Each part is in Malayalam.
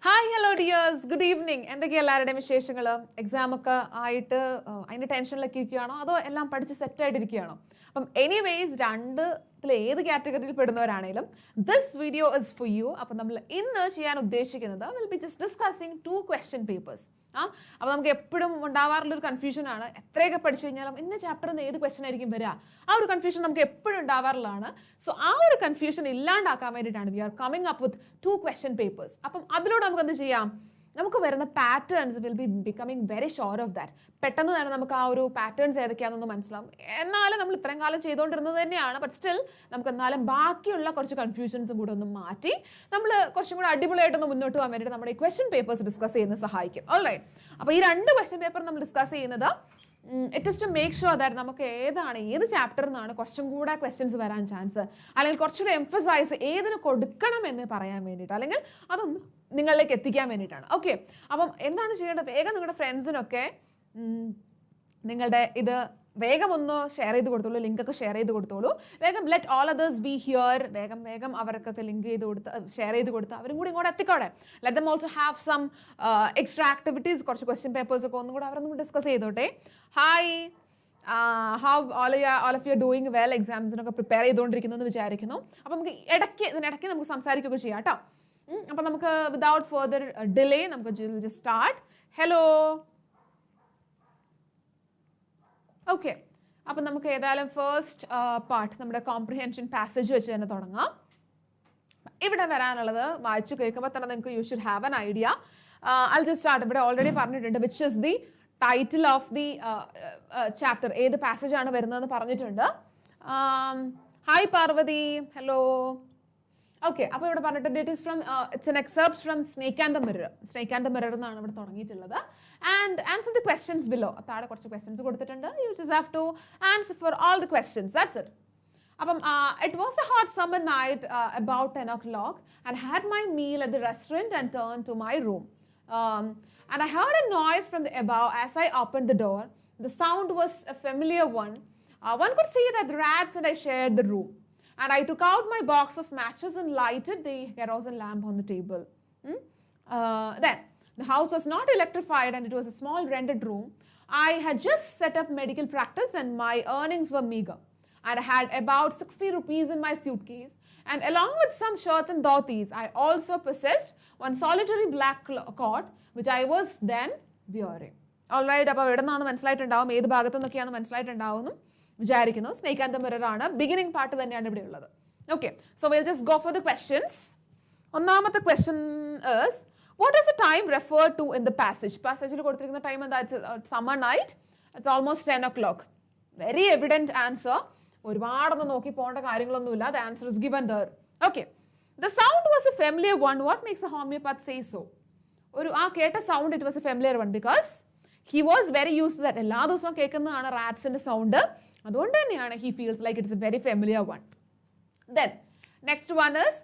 Hi, hello dears. Good evening. എന്തൊക്കെയാ എല്ലാവരുടെയും വിശേഷങ്ങൾ? എക്സാം ഒക്കെ ആയിട്ട് അതിന്റെ ടെൻഷനിലൊക്കെ ഇരിക്കുകയാണോ അതോ എല്ലാം പഠിച്ച് സെറ്റ് ആയിട്ടിരിക്കുകയാണോ? അപ്പം എനിവേസ് രണ്ടിൽ ഏത് കാറ്റഗറിയിൽ പെടുന്നവരാണേലും this video is for you. അപ്പം നമ്മൾ ഇന്ന് ചെയ്യാൻ ഉദ്ദേശിക്കുന്നത് will be just discussing 2 question papers. അപ്പോൾ നമുക്ക് എപ്പോഴും ഉണ്ടാവാറുള്ളൊരു കൺഫ്യൂഷൻ ആണ്, എത്രയൊക്കെ പഠിച്ചു കഴിഞ്ഞാലും ഇന്ന ചാപ്റ്ററിൽ നിന്ന് ഏത് ക്വസ്റ്റ്യൻ ആയിരിക്കും വരിക, ആ ഒരു കൺഫ്യൂഷൻ നമുക്ക് എപ്പോഴും ഉണ്ടാവാറുള്ളതാണ്. സോ ആ ഒരു കൺഫ്യൂഷൻ ഇല്ലാണ്ടാക്കാൻ വേണ്ടിയിട്ടാണ് we are coming up with 2 question papers. അപ്പം അതിലൂടെ നമുക്ക് എന്ത് ചെയ്യാം, നമുക്ക് വരുന്ന patterns will be becoming very sure of that. പെട്ടെന്ന് തന്നെ നമുക്ക് ആ ഒരു പാറ്റേൺസ് ഏതൊക്കെയാണെന്ന് മനസ്സിലാവും. എന്നാലും നമ്മൾ ഇത്രയും കാലം ചെയ്തുകൊണ്ടിരുന്നത് തന്നെയാണ്, ബട്ട് സ്റ്റിൽ നമുക്ക് എന്നാലും ബാക്കിയുള്ള കുറച്ച് കൺഫ്യൂഷൻസും കൂടെ ഒന്ന് മാറ്റി നമ്മൾ കുറച്ചും കൂടെ അടിപൊളിയായിട്ടൊന്ന് മുന്നോട്ട് പോകാൻ വേണ്ടിയിട്ട് നമ്മുടെ ഈ ക്വസ്റ്റ്യൻ പേപ്പേഴ്സ് ഡിസ്കസ് ചെയ്യുന്നത് സഹായിക്കും. ഓൾറൈറ്റ്, അപ്പോൾ ഈ 2 ക്വസ്റ്റ്യൻ പേപ്പർ നമ്മൾ ഡിസ്കസ് ചെയ്യുന്നത് it is to make sure that നമുക്ക് ഏത് ചാപ്റ്ററിൽ നിന്നാണ് കുറച്ചും കൂടെ ക്വസ്റ്റ്യൻസ് വരാൻ ചാൻസ്, അല്ലെങ്കിൽ കുറച്ചുകൂടെ എംഫസൈസ് ഏതിന് കൊടുക്കണം എന്ന് പറയാൻ വേണ്ടിയിട്ട്, അല്ലെങ്കിൽ അതൊന്ന് നിങ്ങളിലേക്ക് എത്തിക്കാൻ വേണ്ടിയിട്ടാണ്. ഓക്കെ, അപ്പം എന്താണ് ചെയ്യേണ്ടത്, വേഗം നിങ്ങളുടെ ഫ്രണ്ട്സിനൊക്കെ നിങ്ങളുടെ ഇത് വേഗം ഒന്ന് ഷെയർ ചെയ്ത് കൊടുത്തോളൂ, ലിങ്കൊക്കെ ഷെയർ ചെയ്ത് കൊടുത്തോളൂ. വേഗം let all others B here. വേഗം അവർക്കൊക്കെ ലിങ്ക് ചെയ്ത് കൊടുത്ത് ഷെയർ ചെയ്ത് കൊടുത്ത് അവരും കൂടി ഇങ്ങോട്ട് എത്തിക്കോടെ. Let them also have some extra activities, കുറച്ച് ക്വസ്റ്റ്യൻ പേപ്പേഴ്സ് ഒക്കെ ഒന്നും കൂടെ അവരൊന്നും ഡിസ്കസ് ചെയ്തോട്ടെ. Hi, how all of you doing well, എക്സാംസിനൊക്കെ പ്രിപ്പയർ ചെയ്തുകൊണ്ടിരിക്കുന്നു എന്ന് വിചാരിക്കുന്നു. അപ്പം നമുക്ക് ഇതിനിടയ്ക്ക് നമുക്ക് സംസാരിക്കുകയൊക്കെ ചെയ്യാം കേട്ടോ. അപ്പം നമുക്ക് വിതൗട്ട് ഫർദർ ഡിലേ നമുക്ക് ജസ്റ്റ് സ്റ്റാർട്ട്. Hello, okay. അപ്പം നമുക്ക് ഏതായാലും ഫസ്റ്റ് പാർട്ട് നമ്മുടെ കോംപ്രിഹെൻഷൻ പാസേജ് വെച്ച് തന്നെ തുടങ്ങാം. ഇവിടെ വരാനുള്ളത് വായിച്ചു കേൾക്കുമ്പോൾ തന്നെ നിങ്ങൾക്ക് U should have an idea. I just start. ഇവിടെ ഓൾറെഡി പറഞ്ഞിട്ടുണ്ട് which is the title of the chapter, ഏത് പാസേജ് ആണ് വരുന്നതെന്ന് പറഞ്ഞിട്ടുണ്ട്. Hi Parvathi, hello. ഓക്കെ, അപ്പോൾ ഇവിടെ പറഞ്ഞിട്ടുണ്ട് it is from it's an except from snake and the mirror. Snake and the mirror എന്നാണ് ഇവിടെ തുടങ്ങിയിട്ടുള്ളത്. And answer the questions below. താഴെ കുറച്ച് ക്വസ്റ്റ്യൻസ് കൊടുത്തിട്ടുണ്ട്. You just have to answer for all the questions. That's it. അപ്പം it was a hot summer night about 10 o'clock and had my meal at the restaurant and turned to my room. And I heard a noise from the above as I opened the door. The sound was a familiar one. One could see that the rats and I shared the room. And I took out my box of matches and lighted the kerosene lamp on the table. Then, the house was not electrified and it was a small rented room. I had just set up medical practice and my earnings were meager. And I had about 60 rupees in my suitcase. And along with some shirts and dhotis, I also possessed one solitary black coat, which I was then wearing. Alright, അപ്പോൾ ഇവിടെ നിന്നാണ് മനസ്സിലായിട്ടുണ്ടാവും, ഏത് ഭാഗത്തു നിന്നൊക്കെയാണ് മനസ്സിലായിട്ടുണ്ടാവുന്നു വിചാരിക്കുന്നു. സ്നേക്ക് ആൻഡ് ദ മിറർ ആണ്, ബിഗിനിങ് പാർട്ട് തന്നെയാണ് ഇവിടെ ഉള്ളത്. Okay, so will just go for the questions. ഒന്നാമത്തെ question is what is the time referred to in the passage? പാസേജിൽ കൊടുത്തിരിക്കുന്ന ടൈം എന്താ? Summer night. It's almost 10 o'clock. Very evident answer. ഒരുപാടൊന്നും നോക്കി പോകേണ്ട കാര്യങ്ങളൊന്നുമില്ല. The answer is given there. Okay, the sound was a familiar one. What makes a homeopath say so? കേട്ട sound it was a familiar one because he was very used to that. എല്ലാ ദിവസവും കേൾക്കുന്നതാണ് റാറ്റ്സിന്റെ സൗണ്ട്. അതുകൊണ്ട് തന്നെയാണ് he feels like it's a very familiar one. Then next one is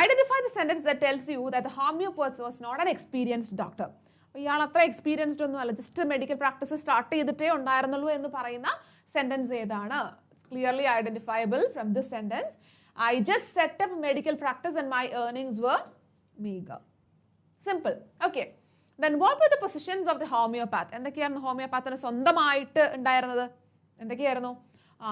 identify the sentence that tells you that the homeopath was not an experienced doctor. ഇയാൾ അത്ര എക്സ്പീരിയൻസ്ഡ് ഒന്നും അല്ല, ജസ്റ്റ് മെഡിക്കൽ പ്രാക്ടീസ് സ്റ്റാർട്ട് ചെയ്തിട്ടേ ഉണ്ടായിരുന്നുള്ളൂ എന്ന് പറയുന്ന സെന്റൻസ് ഏതാണ്? Clearly identifiable from this sentence. I just set up medical practice and my earnings were meagre. Simple. Okay, then what were the positions of the homeopath? എന്തൊക്കെയായിരുന്നു ഹോമിയോപാത്തിന് സ്വന്തമായിട്ട് ഉണ്ടായിരുന്നത്? എന്തൊക്കെയായിരുന്നു?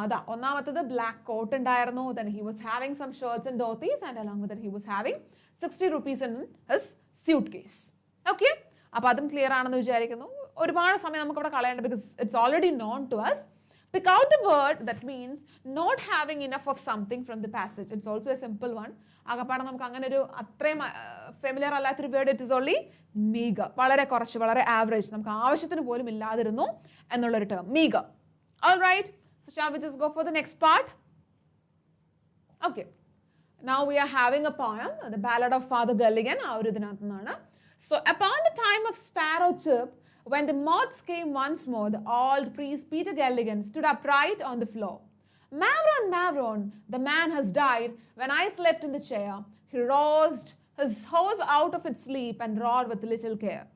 അതാ ഒന്നാമത്തത് ബ്ലാക്ക് കോട്ട് ഉണ്ടായിരുന്നു. Then he was having some shirts and dhotis and along with he was having 60 rupees in his suitcase. Okay, അപ്പോൾ അതും ക്ലിയർ ആണെന്ന് വിചാരിക്കുന്നു. ഒരുപാട് സമയം നമുക്ക് ഇവിടെ കളയേണ്ട, because it's already known to us. Pick out the word that means not having enough of something from the passage. It's also a simple one. ആകപ്പാടെ നമുക്ക് അങ്ങനെ ഒരു അത്രയും ഫെമിലിയർ അല്ലാത്തൊരു word. It is only meagre. വളരെ കുറച്ച്, വളരെ ആവറേജ്, നമുക്ക് ആവശ്യത്തിന് പോലും ഇല്ലാതിരുന്നു എന്നുള്ളൊരു term meagre. Alright, so shall we just go for the next part? Okay, now we are having a poem, the Ballad of Father Gulligan. ആ ഒരു ഇതിനകത്ത് നിന്നാണ്. So upon the time of sparrow chirp, when the moths came once more, the old priest Peter Gulligan stood upright on the floor. Mavron, Mavron, the man has died. When I slept in the chair, he roused his horse out of its sleep and roared with little care.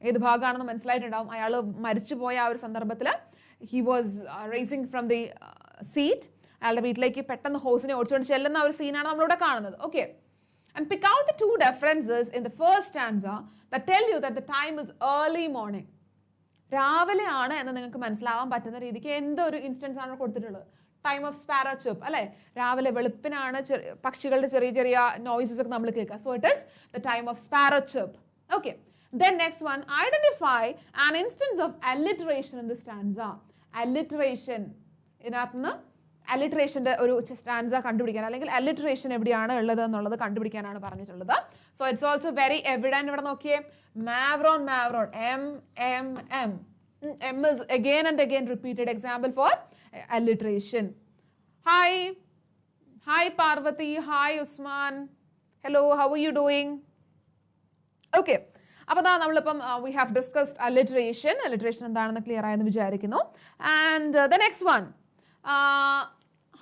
ഏത് ഭാഗമാണെന്ന് മനസ്സിലായിട്ടുണ്ടാവും. അയാൾ മരിച്ചുപോയ ആ ഒരു സന്ദർഭത്തിൽ he was raising from the seat. അയാളുടെ വീട്ടിലേക്ക് പെട്ടെന്ന് ഹോസിനെ ഓടിച്ചുകൊണ്ട് ചെല്ലുന്ന ഒരു സീനാണ് നമ്മളിവിടെ കാണുന്നത്. Okay, and pick out the two differences in the first stanza that tell you that the time is early morning. രാവിലെയാണ് എന്ന് നിങ്ങൾക്ക് മനസ്സിലാവാൻ പറ്റുന്ന രീതിക്ക് എന്തൊരു ഇൻസ്റ്റൻസ് ആണ് കൊടുത്തിട്ടുള്ളത്? ടൈം ഓഫ് സ്പാരോ ചിപ്പ് അല്ലേ? രാവിലെ വെളുപ്പിനാണ് പക്ഷികളുടെ ചെറിയ ചെറിയ നോയ്സസ് ഒക്കെ നമ്മൾ കേൾക്കുക. So it is the time of sparrow chip. Okay, then next one, identify an instance of alliteration in the stanza. Alliteration, ഇതിനകത്തുനിന്ന് alliterationന്റെ ഒരു സ്റ്റാൻസ കണ്ടുപിടിക്കാൻ അല്ലെങ്കിൽ alliteration എവിടെയാണ് ഉള്ളത് എന്നുള്ളത് കണ്ടുപിടിക്കാനാണ് പറഞ്ഞിട്ടുള്ളത്. So it's also very evident. ഇവിടെ നോക്കിയേ, mavron, mavron, m m m, m is again and again repeated example for alliteration. Hi Parvati, hi Usman, hello, how are you doing? Okay, അപ്പോൾ നമ്മളിപ്പം we have discussed alliteration എന്താണെന്ന് ക്ലിയർ ആയെന്ന് വിചാരിക്കുന്നു. And the next one,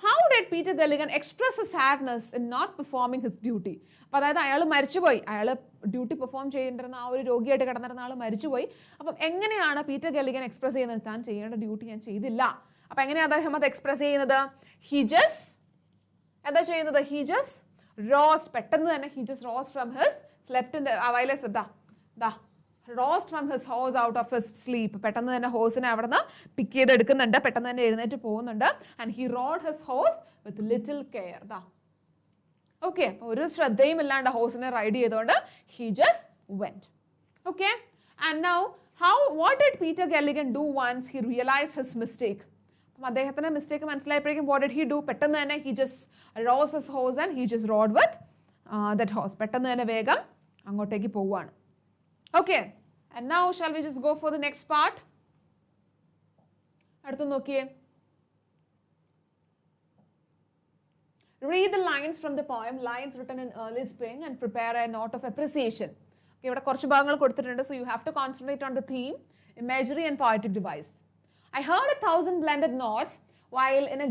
how did Peter Gilligan express his sadness in not performing his duty? അപ്പോൾ അതായത് അയാൾ മരിച്ചുപോയി, അയാൾ ഡ്യൂട്ടി പെർഫോം ചെയ്യേണ്ടിരുന്ന ആ ഒരു രോഗിയായിട്ട് കിടന്നിരുന്ന ആൾ മരിച്ചുപോയി. അപ്പം എങ്ങനെയാണ് പീറ്റർ ഗെല്ലിഗൻ എക്സ്പ്രസ് ചെയ്യുന്നത്? താൻ ചെയ്യേണ്ട ഡ്യൂട്ടി ഞാൻ ചെയ്തില്ല. അപ്പം എങ്ങനെയാണ് അദ്ദേഹം അത് എക്സ്പ്രസ് ചെയ്യുന്നത്? എന്താ ചെയ്യുന്നത്? പെട്ടെന്ന് തന്നെ rose from his slept in the violence roused from his horse out of his sleep. പെട്ടെന്ന് തന്നെ ഹോസിനെ അവിടെ നിന്ന് പിക്ക് ചെയ്തെടുക്കുന്നുണ്ട്, പെട്ടെന്ന് തന്നെ എഴുന്നേറ്റ് പോകുന്നുണ്ട്. And he rode his horse with little care. Okay, ഒരു ശ്രദ്ധയും ഇല്ലാണ്ട് ഹോസിനെ റൈഡ് ചെയ്തുകൊണ്ട് he just went. Okay, and now what did Peter Gilligan do once he realised his mistake? അപ്പം അദ്ദേഹത്തിന് മിസ്റ്റേക്ക് മനസ്സിലായപ്പോഴേക്കും വാട്ട് ഡിഡ് ഹി ഡു? പെട്ടെന്ന് തന്നെ he just rose his horse and he just rode with that horse. പെട്ടെന്ന് തന്നെ വേഗം അങ്ങോട്ടേക്ക് പോവുകയാണ്. Okay, and now shall we just go for the next part? അടുത്ത നോക്കിയേ, read the lines from the poem, lines written in early spring, and prepare a note of appreciation. Okay, ഇവിടെ കുറച്ച് ഭാഗങ്ങൾ കൊടുത്തിട്ടുണ്ട്. So you have to concentrate on the theme, imagery and poetic device. I heard 1,000 blended notes while in a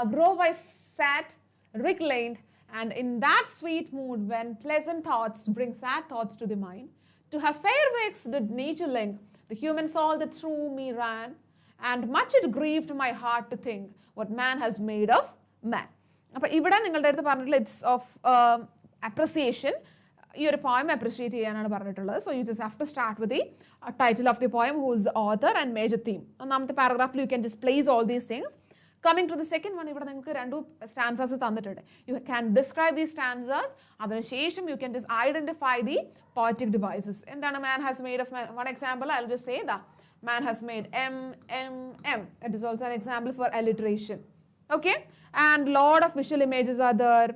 grove I sat reclined, and in that sweet mood when pleasant thoughts bring sad thoughts to the mind. To her fair wakes did nature link, the human soul that through me ran, and much it grieved my heart to think what man has made of man. അപ്പോൾ ഇവിടെ നിങ്ങളുടെ അടുത്ത് പറഞ്ഞിട്ടുള്ള ഇറ്റ്സ് ഓഫ് അപ്രിസിയേഷൻ. ഈ ഒരു പോയം അപ്രിഷിയേറ്റ് ചെയ്യാനാണ് പറഞ്ഞിട്ടുള്ളത്. So you just have to start with the title of the poem, who is the author and major theme. ഒന്നാമത്തെ പാരഗ്രാഫിൽ you can just place all these things. Coming to the second one, ഇവിടെ നിങ്ങൾക്ക് രണ്ടു സ്റ്റാൻസസ് തന്നിട്ടുണ്ട്. You can describe these stanzas. അതിനുശേഷം you can just identify the poetic devices. എന്താണ് man has made of man? One example, I'll just say that man has made M, M, M. It is also an example for alliteration. Okay? And lot of visual images are there.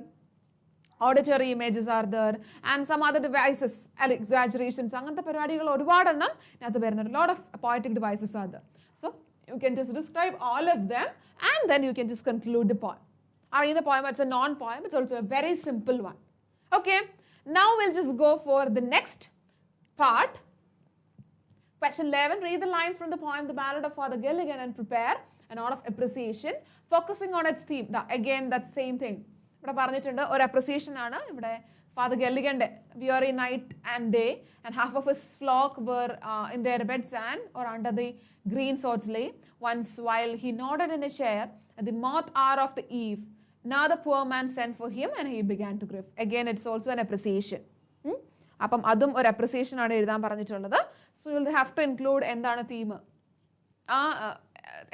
Auditory images are there. And some other devices, exaggerations. അങ്ങനത്തെ പരിപാടികൾ ഒരുപാടെണ്ണം ഇതിനകത്ത് വരുന്നുണ്ട്. Lot of poetic devices are there. So, you can just describe all of them and then you can just conclude the poem. The poem, it's a non-poem. It's also a very simple one. Okay? Now we'll just go for the next part. Question 11. Read the lines from the poem The Ballad of Father Gilligan and prepare a note of appreciation focusing on its theme. Again, that same thing. ഇവിടെ പറഞ്ഞിട്ടുണ്ട് ഒരു അപ്രിസിയേഷൻ ആണ്. ഇവിടെ father ഗെല്ലിഗന്റെ weary night and day and half of his flock were in their beds and or under the green swords lay. Once while he nodded in a chair at the moth hour of the eve, now the poor man sent for him and he began to grieve. Again, it's also an appreciation. അപ്പം അതും ഒരു അപ്രിസിയേഷൻ ആണ് എഴുതാൻ പറഞ്ഞിട്ടുള്ളത്. So you will have to include എന്താണ് തീം.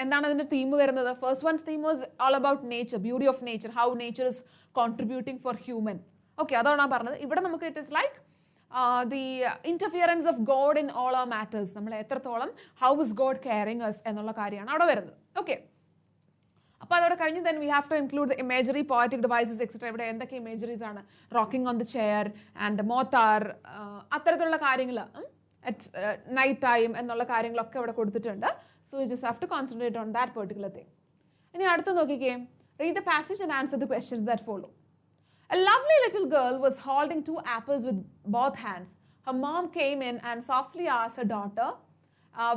എന്താണ് അതിന്റെ തീം വരുന്നത്? First one's theme was all about nature, beauty of nature, how nature is contributing for human. Okay, അതാണ് ഞാൻ പറഞ്ഞത്. ഇവിടെ നമുക്ക് it is like the interference of God in all our matters. നമ്മൾ എത്രത്തോളം how is God caring us എന്നുള്ള കാര്യമാണ് അവിടെ വരുന്നത്. ഓക്കെ, അപ്പോൾ അതോടെ കഴിഞ്ഞ് then we have to include the imagery, poetic devices, etc. ഇവിടെ എന്തൊക്കെ ഇമേജറീസ് ആണ്? Rocking on the chair and mother, അത്തരത്തിലുള്ള കാര്യങ്ങൾ, നൈറ്റ് ടൈം എന്നുള്ള കാര്യങ്ങളൊക്കെ ഇവിടെ കൊടുത്തിട്ടുണ്ട്. So you just have to concentrate on that particular thing. ഇനി അടുത്ത് നോക്കിക്കേ, read the passage and answer the questions that follow. A lovely little girl was holding 2 apples with both hands. Her mom came in and softly asked her daughter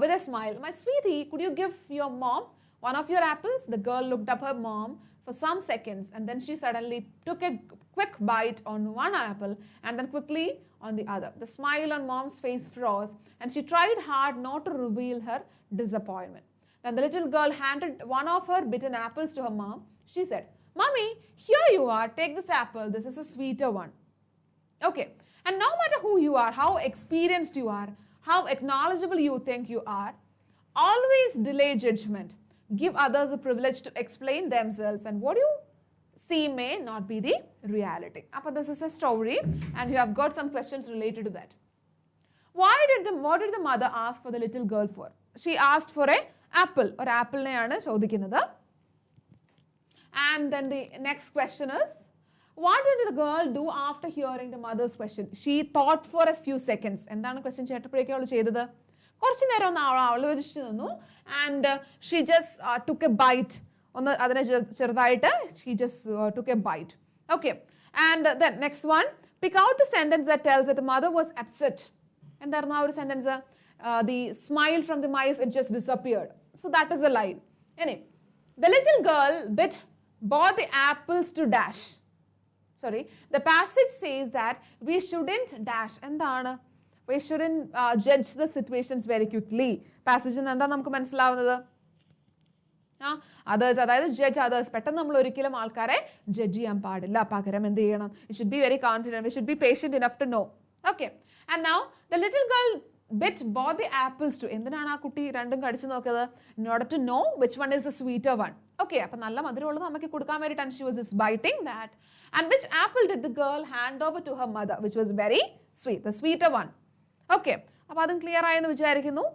with a smile, "My sweetie, could you give your mom one of your apples?" The girl looked up her mom for some seconds and then she suddenly took a quick bite on one apple and then quickly on the other. The smile on mom's face froze and she tried hard not to reveal her disappointment. Then the little girl handed one of her bitten apples to her mom. She said, "Mommy, here you are. Take this apple. This is a sweeter one." Okay. And no matter who you are, how experienced you are, how acknowledgeable you think you are, always delay judgment. Give others the privilege to explain themselves, and what you see may not be the reality. But this is a story, and you have got some questions related to that. What did the mother ask for the little girl for? She asked for an apple. Or apple neയാണ് ചോദിക്കുന്നത്. And then the next question is, what did the girl do after hearing the mother's question? She thought for a few seconds. എന്താണ് ക്വസ്റ്റ്യൻ കേട്ടപ്പോഴേക്കും അവൾ ചെയ്തത്? കുറച്ച് നേരം ഒന്ന് ആലോചിച്ചു നിന്നു. And she just took a bite. ഒന്ന് അതിനെ ചെറുതായിട്ട് she just took a bite. Okay. And then next one, pick out the sentence that tells that the mother was upset. എന്തായിരുന്നു ആ ഒരു sentence? The smile from the mice, it just disappeared. So that is the line. Anyway, the little girl bought the apples to dash. Sorry, the passage says that we shouldn't dash. എന്താണ്? We shouldn't judge the situations very quickly. Passage എന്താ നമുക്ക് മനസ്സിലാവുന്നത്? Others, അതായത് judge others. പെട്ടെന്ന് നമ്മൾ ഒരിക്കലും ആൾക്കാരെ ജഡ്ജ് ചെയ്യാൻ പാടില്ല. പകരം എന്ത് ചെയ്യണം? You should be very confident. We should be patient enough to know. Okay. And now the little girl bought the apples to. എന്തിനാണ് ആ കുട്ടി രണ്ടും കടിച്ചു നോക്കിയത്? In order to know which one is the sweeter one. Okay, അപ്പോൾ നല്ല മധുരമുള്ളത് നമുക്ക് കൊടുക്കാൻ വേണ്ടിയിട്ടാണ് she was just biting that. And which apple did the girl hand over to her mother, which was very sweet, the sweeter one. Okay, അപ്പോൾ അതും ക്ലിയർ ആയെന്ന് വിചാരിക്കുന്നു.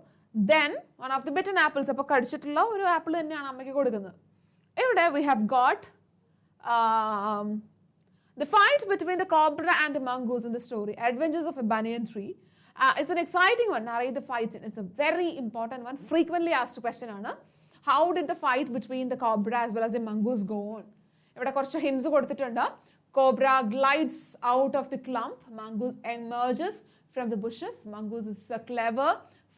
Then one of the bitten apples, അപ്പോൾ കടിച്ചിട്ടുള്ള ഒരു ആപ്പിൾ തന്നെയാണ് അമ്മയ്ക്ക് കൊടുക്കുന്നത്. ഇവിടെ we have got the fight between the cobra and the mongoose in the story, Adventures of a Banyan Tree. It's an exciting one. Narrate the fight. It's a very important one. Frequently asked question ആണ്. How did the fight between the cobra as well as the mongoose go on? ഇവിടെ കുറച്ച് ഹിൻസ് കൊടുത്തിട്ടുണ്ട്. Cobra glides out of the clump. Mongoose emerges from the bushes. Mongoose is a clever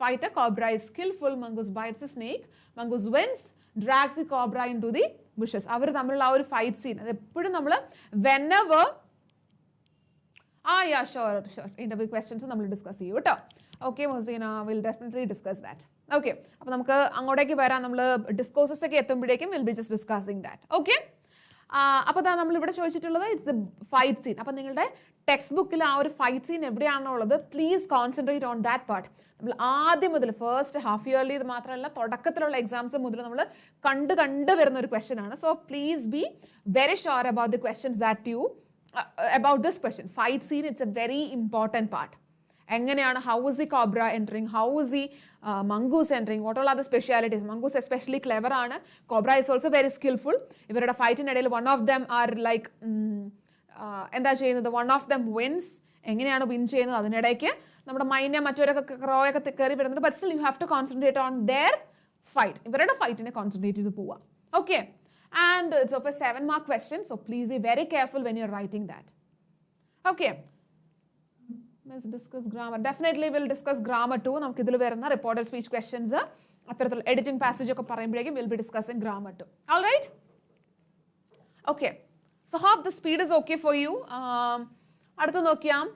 fighter. Cobra is skillful. Mongoose bites the snake. Mongoose wins, drags the cobra into the bushes. അവർ തമ്മിലുള്ള ആ ഒരു ഫൈറ്റ് സീൻ അത് എപ്പോഴും നമ്മൾ whenever yeah, sure. Interview questions നമ്മൾ ഡിസ്കസ് ചെയ്യും കേട്ടോ. Okay Mohsina, will definitely discuss that. Okay, അപ്പോൾ നമുക്ക് അങ്ങോട്ടേക്ക് വരാം. നമ്മൾ ഡിസ്കോസസ് ഒക്കെ എത്തുമ്പോഴേക്കും will be just discussing that. Okay, അപ്പോൾ അതാ നമ്മളിവിടെ ചോദിച്ചിട്ടുള്ളത് ഇറ്റ്സ് ദ ഫൈറ്റ് സീൻ. അപ്പോൾ നിങ്ങളുടെ ടെക്സ്റ്റ് ബുക്കിൽ ആ ഒരു ഫൈറ്റ് സീൻ എവിടെയാണോ ഉള്ളത്, please concentrate on that part. നമ്മൾ ആദ്യം മുതൽ ഫസ്റ്റ് ഹാഫ് ഇയർലി ഇത് മാത്രമല്ല തുടക്കത്തിലുള്ള എക്സാംസ് മുതൽ നമ്മൾ കണ്ട് വരുന്ന ഒരു ക്വസ്റ്റ്യൻ ആണ്. So please be very sure about the questions that you about this question. Fight scene, it's a very important part. എങ്ങനെയാണ്, how is the cobra entering, how is the mongoose entering, what all are the specialities. Mongoose especially clever ആണ്, cobra is also very skillful. ഇവരുടെ ഫൈറ്റിനിടയിൽ one of them are like എന്താ ചെയ്യുന്നത്, one of them wins. എങ്ങനെയാണ് വിൻ ചെയ്യുന്നത്, അതിനിടയ്ക്ക് നമ്മുടെ മൈന മറ്റവരൊക്കെ ക്രോയൊക്കെ കയറി വരുന്നുണ്ട്. but still you have to concentrate on their fight. ഇവരുടെ ഫൈറ്റിനെ കോൺസെൻട്രേറ്റ് ചെയ്ത് പോവുക. Okay, and it's of a 7-mark question, so please be very careful when you're writing that. Okay, let's discuss grammar. Definitely we'll discuss grammar too. നമുക്ക് ഇതിൽ വരുന്ന reported speech questions അത്തരത്തിൽ എഡിറ്റിംഗ് പാസേജ് ഒക്കെ പറയുമ്പോഴേക്കും we'll be discussing grammar too. All right? Okay, so hope the speed is okay for you. അടുത്ത നോക്കിയാം.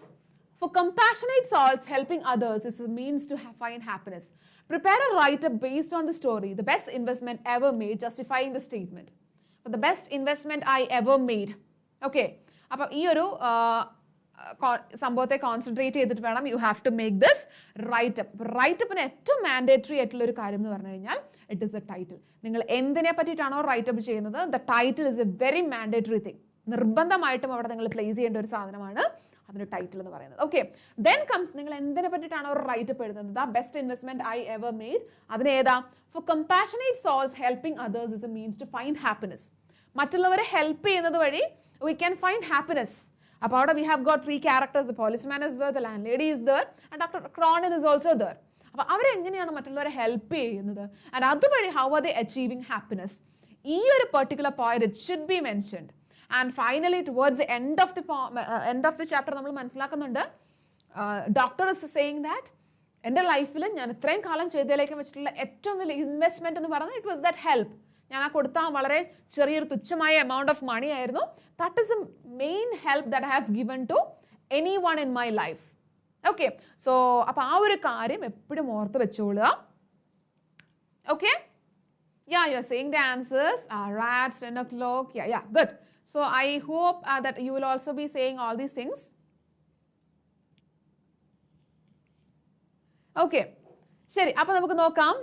For compassionate souls, helping others is a means to find happiness. Prepare a write-up based on the story, the best investment ever made, justifying the statement. But the best investment I ever made. Okay, അപ്പോൾ ഈ ഒരു സംഭവത്തെ കോൺസെൻട്രേറ്റ് ചെയ്തിട്ട് വേണം you have to make this writeup. റൈറ്റപ്പിന് ഏറ്റവും മാൻഡേറ്ററി ആയിട്ടുള്ള ഒരു കാര്യം എന്ന് പറഞ്ഞു കഴിഞ്ഞാൽ ഇറ്റ് ഇസ് ദ ടൈറ്റിൽ. നിങ്ങൾ എന്തിനെ പറ്റിയിട്ടാണോ റൈറ്റപ്പ് ചെയ്യുന്നത്, the title is a very mandatory thing. നിർബന്ധമായിട്ടും അവിടെ നിങ്ങൾ പ്ലേസ് ചെയ്യേണ്ട ഒരു സാധനമാണ് അതിന്റെ ടൈറ്റിൽ എന്ന് പറയുന്നത്. ഓക്കെ, ദെൻ കംസ് നിങ്ങൾ എന്തിനെ പറ്റിയിട്ടാണോ ഒരു റൈറ്റപ്പ് എഴുതുന്നത്, the best investment I ever made, അതിനേതാ, for compassionate souls helping others is a means to find happiness. മറ്റുള്ളവരെ ഹെൽപ്പ് ചെയ്യുന്നത് വഴി വി ക്യാൻ ഫൈൻഡ് ഹാപ്പിനെസ്. അപ്പോൾ അവിടെ we have got 3 characters. The policeman is there, the landlady is there, and doctor Cronin is also there. അപ്പോൾ അവരെങ്ങനെയാണ് മറ്റുള്ളവരെ ഹെൽപ്പ് ചെയ്യുന്നത്, ആൻഡ് അതുവഴി how are they achieving happiness, ഈ ഒരു particular point it should B mentioned. And finally, towards the end of the chapter, നമ്മൾ മനസ്സിലാക്കുന്നുണ്ട്, ഡോക്ടർ ഇസ് സെയിങ് ദാറ്റ് എൻ്റെ ലൈഫിൽ ഞാൻ ഇത്രയും കാലം ചെയ്തതിലേക്ക് വെച്ചിട്ടുള്ള ഏറ്റവും വലിയ ഇൻവെസ്റ്റ്മെന്റ് എന്ന് പറയുന്നത് ഇറ്റ് വാസ് ദാറ്റ് ഹെൽപ്പ്. ഞാൻ ആ കൊടുത്ത വളരെ ചെറിയൊരു തുച്ഛമായ എമൗണ്ട് ഓഫ് മണി ആയിരുന്നു. That is a main help that I have given to anyone in my life. Okay, so അപ്പോൾ ആ ഒരു കാര്യം എപ്പോഴും ഓർത്ത് വെച്ചോളുക. Okay, yeah, you're saying the answers. Rats, 10 o'clock. Yeah, good. So I hope that you will also be saying all these things. Okay, ശരി. അപ്പോൾ നമുക്ക് നോക്കാം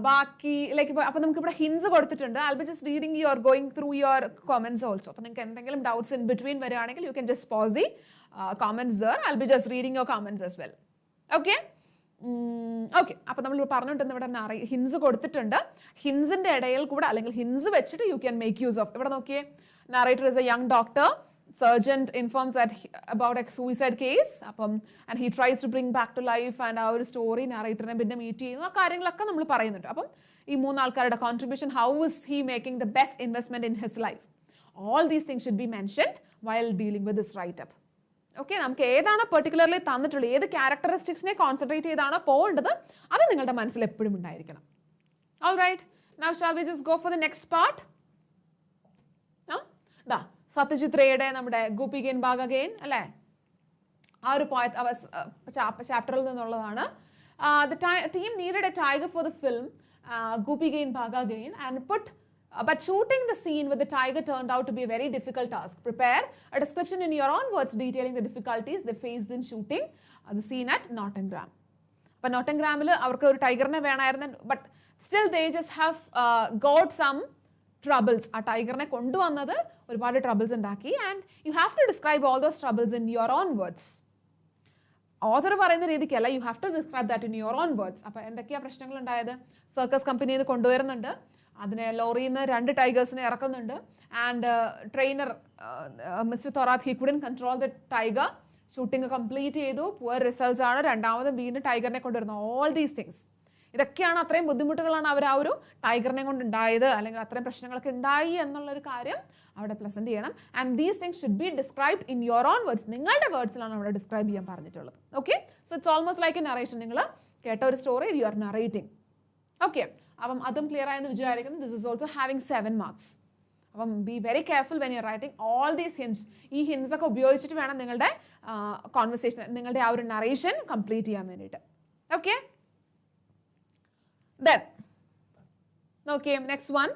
ബാക്കി ലൈക്ക്. അപ്പോൾ നമുക്ക് ഇവിടെ ഹിൻസ് കൊടുത്തിട്ടുണ്ട്. I B just reading you are going through your comments also. അപ്പോൾ നിങ്ങൾക്ക് എന്തെങ്കിലും ഡൗട്ട്സ് ഇൻ ബിറ്റ്വീൻ വരികയാണെങ്കിൽ U can just pose the comments there. I B just reading your comments as well. Okay okay. അപ്പോൾ നമ്മൾ പറഞ്ഞിട്ടുണ്ട് ഇവിടെ ഹിൻസ് കൊടുത്തിട്ടുണ്ട്. ഹിൻസിന്റെ ഇടയിൽ കൂടെ അല്ലെങ്കിൽ ഹിൻസ് വെച്ചിട്ട് you can make use of. ഇവിടെ നോക്കിയേ, narrator is A young doctor. Surgeon informs about a suicide case. And he tries to bring back to life and our story narrator-നെ പിന്നെ മീറ്റ് ചെയ്യുന്നു. ആ കാര്യങ്ങളൊക്കെ നമ്മൾ പറയുന്നുണ്ട്. അപ്പം ഈ മൂന്ന് ആൾക്കാരുടെ contribution, how is he making the best investment in his life? All these things should be mentioned while dealing with this write-up. Okay, നമുക്ക് ഏതാണോ പെർട്ടിക്കുലർലി തന്നിട്ടുള്ളത്, ഏത് ക്യാരക്ടറിസ്റ്റിക്സിനെ കോൺസെൻട്രേറ്റ് ചെയ്താണോ പോകേണ്ടത്, അത് നിങ്ങളുടെ മനസ്സിൽ എപ്പോഴും ഉണ്ടായിരിക്കണം. All right, now shall we just go for the next part? Satyajit റേയുടെ നമ്മുടെ ഗോപി ഗെയിൻ ബാഗ് അഗെയിൻ അല്ലേ, ആ ഒരു ചാപ്റ്ററിൽ നിന്നുള്ളതാണ്. The team needed a tiger for the film Gopi Gain Bhaga Gain but shooting the scene with the tiger turned out to be a very difficult task. Prepare a description in your own words detailing the difficulties they faced in shooting the scene at Nottingham. അപ്പോൾ നോട്ടിംഗ്രാമിൽ അവർക്ക് ഒരു ടൈഗറിനെ വേണമായിരുന്നു, but still they just have got some troubles. ആ ടൈഗറിനെ കൊണ്ടുവന്നത് ഒരുപാട് ട്രബിൾസ് ഉണ്ടാക്കി. And you have to describe all those troubles in your own words. Author പറയുന്ന രീതിക്കല്ല, you have to describe that in your own words. അപ്പോൾ എന്തൊക്കെയാണ് പ്രശ്നങ്ങൾ ഉണ്ടായത്? സർക്കസ് കമ്പനിയിൽ നിന്ന് കൊണ്ടുവരുന്നുണ്ട്, അതിനെ ലോറിയിൽ നിന്ന് 2 ടൈഗേഴ്സിനെ ഇറക്കുന്നുണ്ട്. And trainer mister Thorat, he couldn't control the tiger. Shooting complete ചെയ്തു, പുവർ റിസൾട്ട്സ് ആണ്. രണ്ടാമത് വീണ്ടും ടൈഗറിനെ കൊണ്ടുവരുന്നു. ഓൾ ദീസ് തിങ്സ്, ഇതൊക്കെയാണ്, അത്രയും ബുദ്ധിമുട്ടുകളാണ് അവർ ആ ഒരു ടൈഗറിനെ കൊണ്ട് ഉണ്ടായത്, അല്ലെങ്കിൽ അത്രയും പ്രശ്നങ്ങളൊക്കെ ഉണ്ടായി എന്നുള്ളൊരു കാര്യം അവിടെ പ്രസന്റ് ചെയ്യണം. And these things should B described in your own words. നിങ്ങളുടെ വേർഡ്സിലാണ് അവിടെ ഡിസ്ക്രൈബ് ചെയ്യാൻ പറഞ്ഞിട്ടുള്ളത്. Okay, so it's almost like A narration. നിങ്ങൾ കേട്ട ഒരു story you are narrating. Okay, അപ്പം അതും ക്ലിയർ ആയെന്ന് വിചാരിക്കുന്നു. This is also having 7 marks. അപ്പം be very careful when you writing all these hints. ഈ ഹിൻസ് ഒക്കെ ഉപയോഗിച്ചിട്ട് വേണം നിങ്ങളുടെ കോൺവെർസേഷൻ, നിങ്ങളുടെ ആ ഒരു നറേഷൻ കംപ്ലീറ്റ് ചെയ്യാൻ വേണ്ടിയിട്ട്. Okay, then okay, next one.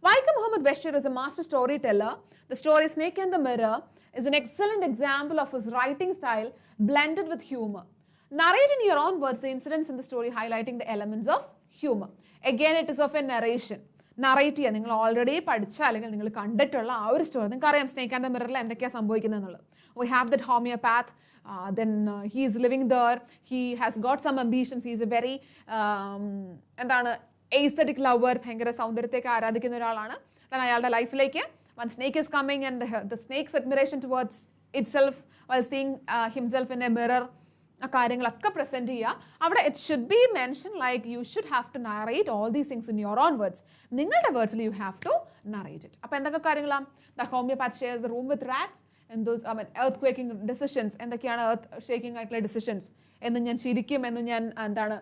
Vaikam Muhammad Bashir is a master storyteller. The story Snake and the Mirror is an excellent example of his writing style blended with humor. Narrate in your own words the incidents in the story highlighting the elements of humor. Again, it is of a narration. Narrate ചെയ്യുക. നിങ്ങൾ ഓൾറെഡി പഠിച്ച അല്ലെങ്കിൽ നിങ്ങൾ കണ്ടിട്ടുള്ള ആ ഒരു സ്റ്റോറി നിങ്ങൾക്ക് അറിയാം. സ്നേക്ക് ആൻഡ് ദ മിററിൽ എന്തൊക്കെയാണ് സംഭവിക്കുന്നത് എന്നുള്ളത്. We have that homeopath, then he is living there, he has got some ambitions, he is a very എന്താണ് aesthetic lover, ഭയങ്കര സൗന്ദര്യത്തെയൊക്കെ ആരാധിക്കുന്ന ഒരാളാണ്. then അയാളുടെ ലൈഫിലേക്ക് one snake is coming and the snake's admiration towards itself while seeing himself in a mirror, ആ കാര്യങ്ങളൊക്കെ പ്രസന്റ് ചെയ്യുക. അവിടെ it should be mention like you should have to narrate all these things in your own words. നിങ്ങളുടെ വേർഡ്സിൽ you have to narrate it. അപ്പോൾ എന്തൊക്കെ കാര്യങ്ങളാണ്? The homeopath shares room with rats and those earth quaking decisions. എന്തൊക്കെയാണ് earth shaking ആയിട്ടുള്ള decisions? എന്ന് ഞാൻ ചിരിക്കും, എന്ന് ഞാൻ എന്താണ്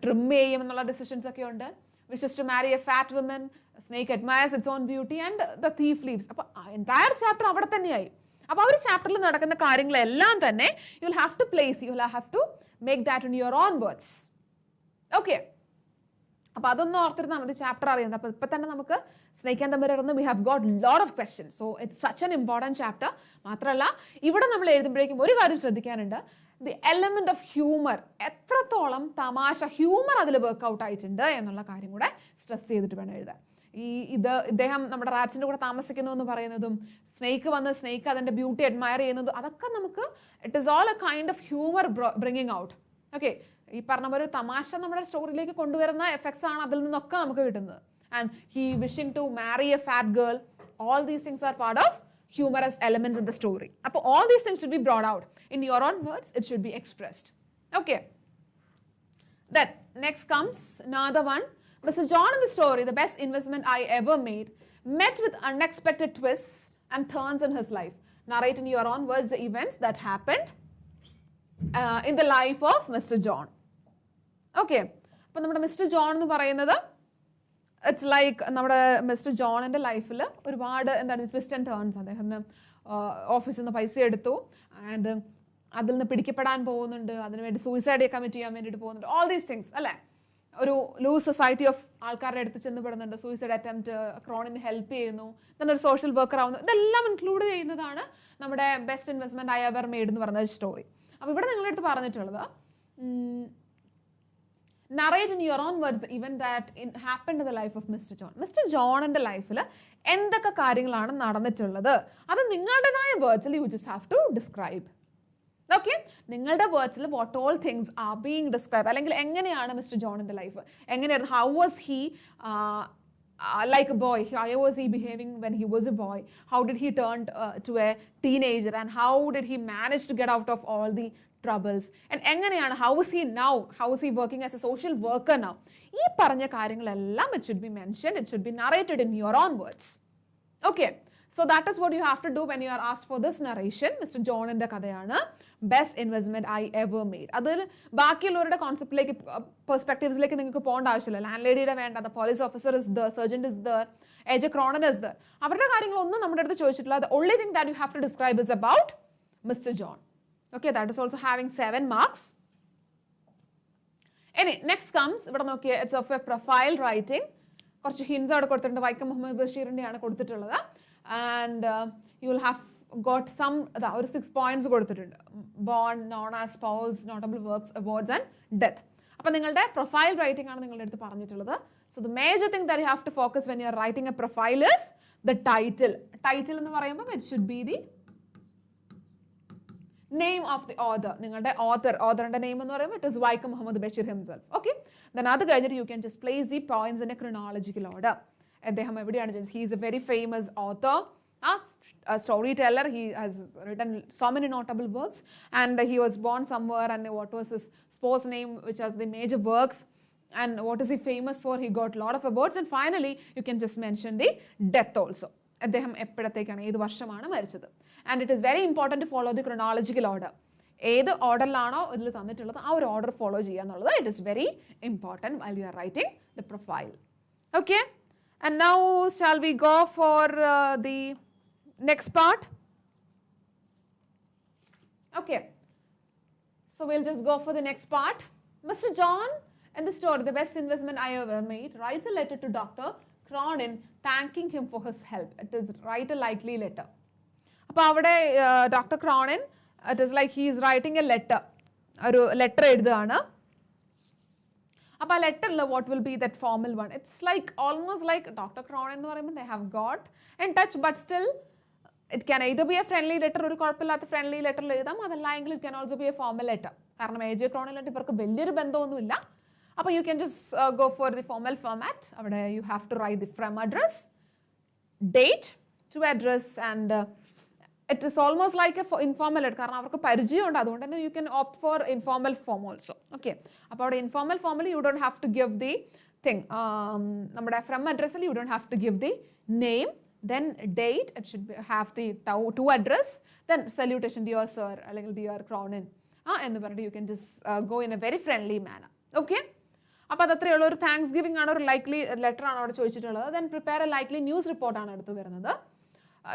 ട്രിം ചെയ്യും എന്നുള്ള decisions ഒക്കെ ഉണ്ട്. wishes to marry a fat woman, snake admires its own beauty and the thief leaves. അപ്പോൾ entire chapter അവിടെ തന്നെയായി. അപ്പോൾ ആ ഒരു ചാപ്റ്ററിൽ നടക്കുന്ന കാര്യങ്ങളെല്ലാം തന്നെ you will have to place, you will have to make that in your own words. Okay, അപ്പോൾ അതൊന്നും ഓർത്തിരുന്നാൽ മതി, ചാപ്റ്റർ അറിയുന്നത്. അപ്പോൾ ഇപ്പം തന്നെ നമുക്ക് snake and the mirror V have got lot of questions. So it's such an important chapter. മാത്രമല്ല ഇവിടെ നമ്മൾ എഴുതുമ്പോഴേക്കും ഒരു കാര്യം ശ്രദ്ധിക്കാനുണ്ട്, ദി എലമെന്റ് ഓഫ് ഹ്യൂമർ, എത്രത്തോളം തമാശ ഹ്യൂമർ അതിൽ വർക്ക്ഔട്ട് ആയിട്ടുണ്ട് എന്നുള്ള കാര്യം കൂടെ സ്ട്രെസ് ചെയ്തിട്ട് വേണം എഴുതാൻ. ഇദ്ദേഹം നമ്മുടെ റാറ്റ്സിൻ്റെ കൂടെ താമസിക്കുന്നു എന്ന് പറയുന്നതും സ്നേക്ക് വന്ന് സ്നേക്ക് അതിൻ്റെ ബ്യൂട്ടി അഡ്മയർ ചെയ്യുന്നതും അതൊക്കെ നമുക്ക് it is all A kind of humour bringing out. Okay, ഈ പറഞ്ഞ പോലെ തമാശ നമ്മുടെ സ്റ്റോറിയിലേക്ക് കൊണ്ടുവരുന്ന എഫക്ട്സ് ആണ് അതിൽ നിന്നൊക്കെ നമുക്ക് കിട്ടുന്നത്. And he wishing to marry a fat girl, all these things are part of humorous elements in the story. അപ്പോൾ all these things should be brought out in your own words, it should be expressed. Okay, then next comes another one. Mr. John in the story, the best investment I ever made, met with unexpected twists and turns in his life. Narrate in your own words the events that happened in the life of Mr. John. Okay, അപ്പോൾ നമ്മുടെ മിസ്റ്റർ ജോൺ എന്ന് പറയുന്നത് ഇറ്റ്സ് ലൈക്ക് നമ്മുടെ മിസ്റ്റർ ജോണിൻ്റെ ലൈഫിൽ ഒരുപാട് എന്താണ് ട്വിസ്റ്റ് ആൻഡ് ടേൺസ്. അദ്ദേഹത്തിന് ഓഫീസിൽ നിന്ന് പൈസ എടുത്തു ആൻഡ് അതിൽ നിന്ന് പിടിക്കപ്പെടാൻ പോകുന്നുണ്ട്, അതിനുവേണ്ടി സൂയിസൈഡ് കമ്മിറ്റ് ചെയ്യാൻ വേണ്ടിയിട്ട് പോകുന്നുണ്ട്. ഓൾ ദീസ് തിങ്സ് അല്ലേ, ഒരു ലൂസ് സൊസൈറ്റി ഓഫ് ആൾക്കാരുടെ അടുത്ത് ചെന്നപ്പെടുന്നുണ്ട്, സൂയിസൈഡ് അറ്റംപ്റ്റ്, ക്രോണിന് ഹെൽപ്പ് ചെയ്യുന്നു, then ഒരു സോഷ്യൽ വർക്കർ ആവുന്നു. ഇതെല്ലാം ഇൻക്ലൂഡ് ചെയ്യുന്നതാണ് നമ്മുടെ best investment I ever made എന്ന് പറഞ്ഞ സ്റ്റോറി. അപ്പോൾ ഇവിടെ നിങ്ങളുടെ അടുത്ത് പറഞ്ഞിട്ടുള്ളത് narrate in your own words the event that happened in the life of Mr. John. Mr. John's life il എന്തൊക്കെ കാര്യങ്ങളാണ് നടന്നിട്ടുള്ളത് അത് നിങ്ങളുടേതായ വേർഡ്സിൽ you just have to describe. ഓക്കെ, നിങ്ങളുടെ വേർഡ്സിൽ what all things are being describe, അല്ലെങ്കിൽ എങ്ങനെയാണ് മിസ്റ്റർ ജോണിന്റെ ലൈഫ്, എങ്ങനെയായിരുന്നു, how was he like a boy, how was he behaving when he was a boy, how did he turn to a teenager, and how did he manage to get out of all the troubles, and എങ്ങനെയാണ്, how is he now, how is he working as a social worker now, ഈ പറഞ്ഞ കാര്യങ്ങളെല്ലാം it should be mentioned, it should be narrated in your own words. Okay, so that is what you have to do when you are asked for this narration. Mr. John ന്റെ കഥയാണ് best investment I ever made. അതിൽ ബാക്കിയുള്ളവരുടെ കോൺസെപ്റ്റിലേക്ക് പെർസ്പെക്റ്റീവ്സിലേക്ക് നിങ്ങൾക്ക് പോകേണ്ട ആവശ്യമില്ല. ലാൻഡ് ലേഡിയുടെ വേണ്ട, the police officer is there, surgeon is there, AJ Cronin is there, അവരുടെ കാര്യങ്ങളൊന്നും നമ്മുടെ അടുത്ത് ചോദിച്ചിട്ടില്ല. The only thing that you have to describe is about Mr. John. Okay, that is also having 7 marks. ഇനി next comes, ഇവിടെ നോക്കിയ it's of a profile writing. കുറച്ച് ഹിൻസ് അവിടെ കൊടുത്തിട്ടുണ്ട്. വൈക്കം മുഹമ്മദ് ബഷീറിൻ്റെയാണ് കൊടുത്തിട്ടുള്ളത്. And you will have got some ഒരു 6 points കൊടുത്തിട്ടുണ്ട്. Born, known as, spouse, notable works, awards and death. അപ്പോൾ നിങ്ങളുടെ പ്രൊഫൈൽ റൈറ്റിംഗ് ആണ് നിങ്ങളുടെ അടുത്ത് പറഞ്ഞിട്ടുള്ളത്. So the major thing that you have to focus when you are writing a profile is the title. Title എന്ന് പറയുമ്പോൾ it should be the name of the author. നിങ്ങളുടെ authorന്റെ name എന്ന് പറയുമ്പോൾ it is Vaikam Muhammad Bashir himself. Okay, then അത് കഴിഞ്ഞിട്ട് you can just place the points in a chronological order. അദ്ദേഹം എവിടെയാണ്, he is a very famous author, a storyteller, he has written so many notable works, and he was born somewhere, and what was his spouse name, which has the major works, and what is he famous for, he got a lot of awards, and finally you can just mention the death also. അദ്ദേഹം എപ്പോഴത്തേക്കാണ്, ഏത് വർഷമാണ് മരിച്ചത്. And it is very important to follow the chronological order. ഏത് ഓർഡറിലാണോ ഇതിൽ തന്നിട്ടുള്ളത് ആ ഒരു ഓർഡർ ഫോളോ ചെയ്യുക എന്നുള്ളത് it is very important while you are writing the profile. Okay, and now shall we go for the next part? Okay, so we'll just go for the next part. Mr. John, in the story, the best investment I ever made, writes a letter to Dr. Cronin thanking him for his help. It is write a likely letter. അപ്പോൾ അവിടെ doctor Cronin, it is like he is writing a letter, ഒരു ലെറ്റർ എഴുതുകയാണ്. അപ്പോൾ ആ ലെറ്ററിൽ what will be that formal one, it's like almost like doctor Cronin എന്ന് പറയുമ്പോൾ they have got in touch, but still it can either be a friendly letter, ഒരു കുഴപ്പമില്ലാത്ത ഫ്രണ്ട്ലി ലെറ്ററിൽ എഴുതാം, അതല്ലെങ്കിൽ it can also be a formal letter. കാരണം AJ ക്രോണിലായിട്ട് ഇവർക്ക് വലിയൊരു ബന്ധമൊന്നുമില്ല. അപ്പോൾ you can just go for the formal format. അവിടെ you have to write the from address, date to address, and it is almost like a informal letter, കാരണം അവർക്ക് പരിചയമുണ്ട്, അതുകൊണ്ട് തന്നെ you can opt for informal form also. Okay, അപ്പോൾ അവിടെ informal formal you don't have to give the thing, നമ്മുടെ from address you don't have to give the name, then date, it should have the to address, then salutation dear sir അല്ലെങ്കിൽ dear Cronin എന്ന് പറഞ്ഞിട്ട് you can just go in a very friendly manner. Okay, അപ്പോൾ അത് അത്രയുള്ള ഒരു താങ്ക്സ് ഗിവിംഗ് ആണ്, ഒരു ലൈക്ലി ലെറ്റർ ആണ് അവിടെ ചോദിച്ചിട്ടുള്ളത്. then prepare a likely news report ആണ് അടുത്ത് വരുന്നത്.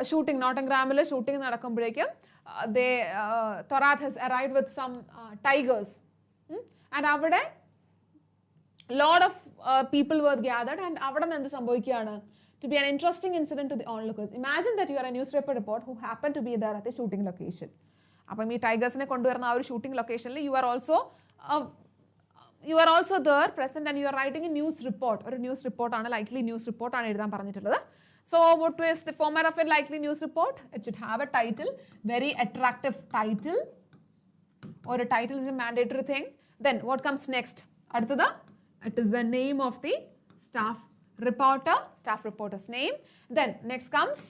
ഷൂട്ടിംഗ്, നോട്ടംഗ്രാമിൽ ഷൂട്ടിംഗ് നടക്കുമ്പോഴേക്കും Thorat has arrived with some tigers, and അവിടെ lot of people were gathered, and അവിടെ നിന്ന് എന്ത് സംഭവിക്കുകയാണ്, to be an interesting incident to the onlookers. Imagine that you are a newspaper reporter who happened to be there at the shooting location. അപ്പം ഈ ടൈഗേഴ്സിനെ കൊണ്ടുവരുന്ന ആ ഒരു ഷൂട്ടിംഗ് ലൊക്കേഷനിൽ you are also there present, and you are writing a news report. ഒരു ന്യൂസ് റിപ്പോർട്ടാണ്, ലൈക്ലി ന്യൂസ് റിപ്പോർട്ടാണ് എഴുതാൻ പറഞ്ഞിട്ടുള്ളത്. So what is the format of a likely news report? It should have a title, very attractive title, or a title is a mandatory thing. Then what comes next? Adutha, it is the name of the staff reporter's name. Then next comes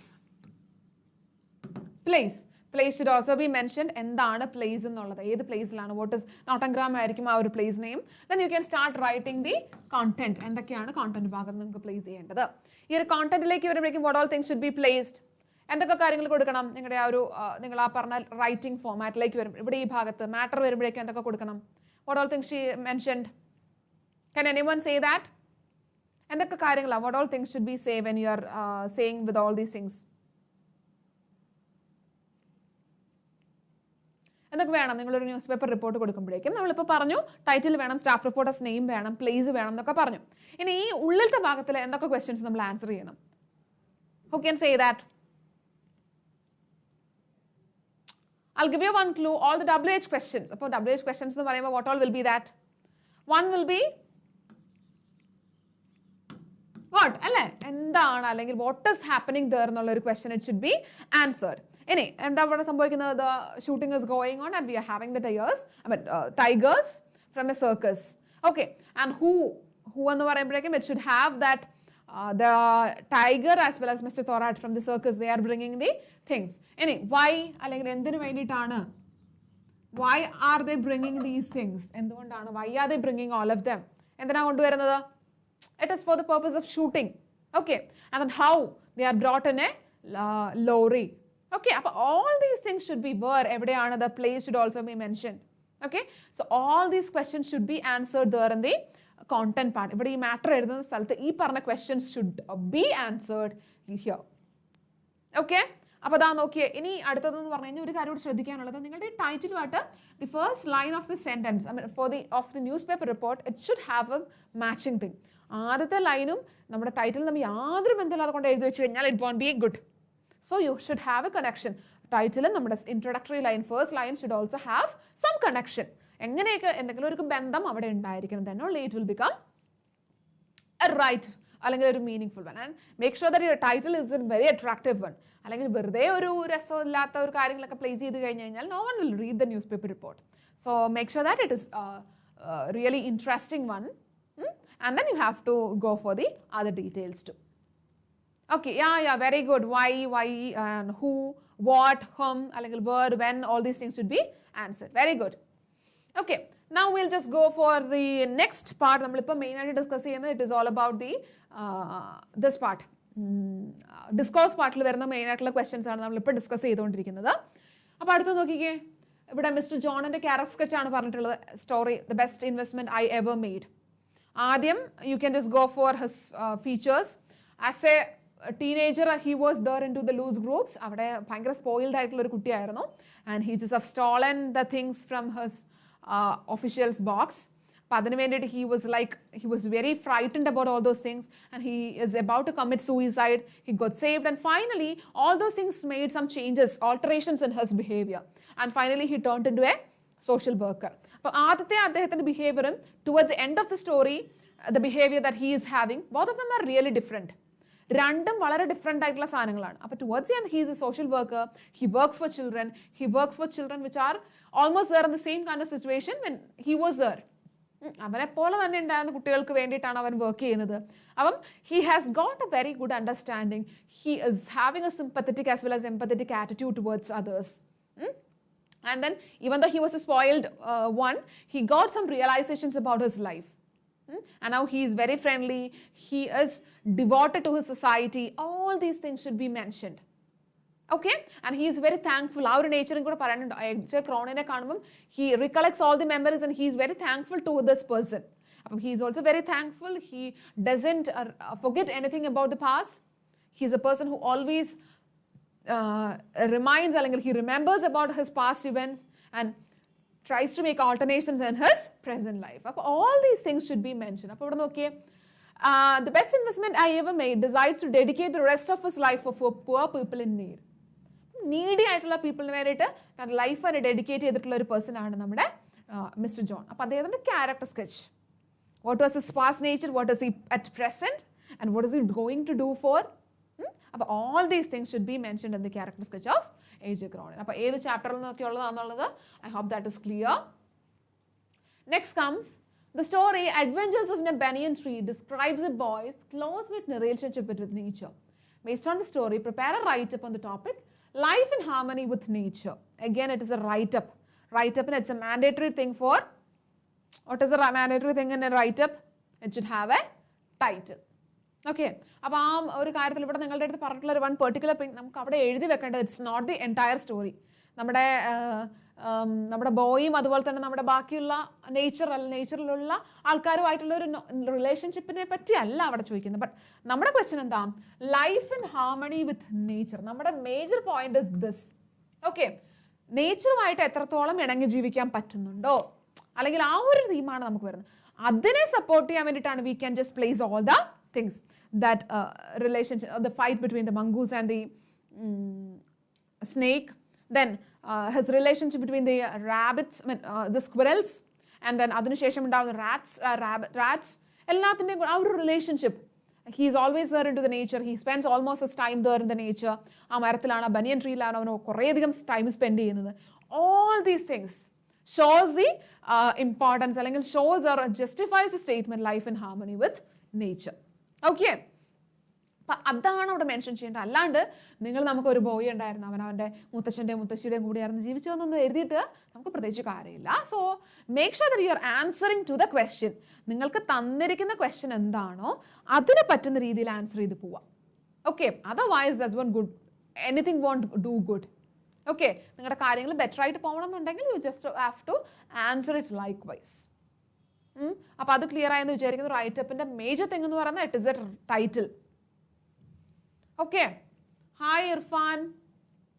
place. Place should also be mentioned. എന്താണ് പ്ലേസ് എന്നുള്ളത്, ഏത് പ്ലേസിലാണ്, വാട്ട് ഇസ്, നോട്ടംഗ്രാം ആയിരിക്കും ആ ഒരു place name. Then you can start writing the content. എന്തൊക്കെയാണ് കോണ്ടന്റ് ഭാഗത്ത് നിങ്ങൾക്ക് പ്ലേസ് ചെയ്യേണ്ടത്. ഈ ഒരു കോണ്ടന്റിലേക്ക് വരുമ്പോഴേക്കും what all things should B placed, എന്തൊക്കെ കാര്യങ്ങൾ കൊടുക്കണം നിങ്ങളുടെ ആ ഒരു നിങ്ങൾ ആ പറഞ്ഞ റൈറ്റിംഗ് ഫോമാറ്റിലേക്ക് വരും. ഇവിടെ ഈ ഭാഗത്ത് മാറ്റർ വരുമ്പോഴേക്കും എന്തൊക്കെ കൊടുക്കണം, what all things she mentioned, can anyone say that, എന്തൊക്കെ കാര്യങ്ങളാണ്, what all things should B say when you are saying with all these things, എന്തൊക്കെ വേണം നിങ്ങളൊരു ന്യൂസ് പേപ്പർ റിപ്പോർട്ട് കൊടുക്കുമ്പോഴേക്കും. നമ്മളിപ്പോൾ പറഞ്ഞു ടൈറ്റിൽ വേണം, സ്റ്റാഫ് റിപ്പോർട്ടേഴ്സ് നെയിം വേണം, പ്ലേസ് വേണം എന്നൊക്കെ പറഞ്ഞു. ഇനി ഈ ഉള്ളിലത്തെ ഭാഗത്തിൽ എന്തൊക്കെ ക്വസ്റ്റ്യൻസ് നമ്മൾ ആൻസർ ചെയ്യണം, who can say that? I'll give you one clue, all the WH questions. അപ്പോൾ WH questions എന്ന് പറയുമ്പോൾ what all will be that? One will be what അല്ലേ എന്താണ് അല്ലെങ്കിൽ what is happening there എന്നുള്ള ഒരു question it should be answered. ഇനി എന്താ ഇവിടെ സംഭവിക്കുന്നത്? The shooting is going on and we are having the tigers from a circus. Okay, and who എന്ന് പറയുമ്പോഴേക്കും it should have that the tiger as well as Mr. Thorat from the circus, they are bringing the things. Any why അല്ലെങ്കിൽ എന്തിനു വേണ്ടിയിട്ടാണ്? Why are they bringing these things? എന്തുകൊണ്ടാണ്? Why are they bringing all of them? എന്തിനാ കൊണ്ടുവരുന്നത്? It is for the purpose of shooting. Okay, and then how they are brought in a lorry. Okay, അപ്പോൾ all these things should be where എവിടെയാണ്? The place should also be mentioned. Okay, so all these questions should be answered there in the content part. ഇവിടെ ഈ മാറ്റർ എഴുതുന്ന സ്ഥലത്ത് ഈ പറഞ്ഞ questions should be answered here. Okay, അപ്പോൾ അതാ നോക്കിയേ. ഇനി അടുത്തതെന്ന് പറഞ്ഞു കഴിഞ്ഞാൽ ഒരു കാര്യം കൂടി ശ്രദ്ധിക്കാനുള്ളത്, നിങ്ങളുടെ ടൈറ്റിലുമായിട്ട് the first line of the sentence, of the newspaper report, it should have a matching thing. ആദ്യത്തെ ലൈനും നമ്മുടെ ടൈറ്റിൽ നമ്മൾ യാതൊരു ബന്ധമില്ലാതെ കൊണ്ട് എഴുതി വെച്ച് കഴിഞ്ഞാൽ it won't be good. So you should have a connection. Title നമ്മുടെ introductory line, first line should also have some connection. എങ്ങനെയൊക്കെ എന്തെങ്കിലും ഒരു ബന്ധം അവിടെ ഉണ്ടായിരിക്കണം. Then only it will become a right അല്ലെങ്കിൽ ഒരു meaningful one. And make sure that your title is a very attractive one. അല്ലെങ്കിൽ വെറുതെ ഒരു രസമില്ലാത്ത ഒരു കാര്യങ്ങളൊക്കെ പ്ലേസ് ചെയ്ത് കഴിഞ്ഞ് കഴിഞ്ഞാൽ no one will read the newspaper report. So make sure that it is really interesting one. And then you have to go for the other details too. Okay, yeah, very good. Why, and who, what, whom, അല്ലെങ്കിൽ where, when, all these things should be answered. Very good. Okay, now we'll just go for the next part. നമ്മളിപ്പോൾ മെയിനായിട്ട് ഡിസ്കസ് ചെയ്യുന്നത് it is all about the this part. Discourse പാർട്ടിൽ വരുന്ന മെയിനായിട്ടുള്ള ക്വസ്റ്റ്യൻസ് ആണ് നമ്മളിപ്പോൾ ഡിസ്കസ് ചെയ്തുകൊണ്ടിരിക്കുന്നത്. അപ്പോൾ അടുത്ത് നോക്കിക്കേ, ഇവിടെ മിസ്റ്റർ ജോണിൻ്റെ ക്യാരക്ടർ സ്കെച്ച് ആണ് പറഞ്ഞിട്ടുള്ളത്. Story the best investment I ever made. ആദ്യം you can just go for his features. As a teenager he was there into the loose groups. അവിടെ ഭയങ്കര സ്പോയിൽഡ് ആയിട്ടുള്ള ഒരു കുട്ടിയായിരുന്നു. And he just have stolen the things from his officials box. അപ്പോൾ അതിന് വേണ്ടിയിട്ട് he was very frightened about all those things and he is about to commit suicide. He got saved and finally all those things made some changes, alterations in his behavior, and finally he turned into a social worker. അപ്പോൾ ആദ്യത്തെ അദ്ദേഹത്തിൻ്റെ ബിഹേവിയറും towards the end of the story the behavior that he is having, both of them are really different. രണ്ടും വളരെ ഡിഫറെൻ്റ് ആയിട്ടുള്ള സാധനങ്ങളാണ്. അപ്പോൾ towards the end he is A social worker. He works for children which are almost there in the same kind of situation when he was there. അവനെ പോലെ തന്നെ ഉണ്ടായിരുന്ന കുട്ടികൾക്ക് വേണ്ടിയിട്ടാണ് അവൻ വർക്ക് ചെയ്യുന്നത്. അപ്പം he has got A very good understanding. He is having A sympathetic as well as empathetic attitude towards others. And then even though he was a spoiled one, he got some realizations about his life. And now he is very friendly. He is devoted to his society. All these things should be mentioned. Okay, and he is very thankful. Our nature in kuda parayunnundu Crowne കാണുമ്പോൾ he recollects all the memories and he is very thankful to this person. He is also very thankful. He doesn't forget anything about the past. He is a person who always reminds, അല്ലെങ്കിൽ he remembers about his past events and tries to make alternations in his present life. അപ്പോൾ all these things should be mentioned. അപ്പോൾ ഇവിടെ നോക്കിയേ, the best investment I ever made decides to dedicate the rest of his life for poor people in need. Needy ആയിട്ടുള്ള പീപ്പിളിന് വേണ്ടിയിട്ട് തൻ്റെ ലൈഫ് തന്നെ ഡെഡിക്കേറ്റ് ചെയ്തിട്ടുള്ള ഒരു പേഴ്സൺ ആണ് നമ്മുടെ മിസ്റ്റർ ജോൺ. അപ്പോൾ അദ്ദേഹത്തിൻ്റെ character sketch, what was his past nature, what is he at present and what is he going to do for. അപ്പോൾ all these things should be mentioned in the character sketch of A.J. Cronin. അപ്പോൾ ഏത് ചാപ്റ്ററിൽ നിന്നൊക്കെ ഉള്ളതാണെന്നുള്ളത് I hope that is clear. Next comes the story Adventures of a Banyan Tree describes a boy's close-knit relationship with nature. Based on the story, prepare a write-up on the topic Life in Harmony with Nature. Again, it is a write-up. Write-up, and it's a mandatory thing for, what is a mandatory thing in a write-up? It should have a title. Okay, അപ്പോൾ ആ ഒരു കാര്യത്തിൽ ഇവിടെ നിങ്ങളുടെ അടുത്ത് പറഞ്ഞിട്ടുള്ള ഒരു വൺ പെർട്ടിക്കുലർ തിങ് നമുക്ക് അവിടെ എഴുതി വെക്കേണ്ടത്, it's not the entire story. നമ്മുടെ ബോയും അതുപോലെ തന്നെ നമ്മുടെ ബാക്കിയുള്ള നേച്ചറിലുള്ള ആൾക്കാരുമായിട്ടുള്ള ഒരു റിലേഷൻഷിപ്പിനെ പറ്റിയല്ല അവിടെ ചോദിക്കുന്നത്. ബട്ട് നമ്മുടെ ക്വസ്റ്റ്യൻ എന്താ? Life in harmony with nature. നമ്മുടെ major point is this. Okay, നേച്ചറുമായിട്ട് എത്രത്തോളം ഇണങ്ങി ജീവിക്കാൻ പറ്റുന്നുണ്ടോ, അല്ലെങ്കിൽ ആ ഒരു തീമാണ് നമുക്ക് വരുന്നത്. അതിനെ സപ്പോർട്ട് ചെയ്യാൻ വേണ്ടിയിട്ടാണ് we can just place all the things that relationship, the fight between the mongoose and the snake, then his relationship between the rabbits, the squirrels, and then adinu shesham undavuna rats, എല്ലാത്തിൻ്റെയും ആ ഒരു relationship, he is always there into the nature. He spends almost his time there in the nature. ആ മരത്തിലാണ്, ബനിയൻ ട്രീയിലാണ് അവന് കുറേയധികം ടൈം സ്പെൻഡ് ചെയ്യുന്നത്. All these things shows the importance, അല്ലെങ്കിൽ shows or justifies the statement life in harmony with nature. Okay. അപ്പം അതാണ് അവിടെ മെൻഷൻ ചെയ്യേണ്ടത്. അല്ലാണ്ട് നിങ്ങൾ നമുക്കൊരു ബോയ് ഉണ്ടായിരുന്നു, അവൻ്റെ മുത്തശ്ശൻ്റെയും മുത്തശ്ശിയുടെയും കൂടിയായിരുന്നു ജീവിച്ചതെന്നൊന്നും എഴുതിയിട്ട് നമുക്ക് പ്രത്യേകിച്ച് കാര്യമില്ല. So make sure that you are answering to the question. നിങ്ങൾക്ക് തന്നിരിക്കുന്ന ക്വസ്റ്റ്യൻ എന്താണോ അതിന് പറ്റുന്ന രീതിയിൽ ആൻസർ ചെയ്ത് പോവാം. Okay, otherwise this won't good, anything won't do good. Okay, നിങ്ങളുടെ കാര്യങ്ങൾ ബെറ്റർ ആയിട്ട് പോകണമെന്നുണ്ടെങ്കിൽ you just have to answer it like wise. അപ്പോൾ അത് ക്ലിയർ ആയെന്ന് വിചാരിക്കുന്നു. റൈറ്റപ്പിൻ്റെ മേജർ തിങ് എന്ന് പറയുന്നത് it is A title. Okay. Hi Irfan.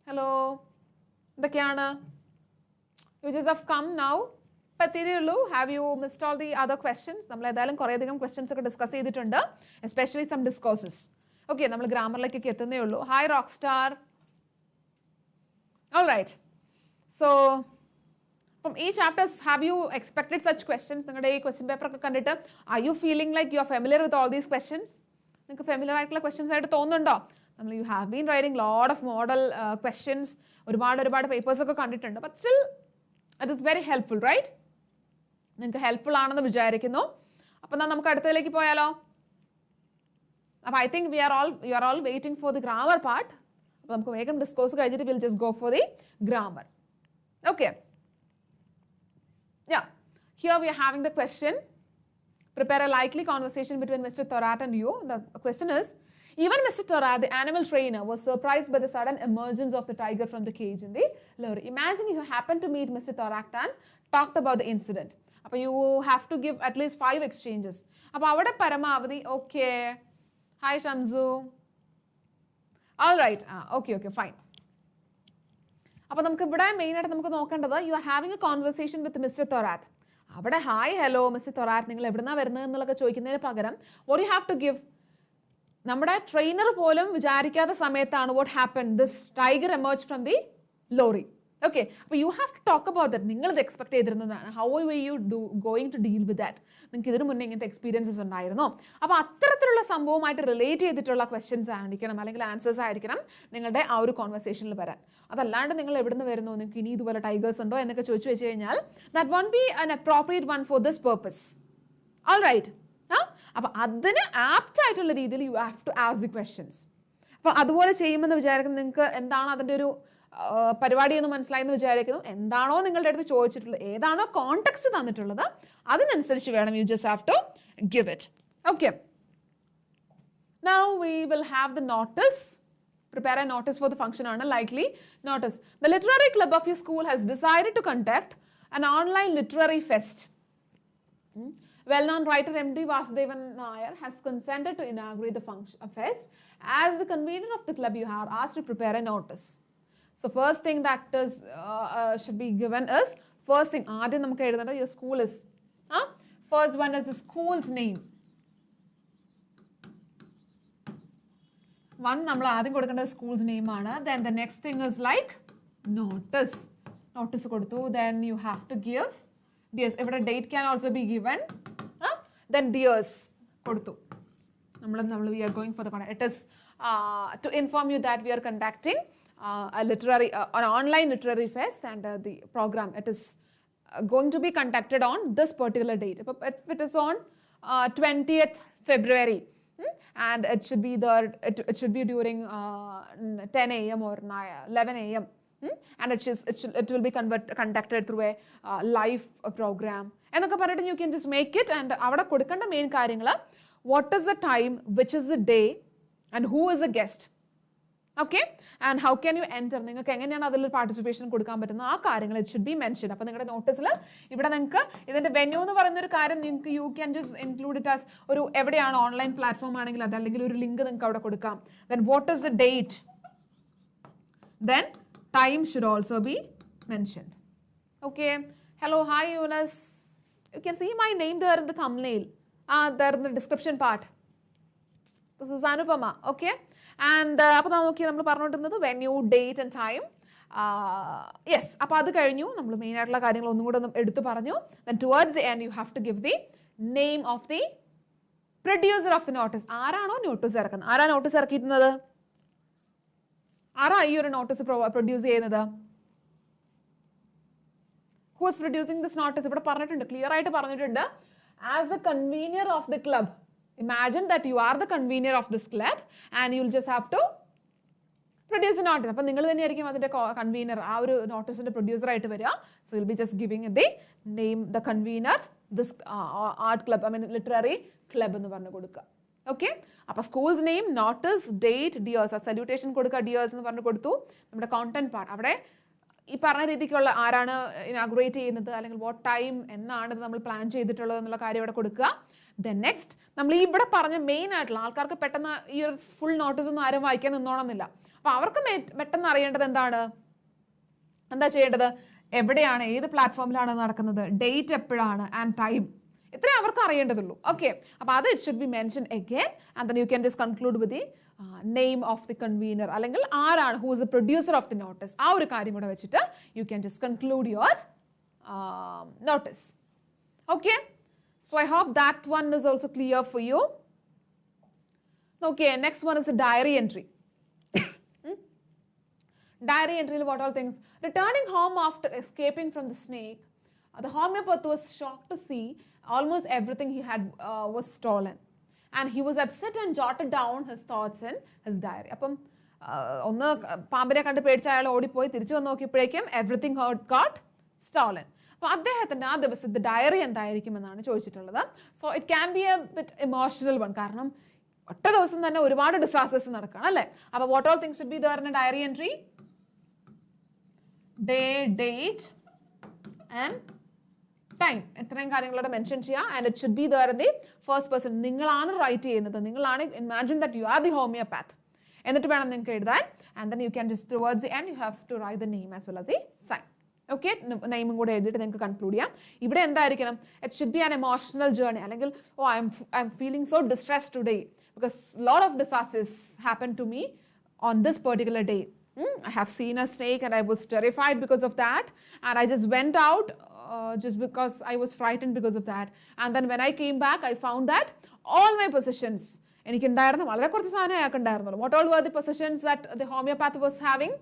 Hello. എന്തൊക്കെയാണ്? You just have come now. പറ്റിയതേയുള്ളൂ. Have you missed all the other questions? നമ്മൾ ഏതായാലും കുറേയധികം ക്വസ്റ്റ്യൻസ് ഒക്കെ ഡിസ്കസ് ചെയ്തിട്ടുണ്ട്, എസ്പെഷ്യലി സം ഡിസ്കോഴ്സസ്. ഓക്കെ, നമ്മൾ ഗ്രാമറിലേക്കൊക്കെ എത്തുന്നേ ഉള്ളൂ. Hi rock star. All right. So അപ്പം ഈ chapters, have you expected such questions? നിങ്ങളുടെ ഈ ക്വസ്റ്റ്യൻ പേപ്പർ ഒക്കെ കണ്ടിട്ട് are you feeling like you are familiar with all these questions? നിങ്ങൾക്ക് ഫെമിലിയർ ആയിട്ടുള്ള ക്വസ്റ്റ്യൻസ് ആയിട്ട് തോന്നുന്നുണ്ടോ? നമ്മൾ you have been writing lot of model questions, ഒരുപാട് പേപ്പേഴ്സ് ഒക്കെ കണ്ടിട്ടുണ്ട്. But still it is very helpful, right? നിങ്ങൾക്ക് ഹെൽപ്ഫുൾ ആണെന്ന് വിചാരിക്കുന്നു. അപ്പം എന്നാൽ നമുക്ക് അടുത്തതിലേക്ക് പോയാലോ? അപ്പോൾ I think you are all waiting for the grammar part. അപ്പോൾ നമുക്ക് വേഗം ഡിസ്കോഴ്സ് കഴിഞ്ഞിട്ട് will just go for the grammar. Okay, yeah, here we are having the question. Prepare a likely conversation between Mr. Thorat and you. The question is, even Mr. Thorat, the animal trainer, was surprised by the sudden emergence of the tiger from the cage in the lorry. Imagine you happen to meet Mr. Thorat and talked about the incident. അപ്പോൾ you have to give at least 5 exchanges. അപ്പോൾ അവിടെ പരമാവധി, okay, hi Shamsu, all right, okay fine. അപ്പോൾ നമുക്ക് ഇവിടെ മെയിനായിട്ട് നമുക്ക് നോക്കേണ്ടത്, you are having a conversation with mister Thorat. അവിടെ ഹായ് ഹലോ മിസ്റ്റർ തൊറാത്ത്, നിങ്ങൾ എവിടുന്നാണ് വരുന്നത് എന്നുള്ളതൊക്കെ ചോദിക്കുന്നതിന് പകരം what you have to give, നമ്മുടെ ട്രെയിനർ പോലും വിചാരിക്കാത്ത സമയത്താണ് what happen, this tiger emerge from the lorry. Okay, അപ്പോൾ you have to talk about that. നിങ്ങളിത് എക്സ്പെക്ട് ചെയ്തിരുന്നതാണ്. How way you going to deal with that? നിങ്ങൾക്ക് ഇതിനു മുന്നേ ഇങ്ങനത്തെ എക്സ്പീരിയൻസസ് ഉണ്ടായിരുന്നോ? അപ്പോൾ അത്തരത്തിലുള്ള സംഭവമായിട്ട് റിലേറ്റ് ചെയ്തിട്ടുള്ള ക്വസ്റ്റ്യൻസ് ആയിരിക്കണം, അല്ലെങ്കിൽ ആൻസേഴ്സ് ആയിരിക്കണം നിങ്ങളുടെ ആ ഒരു കോൺവെർസേഷനിൽ വരാൻ. അതല്ലാണ്ട് നിങ്ങൾ എവിടുന്ന് വരുന്നു, നിങ്ങൾക്ക് ഇനി ഇതുപോലെ ടൈഗേഴ്സ് ഉണ്ടോ എന്നൊക്കെ ചോദിച്ചു വെച്ച് കഴിഞ്ഞാൽ that won't be an appropriate one for this purpose. All right. അപ്പോൾ അതിന് ആപ്റ്റ് ആയിട്ടുള്ള രീതിയിൽ you have to ask the questions. അപ്പോൾ അതുപോലെ ചെയ്യുമെന്ന് വിചാരിക്കുന്നത്, നിങ്ങൾക്ക് എന്താണ് അതിൻ്റെ ഒരു പരിപാടി എന്ന് മനസ്സിലായെന്ന് വിചാരിക്കുന്നു. എന്താണോ നിങ്ങളുടെ അടുത്ത് ചോദിച്ചിട്ടുള്ളത്, ഏതാണോ കോണ്ടെക്സ്റ്റ് തന്നിട്ടുള്ളത്, അതിനനുസരിച്ച് വേണം you just have to give it. Okay, now we will have the notice. Prepare a notice for the function on a likely notice. The literary club of your school has decided to conduct an online literary fest. Well-known writer M.D. Vasudevan Nair has consented to inaugurate the fest. As the convener of the club, you are asked to prepare a notice. So first thing that is should be given is, first thing, ആദ്യം നമുക്ക് എഴുതേണ്ടത് your school is. First one is the school's name. One, നമ്മൾ ആദ്യം കൊടുക്കേണ്ടത് സ്കൂൾസ് നെയിം ആണ്. Then the next thing is like notice. Notice കൊടുത്തു. Then you have to give dears. ഇവിടെ date can also be given. Then dears കൊടുത്തു. നമ്മൾ we are going for the contact. It is to inform you that we are conducting an online literary fest, and the program, it is going to be conducted on this particular date. If it is on 20th February, and it should be there, it should be during 10 a.m. or 11 a.m. And it will be conducted through a live program. എന്നൊക്കെ പറഞ്ഞിട്ട് you can just make it, and അവിടെ കൊടുക്കേണ്ട മെയിൻ കാര്യങ്ങൾ, what is the time, which is the day, and who is the guest. Okay, and how can you enter, നിങ്ങൾക്ക് എങ്ങനെയാണ് അതിൽ പാർട്ടിസിപ്പേഷൻ കൊടുക്കാൻ പറ്റുന്നത്, ആ കാര്യങ്ങൾ ഇറ്റ് ഷുഡ് ബി മെൻഷൻ. അപ്പോൾ നിങ്ങളുടെ നോട്ടീസിൽ ഇവിടെ നിങ്ങൾക്ക് ഇതിൻ്റെ വെന്യൂ എന്ന് പറയുന്നൊരു കാര്യം നിങ്ങൾക്ക് U can just include it as ഒരു എവിടെയാണ് ഓൺലൈൻ പ്ലാറ്റ്ഫോം ആണെങ്കിൽ അത്, അല്ലെങ്കിൽ ഒരു ലിങ്ക് നിങ്ങൾക്ക് അവിടെ കൊടുക്കാം. Then what is the date, then time should also be mentioned. Okay, hello hi Yunus, you can see my name there in the thumbnail, there in the description part. This is Anupama. Okay, and അപ്പോൾ നമ്മൾ പറഞ്ഞുകൊണ്ടിരുന്നത് venue, date and time. Yes, അപ്പോൾ അത് കഴിഞ്ഞു. നമ്മൾ മെയിൻ ആയിട്ടുള്ള കാര്യങ്ങൾ ഒന്നും കൂടെ എടുത്തു പറഞ്ഞു. Then towards the end you have to give the name of the producer of the notice. ആരാണോ നോട്ടീസ് ഇറക്കുന്നത്, ആരാ നോട്ടീസ് ഇറക്കിയിരുന്നത്, ആരാ ഈ ഒരു നോട്ടീസ് പ്രൊഡ്യൂസ് ചെയ്യുന്നത്? Who is producing this notice? ഇവിടെ പറഞ്ഞിട്ടുണ്ട്, ക്ലിയർ ആയിട്ട് പറഞ്ഞിട്ടുണ്ട്. As the convener of the club, imagine that you are the convener of this club and you will just have to produce a notice. അപ്പോൾ നിങ്ങൾ തന്നെയായിരിക്കും അതിന്റെ കൺവീനർ, ആ ഒരു നോട്ടീസിന്റെ പ്രൊഡ്യൂസർ ആയിട്ട് വരിക. So you'll be just giving the name, the convener, this art club, I mean literary club എന്ന് പറഞ്ഞു കൊടുക്കുക. ഓക്കെ, അപ്പോൾ schools name, notice, date, dears, ആ സല്യൂട്ടേഷൻ കൊടുക്കുക, ഡിയേഴ്സ് എന്ന് പറഞ്ഞു കൊടുത്തു. നമ്മുടെ കോണ്ടന്റ് പാർട്ട് അവിടെ ഈ പറഞ്ഞ രീതിക്കുള്ള ആരാണ് ഇനാഗുറേറ്റ് ചെയ്യുന്നത്, അല്ലെങ്കിൽ വാട്ട് ടൈം, എന്നാണ് ഇത് നമ്മൾ പ്ലാൻ ചെയ്തിട്ടുള്ളത് എന്നുള്ള കാര്യം ഇവിടെ കൊടുക്കുക. ദെൻ നെക്സ്റ്റ് നമ്മൾ ഈ ഇവിടെ പറഞ്ഞ മെയിൻ ആയിട്ടുള്ള ആൾക്കാർക്ക് പെട്ടെന്ന് ഈ ഒരു ഫുൾ നോട്ടീസ് ഒന്നും ആരും വായിക്കാൻ നിന്നോണമെന്നില്ല. അപ്പോൾ അവർക്ക് പെട്ടെന്ന് അറിയേണ്ടത് എന്താ ചെയ്യേണ്ടത്, എവിടെയാണ്, ഏത് പ്ലാറ്റ്ഫോമിലാണ് നടക്കുന്നത്, ഡേറ്റ് എപ്പോഴാണ് ആൻഡ് ടൈം, ഇത്രേ അവർക്ക് അറിയേണ്ടതുള്ളൂ. ഓക്കെ, അപ്പോൾ അത് it should be mention again and then you can just conclude with the name of the convener, അല്ലെങ്കിൽ ആരാണ്, who is A producer of the notice, ആ ഒരു കാര്യം കൂടെ വെച്ചിട്ട് you can just conclude your notice. Okay, so I hope that one is also clear for you. Okay, next one is a diary entry. Diary entry, what all things? Returning home after escaping from the snake, the homeopath was shocked to see almost everything he had was stolen. And he was upset and jotted down his thoughts in his diary. അപ്പം ഒന്ന് പാമ്പിനെ കണ്ട് പേടിച്ച അയാൾ ഓടിപ്പോയി, തിരിച്ചു വന്ന് നോക്കിയപ്പോഴേക്കും എവറിത്തിങ് ഗോട്ട് സ്റ്റോളൻ. അപ്പോൾ അദ്ദേഹത്തിൻ്റെ ആ ദിവസത്തെ ഡയറി എന്തായിരിക്കും എന്നാണ് ചോദിച്ചിട്ടുള്ളത്. So it can be a bit emotional one, കാരണം ഒറ്റ ദിവസം തന്നെ ഒരുപാട് ഡിസാസ്റ്റേഴ്സ് നടക്കണം അല്ലേ. അപ്പോൾ what all things should be there in a diary entry? Day, date and time, ഇത്രയും കാര്യങ്ങളോടെ മെൻഷൻ ചെയ്യുക. And it should be there in the first person. നിങ്ങളാണ് റൈറ്റ് ചെയ്യുന്നത്, നിങ്ങളാണ്. Imagine that you are the homeopath, എന്നിട്ട് വേണം നിങ്ങൾക്ക് എഴുതാൻ. And then you can just towards the end you have to write the name as well as the sign. Okay, നെയിമും കൂടെ എഴുതിയിട്ട് നിങ്ങൾക്ക് കൺക്ലൂഡ് ചെയ്യാം. ഇവിടെ എന്തായിരിക്കണം? It should be an emotional journey, അല്ലെങ്കിൽ I am feeling so distress today because lot of disasters happen to me on this particular day. I have seen a snake and I was terrified because of that, and I just went out just because I was frightened because of that. And then when I came back, I found that all my possessions, എനിക്കുണ്ടായിരുന്ന വളരെ കുറച്ച് സാധനം അയാൾക്ക് ഉണ്ടായിരുന്നുള്ളൂ. What all were the possessions that the homeopath was having?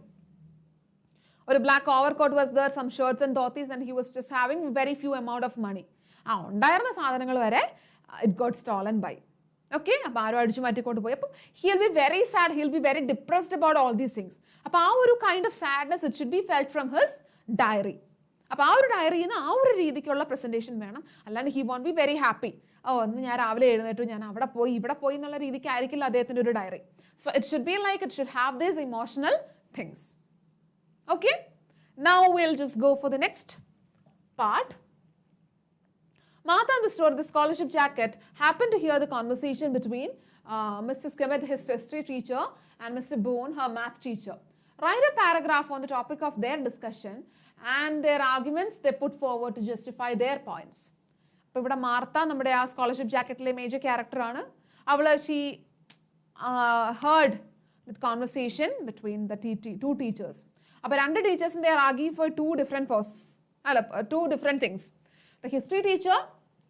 ഒരു black overcoat was there, some shirts and dhotis, and he was just having very few amount of money. ആ ഉണ്ടായിരുന്ന സാധനങ്ങൾ വരെ it got stolen by. Okay, അപ്പോൾ ആരും അടിച്ചു മാറ്റിക്കൊണ്ട് പോയി. അപ്പം he will be very sad, he will be very depressed about all these things. അപ്പോൾ ആ ഒരു kind of sadness it should be felt from his diary. അപ്പോൾ ആ ഒരു ഡയറിയിൽ നിന്ന് ആ ഒരു രീതിക്കുള്ള പ്രസൻറ്റേഷൻ വേണം. അല്ലാണ്ട് he won't be very happy, ഒന്ന് ഞാൻ രാവിലെ എഴുന്നേറ്റു, ഞാൻ അവിടെ പോയി ഇവിടെ പോയി എന്നുള്ള രീതിക്ക് ആയിരിക്കില്ല അദ്ദേഹത്തിൻ്റെ ഒരു diary. So it should be like it should have these emotional things. Okay, now we'll just go for the next part. Martha and the store, the scholarship jacket, happened to hear the conversation between Mr. Skimmett, his history teacher, and Mr. Boone, her math teacher. Write a paragraph on the topic of their discussion and their arguments they put forward to justify their points. അപ്പോൾ ഇവിടെ മാർത്ത നമ്മുടെ ആ സ്കോളർഷിപ്പ് ജാക്കറ്റിലെ മേജർ ക്യാരക്ടറാണ്. അവൾ she heard the conversation between the two teachers. അപ്പോൾ രണ്ട് ടീച്ചേഴ്സും they are arguing for two different things. The history teacher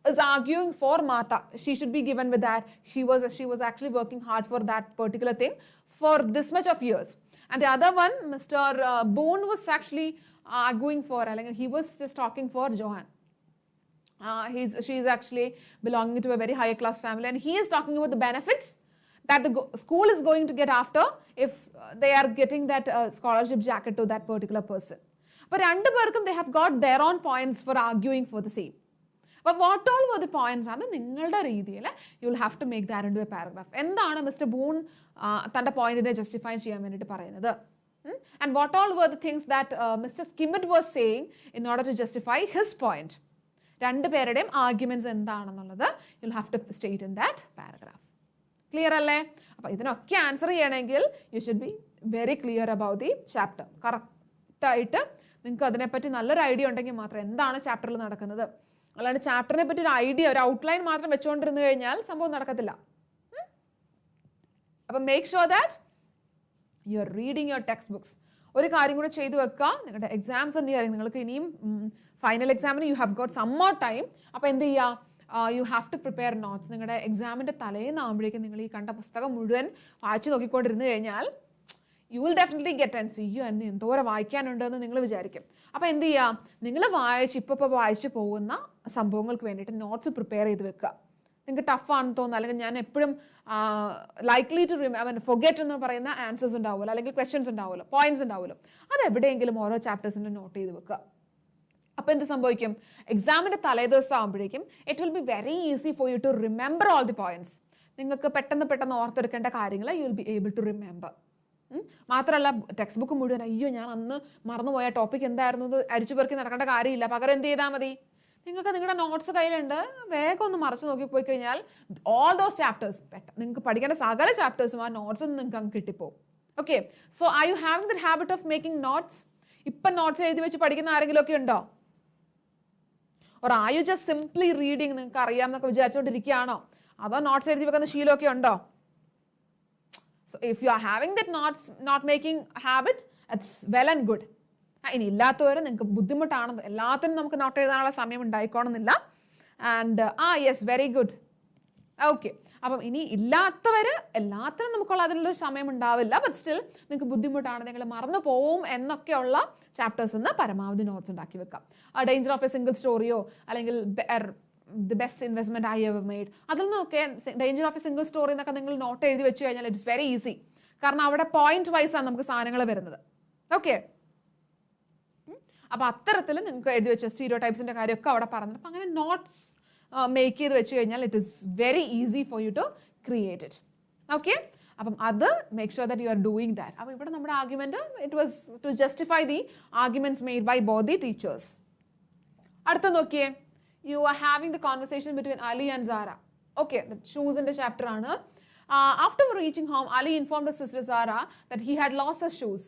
is arguing for Martha. She should be given with that. She was actually working hard for that particular thing for this much of years. And the other one, Mr. Boone, was actually arguing for, he was just talking for Johan. She is actually belonging to a very higher class family, and he is talking about the benefits that the school is going to get after if they are getting that scholarship jacket to that particular person. But രണ്ട് പേർക്കും they have got their own points for arguing for the same. But what all were the points ആണ് നിങ്ങളുടെ രീതിയിൽ you will have to make that into a paragraph. എന്താണ് മിസ്റ്റർ ബൂൺ തൻ്റെ പോയിന്റിനെ ജസ്റ്റിഫൈ ചെയ്യാൻ വേണ്ടിയിട്ട് പറയുന്നത്? And what all were the things that Mr. Skimmett was saying in order to justify his point? രണ്ട് പേരുടെയും ആർഗ്യുമെന്റ്സ് എന്താണെന്നുള്ളത് you will have to state in that paragraph. Clear അല്ലേ? അപ്പോൾ ഇതിനൊക്കെ ആൻസർ ചെയ്യണമെങ്കിൽ you should be very clear about the chapter. കറക്റ്റായിട്ട് നിങ്ങൾക്ക് അതിനെപ്പറ്റി നല്ലൊരു ഐഡിയ ഉണ്ടെങ്കിൽ മാത്രം എന്താണ് ചാപ്റ്ററിൽ നടക്കുന്നത്. അല്ലാണ്ട് ചാപ്റ്ററിനെ പറ്റി ഒരു ഐഡിയ, ഒരു ഔട്ട്ലൈൻ മാത്രം വെച്ചുകൊണ്ടിരുന്നു കഴിഞ്ഞാൽ സംഭവം നടക്കത്തില്ല. അപ്പം make sure that you are reading your text books. ഒരു കാര്യം കൂടെ ചെയ്തു വെക്കുക, നിങ്ങളുടെ എക്സാംസ് നിയറിങ്, നിങ്ങൾക്ക് ഇനിയും ഫൈനൽ എക്സാമിന് you have got some more time. അപ്പോൾ എന്ത് ചെയ്യുക, you have to prepare notes. നിങ്ങളുടെ എക്സാമിൻ്റെ തലേന്നാകുമ്പോഴേക്കും നിങ്ങൾ ഈ കണ്ട പുസ്തകം മുഴുവൻ വായിച്ചു നോക്കിക്കൊണ്ടിരുന്നു കഴിഞ്ഞാൽ you will definitely get and see you എന്ന് എന്തോരം വായിക്കാനുണ്ടെന്ന് നിങ്ങൾ വിചാരിക്കും. അപ്പോൾ എന്ത് ചെയ്യാം, നിങ്ങൾ ഇപ്പോൾ വായിച്ചു പോകുന്ന സംഭവങ്ങൾക്ക് വേണ്ടിയിട്ട് നോട്ട്സ് പ്രിപ്പയർ ചെയ്ത് വെക്കുക. നിങ്ങൾക്ക് ടഫാണെന്ന് തോന്നുന്നു, അല്ലെങ്കിൽ ഞാൻ എപ്പോഴും ലൈക്ലി ടു ഫൊഗെറ്റ് എന്ന് പറയുന്ന ആൻസേഴ്സ് ഉണ്ടാവുമല്ലോ, അല്ലെങ്കിൽ ക്വസ്റ്റ്യൻസ് ഉണ്ടാവുമല്ലോ, പോയിന്റ്സ് ഉണ്ടാവുമല്ലോ, അത് എവിടെയെങ്കിലും ഓരോ ചാപ്റ്റേഴ്സിൻ്റെ നോട്ട് ചെയ്ത് വെക്കുക. അപ്പോൾ എന്ത് സംഭവിക്കും, എക്സാമിൻ്റെ തലേദിവസം ആകുമ്പോഴേക്കും it will be very easy for you to remember all the points. നിങ്ങൾക്ക് പെട്ടെന്ന് ഓർത്തെടുക്കേണ്ട കാര്യങ്ങൾ you will be able to remember. മാത്രമല്ല ടെക്സ്റ്റ് ബുക്ക് മുഴുവൻ അയ്യോ ഞാൻ അന്ന് മറന്നുപോയ ടോപ്പിക് എന്തായിരുന്നു എന്ന് അരിച്ചു പെറുക്കി നടക്കേണ്ട കാര്യമില്ല. പകരം എന്ത് ചെയ്താൽ മതി, നിങ്ങൾക്ക് നിങ്ങളുടെ നോട്ട്സ് കയ്യിലുണ്ട്, വേഗം ഒന്ന് മറിച്ച് നോക്കി പോയി കഴിഞ്ഞാൽ ഓൾ ദോസ് ചാപ്റ്റേഴ്സ് നിങ്ങൾക്ക് പഠിക്കേണ്ട സകല ചാപ്റ്റേഴ്സും ആ നോട്ട്സ് നിങ്ങൾക്ക് അങ്ങ് കിട്ടിപ്പോകും. Okay, so are you having the habit of making notes? ഇപ്പം നോട്ട്സ് എഴുതി വെച്ച് പഠിക്കുന്ന ആരെങ്കിലും ഒക്കെ ഉണ്ടോ? Or are you just simply reading, നിങ്ങൾക്ക് അറിയാമെന്നൊക്കെ വിചാരിച്ചുകൊണ്ടിരിക്കുകയാണോ? അതോ നോട്ട്സ് എഴുതി വെക്കുന്ന ശീലമൊക്കെ ഉണ്ടോ? So if you are having that not making habit, it's well and good. ഇനി ഇല്ലാത്തവർ നിങ്ങൾക്ക് ബുദ്ധിമുട്ടാണ്, എല്ലാത്തിനും നമുക്ക് നോട്ട് എഴുതാനുള്ള സമയം ഉണ്ടായിക്കോണമെന്നില്ല. And yes, very good. Okay, അപ്പം ഇനി ഇല്ലാത്തവർ എല്ലാത്തിനും നമുക്കുള്ള അതിനുള്ള സമയം ഉണ്ടാവില്ല. ബട്ട് സ്റ്റിൽ നിങ്ങൾക്ക് ബുദ്ധിമുട്ടാണ്, നിങ്ങൾ മറന്നു പോവും എന്നൊക്കെയുള്ള ചാപ്റ്റേഴ്സ് നിന്ന് പരമാവധി നോട്ട്സ് ഉണ്ടാക്കി വെക്കാം. ഡേഞ്ചർ ഓഫ് എ സിംഗിൾ സ്റ്റോറിയോ അല്ലെങ്കിൽ the best investment I ever made, അതിൽ നിന്നൊക്കെ danger of a single story എന്നൊക്കെ നിങ്ങൾ നോട്ട് എഴുതി വെച്ച് കഴിഞ്ഞാൽ ഇറ്റ്സ് വെരി ഈസി. കാരണം അവിടെ പോയിന്റ് വൈസ് ആണ് നമുക്ക് സാധനങ്ങൾ വരുന്നത്. ഓക്കെ, അപ്പോൾ അത്തരത്തിൽ നിങ്ങൾക്ക് എഴുതി വെച്ച സ്റ്റീരിയോ ടൈപ്സിൻ്റെ കാര്യമൊക്കെ അവിടെ പറഞ്ഞത്. അപ്പം അങ്ങനെ നോട്ട്സ് മേക്ക് ചെയ്ത് വെച്ച് കഴിഞ്ഞാൽ it is very easy for you to create it. Okay, അപ്പം അത് make sure that you are doing that. അപ്പോൾ ഇവിടെ നമ്മുടെ argument it was to justify the arguments made by both the teachers. അടുത്ത നോക്കിയേ, you are having the conversation between Ali and Zara. Okay, the shoes in the chapter aanu. After reaching home, Ali informed his sister Zara that he had lost his shoes.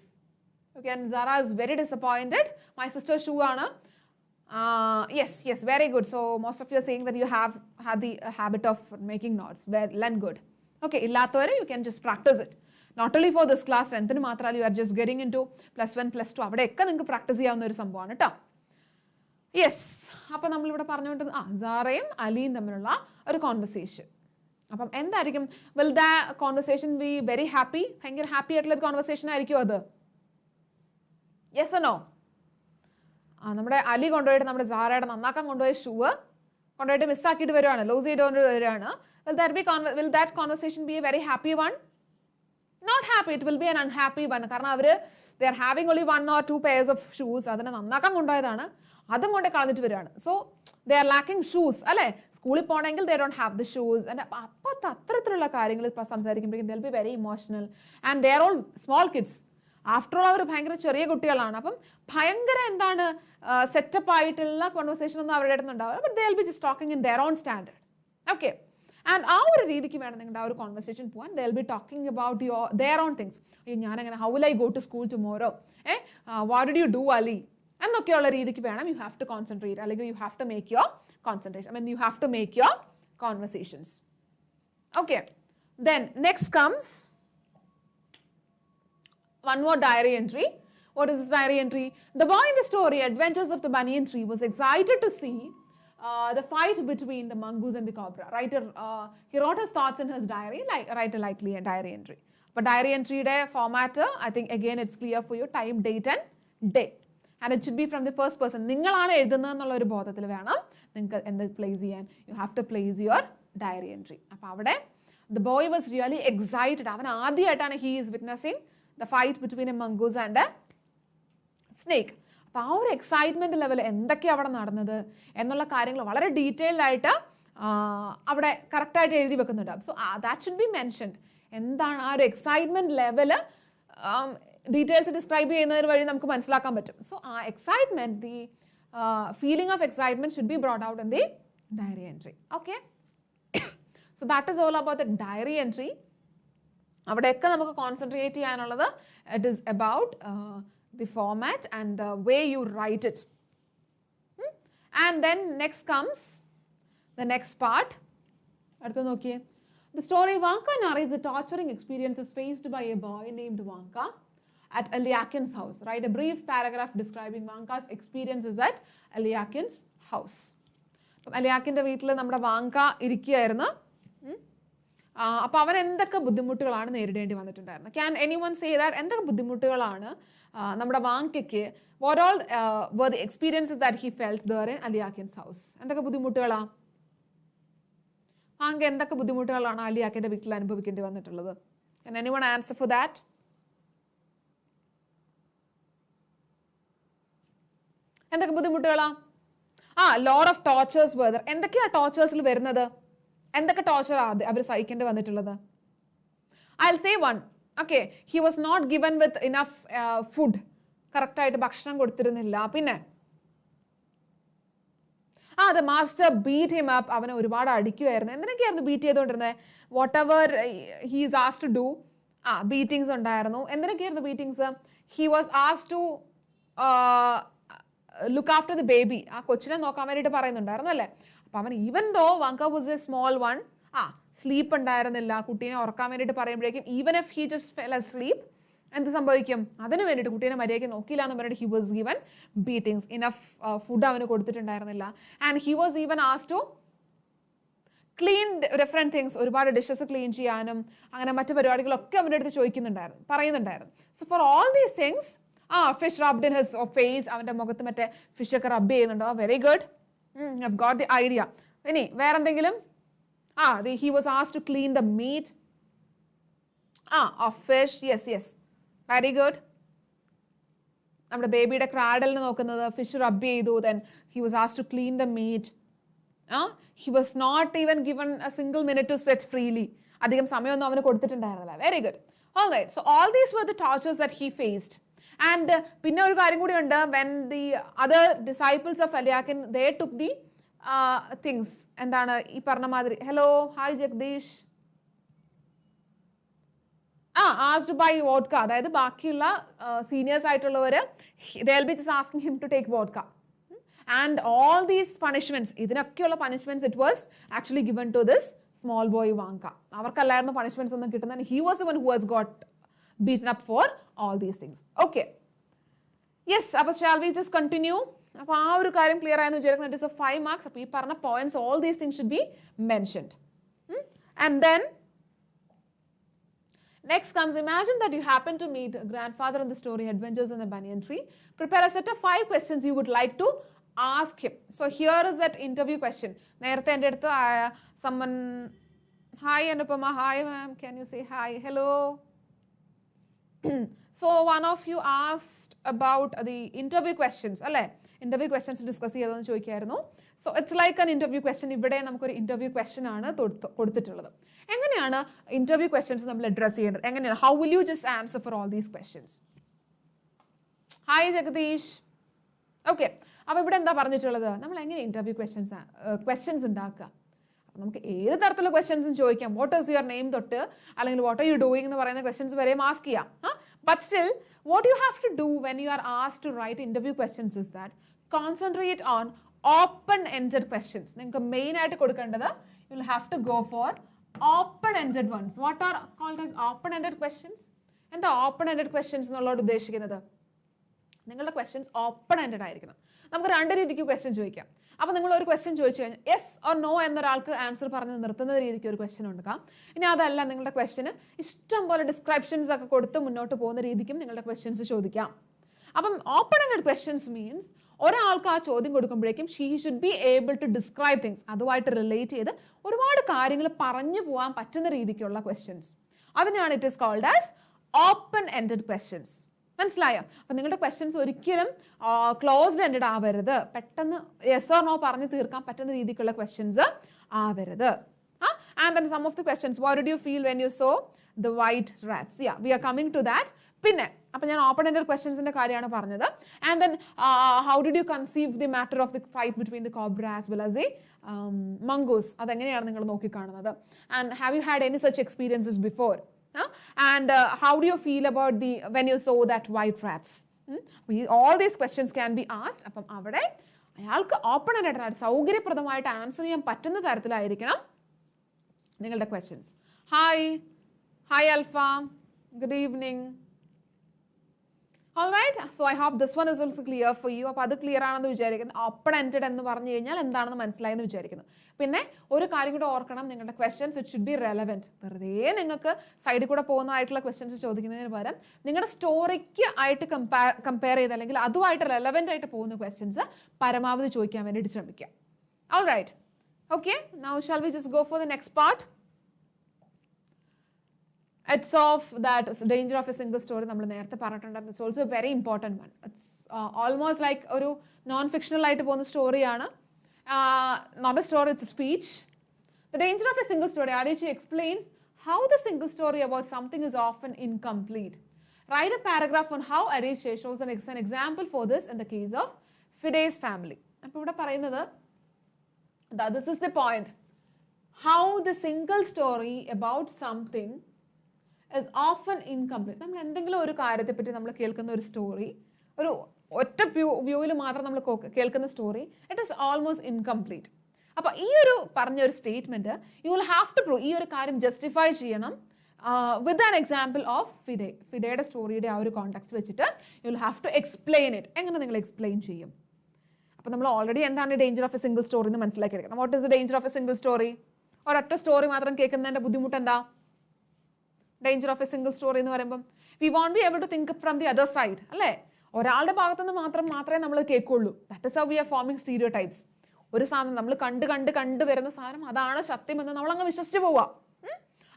Okay, and Zara is very disappointed. My sister's shoe aanu. Yes, very good. So most of you are saying that you have had the habit of making notes. Well and good. Okay, illathavare you can just practice it. Not only for this class, enthinu maatralla you are just getting into +1 +2 avade ekka ninge practice cheyavunna oru sambhavanu ട്ടോ. യെസ്, അപ്പം നമ്മളിവിടെ പറഞ്ഞുകൊണ്ട് സാറയും അലിയും തമ്മിലുള്ള ഒരു കോൺവെർസേഷൻ. അപ്പം എന്തായിരിക്കും, will the conversation be very happy, ഭയങ്കര ഹാപ്പി ആയിട്ടുള്ള ഒരു കോൺവെർസേഷൻ ആയിരിക്കും അത്? Yes no? നമ്മുടെ അലി കൊണ്ടുപോയിട്ട് നമ്മുടെ സാറയുടെ നന്നാക്കാൻ കൊണ്ടുപോയ ഷൂ കൊണ്ടുപോയിട്ട് മിസ്സാക്കിയിട്ട് വരുവാണ്, ലോസ് ചെയ്തുകൊണ്ട് വരുവാണ്. Will that conversation be a very happy one? Not happy, it will be an unhappy one. കാരണം അവർ they are having only 1 or 2 pairs of shoes. അതിനെ നന്നാക്കാൻ കൊണ്ടുപോയതാണ്, അതും കൊണ്ട് കളഞ്ഞിട്ട് വരികയാണ്. So they are lacking shoes അല്ലേ? സ്കൂളിൽ പോകണമെങ്കിൽ they don't have the shoes. അപ്പം അത്തരത്തിലുള്ള കാര്യങ്ങൾ സംസാരിക്കുമ്പോഴേക്കും they will be very emotional. And they are all small kids. After all അവർ ഭയങ്കര ചെറിയ കുട്ടികളാണ്. അപ്പം ഭയങ്കര എന്താണ് സെറ്റപ്പ് ആയിട്ടുള്ള കോൺവെർസേഷൻ ഒന്നും അവരുടെ അടുത്ത് ഉണ്ടാവില്ല. But they will be just talking in their own standard. Okay, and ആ ഒരു രീതിക്ക് വേണം നിങ്ങളുടെ ആ ഒരു കോൺവെർസേഷൻ പോകാൻ. They will be talking about their own things. ഞാനങ്ങനെ how will I go to school tomorrow, what did you do Ali എന്നൊക്കെയുള്ള രീതിക്ക് വേണം യു ഹാവ് ടു കോൺസെൻട്രേറ്റ്, അല്ലെങ്കിൽ you have to make your concentration, I mean you have to make your conversations. Okay, then next comes one more diary entry. What is this diary entry? The boy in the story Adventures of the Banyan Tree was excited to see the fight between the mongoose and the cobra. Writer he wrote his thoughts in his diary, write a likely a diary entry. But diary entry day format, I think again it's clear for you, time, date and day, and it should be from the first person. നിങ്ങളാണ് എഴുതുന്നതെന്നുള്ള ഒരു ബോധത്തിൽ വേണം നിങ്ങൾക്ക് എന്ത് പ്ലേസ് ചെയ്യാൻ. You have to place your diary entry. അപ്പോൾ അവിടെ the boy was really excited. അവൻ ആദ്യമായിട്ടാണ് he is witnessing the fight between a mongoose and a snake. അപ്പോൾ ആ ഒരു എക്സൈറ്റ്മെൻറ്റ് ലെവൽ എന്തൊക്കെയാണ് അവിടെ നടന്നത് എന്നുള്ള കാര്യങ്ങൾ വളരെ ഡീറ്റെയിൽഡ് ആയിട്ട് അവിടെ കറക്റ്റായിട്ട് എഴുതി വെക്കുന്നുണ്ട്. So that should be mentioned. എന്താണ് ആ ഒരു എക്സൈറ്റ്മെൻറ്റ് ലെവല് ഡീറ്റെയിൽസ് ഡിസ്ക്രൈബ് ചെയ്യുന്നതിന് വഴി നമുക്ക് മനസ്സിലാക്കാൻ പറ്റും. സോ ആ excitement, the feeling of excitement should be brought out in the diary entry. Okay, so that is all about the diary entry. അവിടെയൊക്കെ നമുക്ക് കോൺസെൻട്രേറ്റ് ചെയ്യാനുള്ളത് it is about the format and the way you write it. And then next comes the next part. അടുത്ത നോക്കിയേ. The story Vanka narrates the torturing experiences faced by a boy named Vanka at Eliakin's house. Write a brief paragraph describing Vanka's experiences at Eliakin's house. അലിയാക്കിൻ്റെ വീട്ടിൽ നമ്മുടെ വാങ്ക ഇരിക്കുകയായിരുന്നു. അപ്പോൾ അവൻ എന്തൊക്കെ ബുദ്ധിമുട്ടുകളാണ് നേരിടേണ്ടി വന്നിട്ടുണ്ടായിരുന്നത്? ക്യാൻ എനിവൺ സേ ദാറ്റ് എന്തൊക്കെ ബുദ്ധിമുട്ടുകളാണ് നമ്മുടെ വാങ്കയ്ക്ക് what all were the experiences that he felt there in Alyakhin's house? എന്തൊക്കെ ബുദ്ധിമുട്ടുകളാണ് വാങ്ക എന്തൊക്കെ ബുദ്ധിമുട്ടുകളാണ് അലിയാക്കിൻ്റെ വീട്ടിൽ അനുഭവിക്കേണ്ടി വന്നിട്ടുള്ളത്? Can anyone answer for that? എന്തൊക്കെ ബുദ്ധിമുട്ടുകളാ? Lot of tortures were. എന്തൊക്കെയാ ടോർച്ചേഴ്സിൽ വരുന്നത്? എന്തൊക്കെ ടോർച്ചർ അവർ സഹിക്കേണ്ടി വന്നിട്ടുള്ളത്? I'll say one. Okay, he was not given with enough food. കറക്റ്റായിട്ട് ഭക്ഷണം കൊടുത്തിരുന്നില്ല. പിന്നെ the master beat him up. അവനെ ഒരുപാട് അടിക്കുമായിരുന്നു. എന്തിനൊക്കെയായിരുന്നു ബീറ്റ് ചെയ്തുകൊണ്ടിരുന്നത്? Whatever he is asked to do, beatings ഉണ്ടായിരുന്നു. എന്തിനൊക്കെയായിരുന്നു beatings? He was asked to look after the baby. ആ കൊച്ചിനെ നോക്കാൻ വേണ്ടിയിട്ട് പറയുന്നുണ്ടായിരുന്നു അല്ലേ? അപ്പം അവൻ even though Vanka was a small one, sleep ഉണ്ടായിരുന്നില്ല, കുട്ടീനെ ഉറക്കാൻ വേണ്ടിയിട്ട് പറയുമ്പോഴേക്കും even if he just fell asleep, എന്ത് സംഭവിക്കും? അതിന് വേണ്ടിയിട്ട് കുട്ടീനെ മര്യാദയ്ക്ക് നോക്കിയില്ല എന്ന് പറഞ്ഞിട്ട് he was given beatings. Enough food അവന് കൊടുത്തിട്ടുണ്ടായിരുന്നില്ല. And he was even asked to clean different things. ഒരുപാട് ഡിഷസ് ക്ലീൻ ചെയ്യാനും അങ്ങനെ മറ്റു പരിപാടികളൊക്കെ അവൻ്റെ അടുത്ത് പറയുന്നുണ്ടായിരുന്നു. So for all these things fish rubbed in his face. അവൻ്റെ മുഖത്ത് മറ്റേ ഫിഷൊക്കെ റബ്ബ് ചെയ്യുന്നുണ്ടോ? Very good, have got the idea. ഇനി വേറെന്തെങ്കിലും? He was asked to clean the meat of fish. Yes, very good. നമ്മുടെ ബേബിയുടെ ക്രാഡലിന് നോക്കുന്നത്, ഫിഷ് റബ്ബ് ചെയ്തു. Then he was asked to clean the meet. He was not even given a single minute to sit freely. അധികം സമയമൊന്നും അവന് കൊടുത്തിട്ടുണ്ടായിരുന്നില്ല. Very good. All right. So all these were the tortures that he faced. And പിന്നെ ഒരു കാര്യം കൂടി ഉണ്ട്. When the other disciples of Eliakim, they took the things. എന്താണ് ഈ പറഞ്ഞ മാതിരി? Hello, hi Jagadish. asked to buy vodka. അതായത് ബാക്കിയുള്ള സീനിയേഴ്സ് ആയിട്ടുള്ളവർ, they will be just asking him to take vodka. And all these punishments, ഇതിനൊക്കെയുള്ള punishments, it was actually given to this small boy Vanka. അവർക്കല്ലായിരുന്നു punishments ഒന്നും കിട്ടുന്നത്. He was the one who has got beaten up for all these things. Okay. Yes, അപ്പോൾ shall we just continue? അപ്പോൾ ആ ഒരു കാര്യം ക്ലിയർ ആയെന്ന് വിചാരിക്കുന്നു. It is a 5 marks. അപ്പോൾ ഈ പറഞ്ഞ points, all these things should be mentioned. And then next comes, imagine that you happen to meet a grandfather in the story Adventures in the Banyan Tree. Prepare a set of 5 questions you would like to ask him. So here is that interview question. നേരത്തെ എൻ്റെ അടുത്ത് someone, hi Anupama, hi ma'am, can you say hi, hello. So one of you asked about the interview questions, അല്ലേ? interview questions ഡിസ്കസ് ചെയ്തതെന്ന് ചോദിക്കായിരുന്നു. So it's like an interview question. ഇവിടെ നമുക്കൊരു interview question ആണ് കൊടുത്തിട്ടുള്ളത്. എങ്ങനെയാണ് interview questions നമ്മൾ അഡ്രസ് ചെയ്യേണ്ടത്? എങ്ങനെയാണ്? How will you just answer for all these questions? Hi Jagadish. Okay, അപ്പോൾ ഇവിടെ എന്താ പറഞ്ഞിട്ടുള്ളത്? നമ്മൾ എങ്ങനെ ഇന്റർവ്യൂ ക്വസ്റ്റ്യൻസ് ഉണ്ടാക്കുക? അപ്പം നമുക്ക് ഏത് തരത്തിലുള്ള ക്വസ്റ്റ്യൻസും ചോദിക്കാം. വാട്ട് ഈസ് യുവർ നെയിം തൊട്ട് അല്ലെങ്കിൽ വാട്ട് ആർ യു ഡൂയിങ് എന്ന് പറയുന്ന ക്വസ്റ്റ്യൻസ് വരെയും ആസ്ക് ചെയ്യാം. But still what you have to do when you are asked to write interview questions is that concentrate on open ended questions. നിങ്ങൾക്ക് മെയിൻ ആയിട്ട് കൊടുക്കേണ്ടത്, you will have to go for open ended ones. What are called as open ended questions? എന്താ ഓപ്പൺ എൻഡഡ് ക്വസ്റ്റ്യൻസ് എന്നുള്ളത് ഉദ്ദേശിക്കുന്നത്? നിങ്ങളുടെ ക്വസ്റ്റ്യൻസ് ഓപ്പൺ എൻഡഡ് ആയിരിക്കണം. നമുക്ക് 2 രീതിക്ക് ക്വസ്റ്റ്യൻ ചോദിക്കാം. അപ്പോൾ നിങ്ങൾ ഒരു ക്വസ്റ്റ്യൻ ചോദിച്ചു കഴിഞ്ഞാൽ യെസ് ഓർ നോ എന്നൊരാൾക്ക് ആൻസർ പറഞ്ഞ് നിർത്തുന്ന രീതിക്ക് ഒരു ക്വസ്റ്റ്യൻ ഉണ്ടാക്കാം. ഇനി അതല്ല, നിങ്ങളുടെ ക്വസ്റ്റ്യന് ഇഷ്ടം പോലെ ഡിസ്ക്രിപ്ഷൻസ് ഒക്കെ കൊടുത്ത് മുന്നോട്ട് പോകുന്ന രീതിക്കും നിങ്ങളുടെ ക്വസ്റ്റ്യൻസ് ചോദിക്കാം. അപ്പം ഓപ്പൺ എൻഡഡ് ക്വസ്റ്റ്യൻസ് മീൻസ് ഒരാൾക്ക് ആ ചോദ്യം കൊടുക്കുമ്പോഴേക്കും she should be able to describe things. അതുമായിട്ട് റിലേറ്റ് ചെയ്ത് ഒരുപാട് കാര്യങ്ങൾ പറഞ്ഞു പോകാൻ പറ്റുന്ന രീതിക്കുള്ള ക്വസ്റ്റ്യൻസ്. അതിനാണ് it is called as open ended questions. മനസ്സിലായോ? അപ്പം നിങ്ങളുടെ ക്വസ്റ്റ്യൻസ് ഒരിക്കലും ക്ലോസ്ഡ് എൻഡഡ് ആവരുത്. പെട്ടെന്ന് യെസ് ഓർ നോ പറഞ്ഞ് തീർക്കാൻ പറ്റുന്ന രീതിക്കുള്ള ക്വസ്റ്റ്യൻസ് ആവരുത്. And then some of the questions, what did you feel when you saw the white rats? Yeah, we are coming to that. പിന്നെ അപ്പം ഞാൻ ഓപ്പൺ എൻഡഡ് ക്വസ്റ്റ്യൻസിന്റെ കാര്യമാണ് പറഞ്ഞത്. And then how did you conceive the matter of the fight between the cobra as well as the mongoose? അതെങ്ങനെയാണ് നിങ്ങൾ നോക്കിക്കാണുന്നത്? And have you had any such experiences before? And how do you feel about when you saw that white rats? All these questions can be asked. അപ്പം അവിടെ അയാൾക്ക് ഓപ്പൺ ആയിട്ട് സൗകര്യപ്രദമായിട്ട് ആൻസർ ചെയ്യാൻ പറ്റുന്ന തരത്തിലായിരിക്കണം നിങ്ങളുടെ questions. Hi Alfa, good evening. Alright, so I hope this one is also clear for you. അപ്പോൾ അത് ക്ലിയർ ആണെന്ന് വിചാരിക്കുന്നു. ഓപ്പൺ എൻഡഡ് എന്ന് പറഞ്ഞു കഴിഞ്ഞാൽ എന്താണെന്ന് മനസ്സിലായെന്ന് വിചാരിക്കുന്നു. പിന്നെ ഒരു കാര്യം കൂടെ ഓർക്കണം, നിങ്ങളുടെ questions it should B relevant. വെറുതെ നിങ്ങൾക്ക് സൈഡിൽ കൂടെ പോകുന്നതായിട്ടുള്ള ക്വസ്റ്റ്യൻസ് ചോദിക്കുന്നതിന് പകരം നിങ്ങളുടെ സ്റ്റോറിക്ക് ആയിട്ട് കമ്പയർ ചെയ്ത് അല്ലെങ്കിൽ അതുമായിട്ട് റെലവൻ്റ് ആയിട്ട് പോകുന്ന ക്വസ്റ്റ്യൻസ് പരമാവധി ചോദിക്കാൻ വേണ്ടിയിട്ട് ശ്രമിക്കുക. Alright, okay, now shall we just go for the next part? It's of that danger of a single story. നമ്മൾ നേരത്തെ പറഞ്ഞിട്ടുണ്ടായിരുന്നു. It's also a very important one. It's almost like ഒരു നോൺ ഫിക്ഷണൽ ആയിട്ട് പോകുന്ന സ്റ്റോറിയാണ്. Not a story, it's a speech. The danger of a single story. IIT-JEE explains how the single story about something is often incomplete. Write a paragraph on how IIT-JEE shows an example for this in the case of Fide's family. അപ്പോൾ ഇവിടെ പറയുന്നത് this is the point. How the single story about something is often incomplete. നമ്മൾ എന്തെങ്കിലും ഒരു കാര്യത്തെപ്പറ്റി നമ്മൾ കേൾക്കുന്ന ഒരു സ്റ്റോറി, ഒരു ഒറ്റ വ്യൂവിൽ മാത്രം നമ്മൾ കേൾക്കുന്ന story, it is almost incomplete. അപ്പോൾ ഈ ഒരു പറഞ്ഞൊരു statement you will have to prove, ഈ ഒരു കാര്യം ജസ്റ്റിഫൈ ചെയ്യണം വിത്ത് ആൻ എക്സാമ്പിൾ ഓഫ് ഫിഡയുടെ സ്റ്റോറിയുടെ ആ ഒരു കോൺടാക്സ്റ്റ് വെച്ചിട്ട് you will have to explain it. എങ്ങനെ നിങ്ങൾ എക്സ്പ്ലെയിൻ ചെയ്യും? അപ്പോൾ നമ്മൾ ഓൾറെഡി എന്താണ് danger of a single story എന്ന് മനസ്സിലാക്കി എടുക്കണം. What is the danger of a single story? ഒരൊറ്റ സ്റ്റോറി മാത്രം കേൾക്കുന്നതിൻ്റെ ബുദ്ധിമുട്ട് എന്താ? Danger of a single story എന്ന് പറയുമ്പോൾ we won't be able to think from the other side, അല്ലേ? ഒരാളുടെ ഭാഗത്തുനിന്ന് മാത്രമേ നമ്മൾ കേൾക്കുള്ളൂ. That is how we are forming stereotypes. ഒരു സാധനം നമ്മൾ കണ്ട് വരുന്ന സാധനം അതാണ് സത്യമെന്ന് നമ്മളങ്ങ് വിശ്വസിച്ച് പോവാം.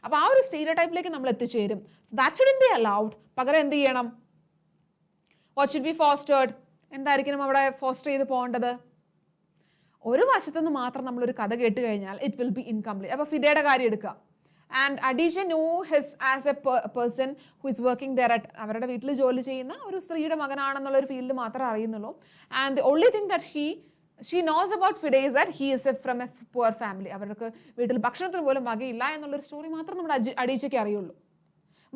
അപ്പോൾ ആ ഒരു സ്റ്റീരിയോടൈപ്പിലേക്ക് നമ്മൾ എത്തിച്ചേരും. That shouldn't be allowed. പകരം എന്ത് ചെയ്യണം? What should be fostered? എന്തായിരിക്കണം അവിടെ ഫോസ്റ്റർ ചെയ്ത് പോകേണ്ടത്? ഒരു വശത്തുനിന്ന് മാത്രം നമ്മളൊരു കഥ കേട്ട് കഴിഞ്ഞാൽ ഇറ്റ് വിൽ ബി ഇൻകംപ്ലീറ്റ്. അപ്പോൾ ഫിഡയുടെ കാര്യം എടുക്കുക. And Adichie know his as a person who is working there at, അവരുടെ വീട്ടിൽ ജോലി ചെയ്യുന്ന ഒരു സ്ത്രീയുടെ മകനാണെന്നുള്ള ഒരു ഫീൽഡ് മാത്രമേ അറിയുന്നുള്ളൂ. And the only thing that she knows about Fide is that he is from a poor family. അവർക്ക് വീട്ടിൽ ഭക്ഷണത്തിന് പോലും വകയില്ല എന്നുള്ളൊരു സ്റ്റോറി മാത്രം നമ്മുടെ അഡീഷയ്ക്ക് അറിയുള്ളൂ.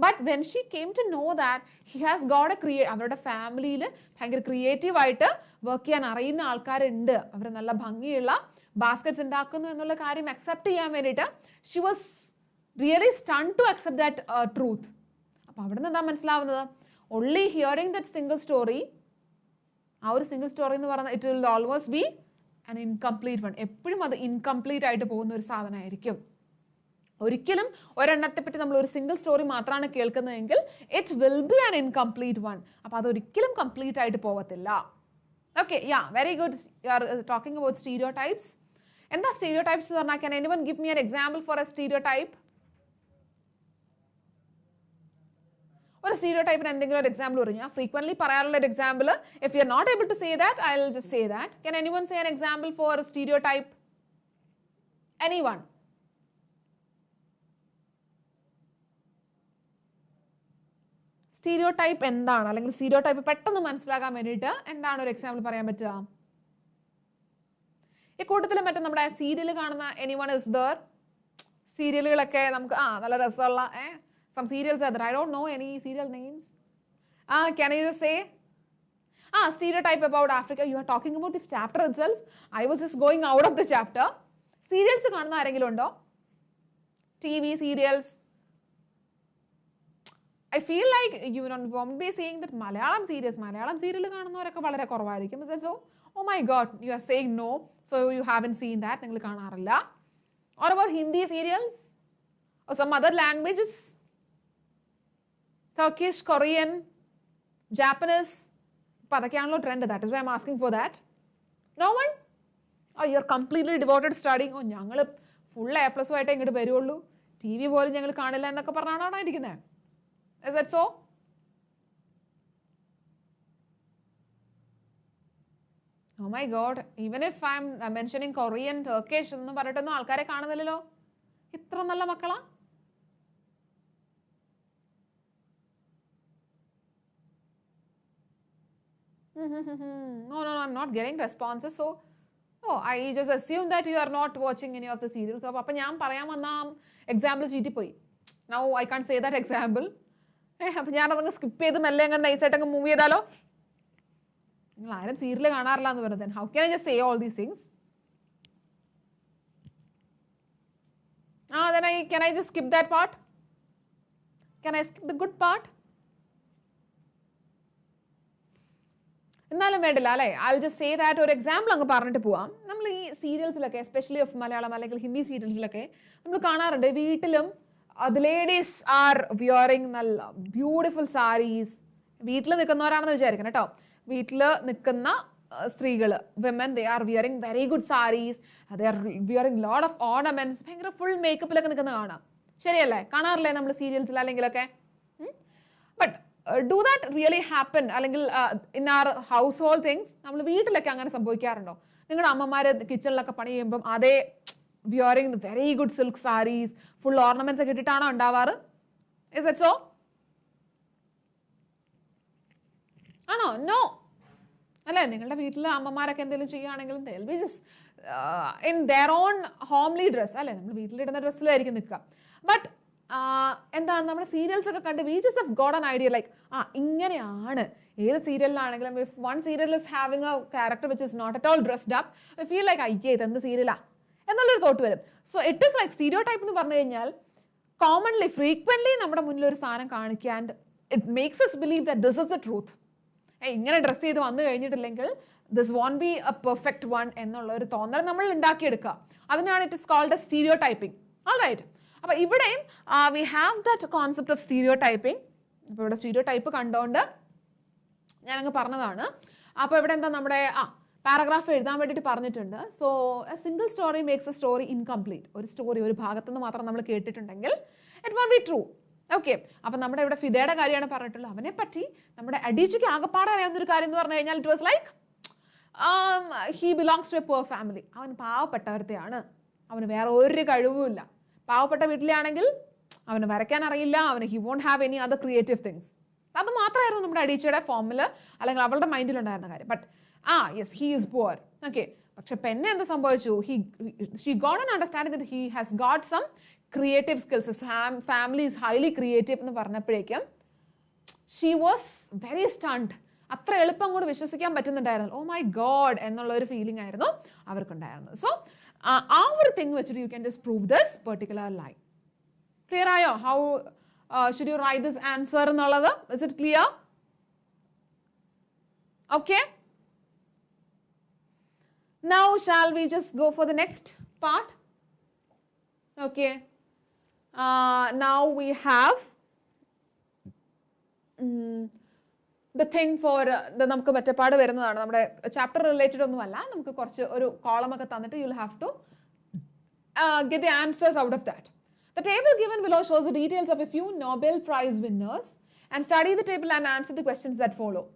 But when she came to know that he has got അവരുടെ ഫാമിലിയിൽ ഭയങ്കര ക്രിയേറ്റീവായിട്ട് വർക്ക് ചെയ്യാൻ അറിയുന്ന ആൾക്കാരുണ്ട്, അവർ നല്ല ഭംഗിയുള്ള ബാസ്ക്കറ്റ്സ് ഉണ്ടാക്കുന്നു എന്നുള്ള കാര്യം അക്സെപ്റ്റ് ചെയ്യാൻ വേണ്ടിയിട്ട് she was really stun to accept that truth. അപ്പോൾ അവിടെ നിന്ന് എന്താ മനസ്സിലാവുന്നത്? Only hearing that single story, ആ ഒരു സിംഗിൾ സ്റ്റോറി എന്ന് പറയുന്നത് it will always be an incomplete one. എപ്പോഴും അത് ഇൻകംപ്ലീറ്റ് ആയിട്ട് പോകുന്ന ഒരു സാധനമായിരിക്കും. ഒരിക്കലും ഒരെണ്ണത്തെപ്പറ്റി നമ്മൾ ഒരു സിംഗിൾ സ്റ്റോറി മാത്രമാണ് കേൾക്കുന്നതെങ്കിൽ it will be an incomplete one. അപ്പോൾ അതൊരിക്കലും കംപ്ലീറ്റ് ആയിട്ട് പോകത്തില്ല. Okay, yeah, very good. You are talking about stereotypes. എന്താ സ്റ്റീരിയോടൈപ്സ് എന്ന് പറഞ്ഞാൽ? Can anyone give me an example for a stereotype? ഒരു സ്റ്റീരിയോടൈപ്പിന് എന്തെങ്കിലും ഒരു എക്സാമ്പിൾ പറഞ്ഞു. ഫ്രീക്വൻലി പറയാനുള്ള ഒരു example. If you are not able to say that, I will just say that. Can anyone say an example for a stereotype? Anyone? Stereotype എന്താണ്, അല്ലെങ്കിൽ സ്റ്റീരിയോടൈപ്പ് പെട്ടെന്ന് മനസ്സിലാക്കാൻ വേണ്ടിയിട്ട് എന്താണ് ഒരു എക്സാമ്പിൾ പറയാൻ പറ്റുക? ഈ കൂട്ടത്തിൽ മറ്റേ നമ്മുടെ സീരിയൽ കാണുന്ന എനിവൺ ഇസ് ദർ? സീരിയലുകളൊക്കെ നമുക്ക് നല്ല രസമുള്ള some serials are there. I don't know any serial names. Can you just say? Stereotype about Africa. You are talking about this chapter itself. I was just going out of the chapter. Serials കാണുന്ന ആരെങ്കിലും ഉണ്ടോ? TV serials. I feel like you won't be saying that Malayalam serial കാണുന്നവരൊക്കെ വളരെ കുറവായിരിക്കും. Is that so? Oh my God, you are saying no, so you haven't seen that. നിങ്ങൾ കാണാറില്ല. Or about Hindi serials? Or some other languages? Turkish, Korean, Japanese. അപ്പോൾ അതൊക്കെയാണല്ലോ trend. That is why I'm asking for that. No one? You are completely devoted studying. ഞങ്ങൾ ഫുൾ A+ ആയിട്ട് ഇങ്ങോട്ട് വരുള്ളൂ, TV പോലും ഞങ്ങൾ കാണില്ല എന്നൊക്കെ പറഞ്ഞാണോ ഇരിക്കുന്നത്? Is that so? Oh my God, even if I am mentioning Korean, Turkish എന്ന് പറഞ്ഞിട്ടൊന്നും ആൾക്കാരെ കാണുന്നില്ലല്ലോ. ഇത്ര നല്ല മക്കളാ? No, I'm not getting responses. So, I just assume that you are not watching any of the serials. അപ്പോൾ ഞാൻ പറയാൻ വന്ന example ചീറ്റിപ്പോയി. Now I can't say that example. അപ്പം ഞാനതങ്ങ് സ്കിപ്പ് ചെയ്ത് മെല്ലെ അങ്ങ് നൈസായിട്ടങ്ങ് മൂവ് ചെയ്താലോ? നിങ്ങൾ ആരും സീരിയൽ കാണാറില്ല എന്ന് പറയുന്നത്. How can I just say all these things? Then can I just skip that part? Can I skip the good part? എന്നാലും വേണ്ടില്ല അല്ലേ? ഐ ജസ്റ്റ് സേ ദാറ്റ് ഒരു എക്സാമ്പിൾ അങ്ങ് പറഞ്ഞിട്ട് പോവാം. നമ്മൾ ഈ സീരിയൽസിലൊക്കെ എസ്പെഷ്യലി ഓഫ് മലയാളം അല്ലെങ്കിൽ ഹിന്ദി സീരിയൽസിലൊക്കെ നമ്മൾ കാണാറുണ്ട്, വീട്ടിലും the ladies are wearing നല്ല ബ്യൂട്ടിഫുൾ സാരീസ്. വീട്ടിൽ നിൽക്കുന്നവരാണെന്ന് വിചാരിക്കണം കേട്ടോ. വീട്ടിൽ നിൽക്കുന്ന സ്ത്രീകൾ, women, they are wearing very good saris, they are wearing lot of ornaments, ഭയങ്കര ഫുൾ മേക്കപ്പിലൊക്കെ നിൽക്കുന്ന കാണാം. ശരിയല്ലേ? കാണാറില്ലേ നമ്മൾ സീരിയൽസിൽ അല്ലെങ്കിലൊക്കെ? But do that really happen? അല്ലെങ്കിൽ in our household things നമ്മൾ വീട്ടിലൊക്കെ അങ്ങനെ സംഭവിക്കാറുണ്ടോ? നിങ്ങളുടെ അമ്മമാർ കിച്ചണിലൊക്കെ പണി ചെയ്യുമ്പം അതേ wearing very good silk saris, full ornaments ഒക്കെ ഇട്ടിട്ടാണോ ഉണ്ടാവാറ്? Is it so? ആണോ? നോ അല്ലേ? നിങ്ങളുടെ വീട്ടിൽ അമ്മമാരൊക്കെ എന്തെങ്കിലും ചെയ്യുകയാണെങ്കിലും they'll be just in their own homely dress അല്ലേ? നമ്മൾ വീട്ടിലിടുന്ന ഡ്രസ്സിലായിരിക്കും നിൽക്കുക. ബട്ട് എന്താണ്, നമ്മുടെ സീരിയൽസ് ഒക്കെ കണ്ട് we just have got an idea like ഇങ്ങനെയാണ്. ഏത് സീരിയലിലാണെങ്കിലും if one serial is having a character which is not at all dressed up, we feel like അയ്യേ ഇതെന്ത് സീരിയലാ എന്നുള്ളൊരു തോട്ട് വരും. So it is like stereotype എന്ന് പറഞ്ഞു കഴിഞ്ഞാൽ കോമൺലി ഫ്രീക്വൻലി നമ്മുടെ മുന്നിൽ ഒരു സാധനം കാണിക്കാൻ it makes us believe that this is the truth. ഇങ്ങനെ ഡ്രസ്സ് ചെയ്ത് വന്നു കഴിഞ്ഞിട്ടില്ലെങ്കിൽ this won't be a perfect one എന്നുള്ള ഒരു തോന്നൽ നമ്മൾ ഉണ്ടാക്കിയെടുക്കുക. അതിനാണ് it is called a stereotyping. All right. അപ്പോൾ ഇവിടെയും we have that concept of stereotyping. അപ്പോൾ ഇവിടെ സ്റ്റീരിയോ ടൈപ്പ് കണ്ടുകൊണ്ട് ഞാനങ്ങ് പറഞ്ഞതാണ്. അപ്പോൾ ഇവിടെ എന്താ നമ്മുടെ പാരഗ്രാഫ് എഴുതാൻ വേണ്ടിയിട്ട് പറഞ്ഞിട്ടുണ്ട്. So a single story makes a story incomplete. ഒരു സ്റ്റോറി ഒരു ഭാഗത്തുനിന്ന് മാത്രം നമ്മൾ കേട്ടിട്ടുണ്ടെങ്കിൽ it won't be true. Okay, അപ്പം നമ്മുടെ ഇവിടെ ഫിദയുടെ കാര്യമാണ് പറഞ്ഞിട്ടുള്ളത്. അവനെ പറ്റി നമ്മുടെ അഡീജയ്ക്ക് ആകെപ്പാടെ അറിയാവുന്നൊരു കാര്യം എന്ന് പറഞ്ഞു കഴിഞ്ഞാൽ it was like he belongs to a poor family. അവൻ പാവപ്പെട്ടവരത്തെയാണ്, അവന് വേറെ ഒരു കഴിവുമില്ല. പാവപ്പെട്ട വീട്ടിലാണെങ്കിൽ അവന് വരയ്ക്കാൻ അറിയില്ല, അവന് he won't have any other creative things. അത് മാത്രമായിരുന്നു നമ്മുടെ അഡീച്ചയുടെ ഫോമിൽ അല്ലെങ്കിൽ അവളുടെ മൈൻഡിലുണ്ടായിരുന്ന കാര്യം. But yes he is poor. Okay, പക്ഷെ പെന്നെ എന്ത് സംഭവിച്ചു? She got an understanding that he has got some creative skills. Family is highly creative എന്ന് പറഞ്ഞപ്പോഴേക്കും ഷീ വാസ് വെരി സ്റ്റണ്ട്. അത്ര എളുപ്പം കൂടെ വിശ്വസിക്കാൻ പറ്റുന്നുണ്ടായിരുന്നു. ഓ മൈ ഗോഡ് എന്നുള്ള ഒരു ഫീലിംഗ് ആയിരുന്നു അവർക്കുണ്ടായിരുന്നത്. സോ ആ ഒരു തിങ് വെച്ചിട്ട് you can just prove this particular line. Clear ആയോ? How should you write this answer എന്നുള്ളത്? Is it clear? Okay, now shall we just go for the next part? Okay, now we have the thing for നമുക്ക് മറ്റേ പാട് വരുന്നതാണ്. നമ്മുടെ ചാപ്റ്റർ റിലേറ്റഡ് ഒന്നുമല്ല, നമുക്ക് കുറച്ച് ഒരു കോളം ഒക്കെ തന്നിട്ട് you will have to get the answers out of that. The table given below shows the details of a few Nobel Prize winners and study the table and answer the questions that follow.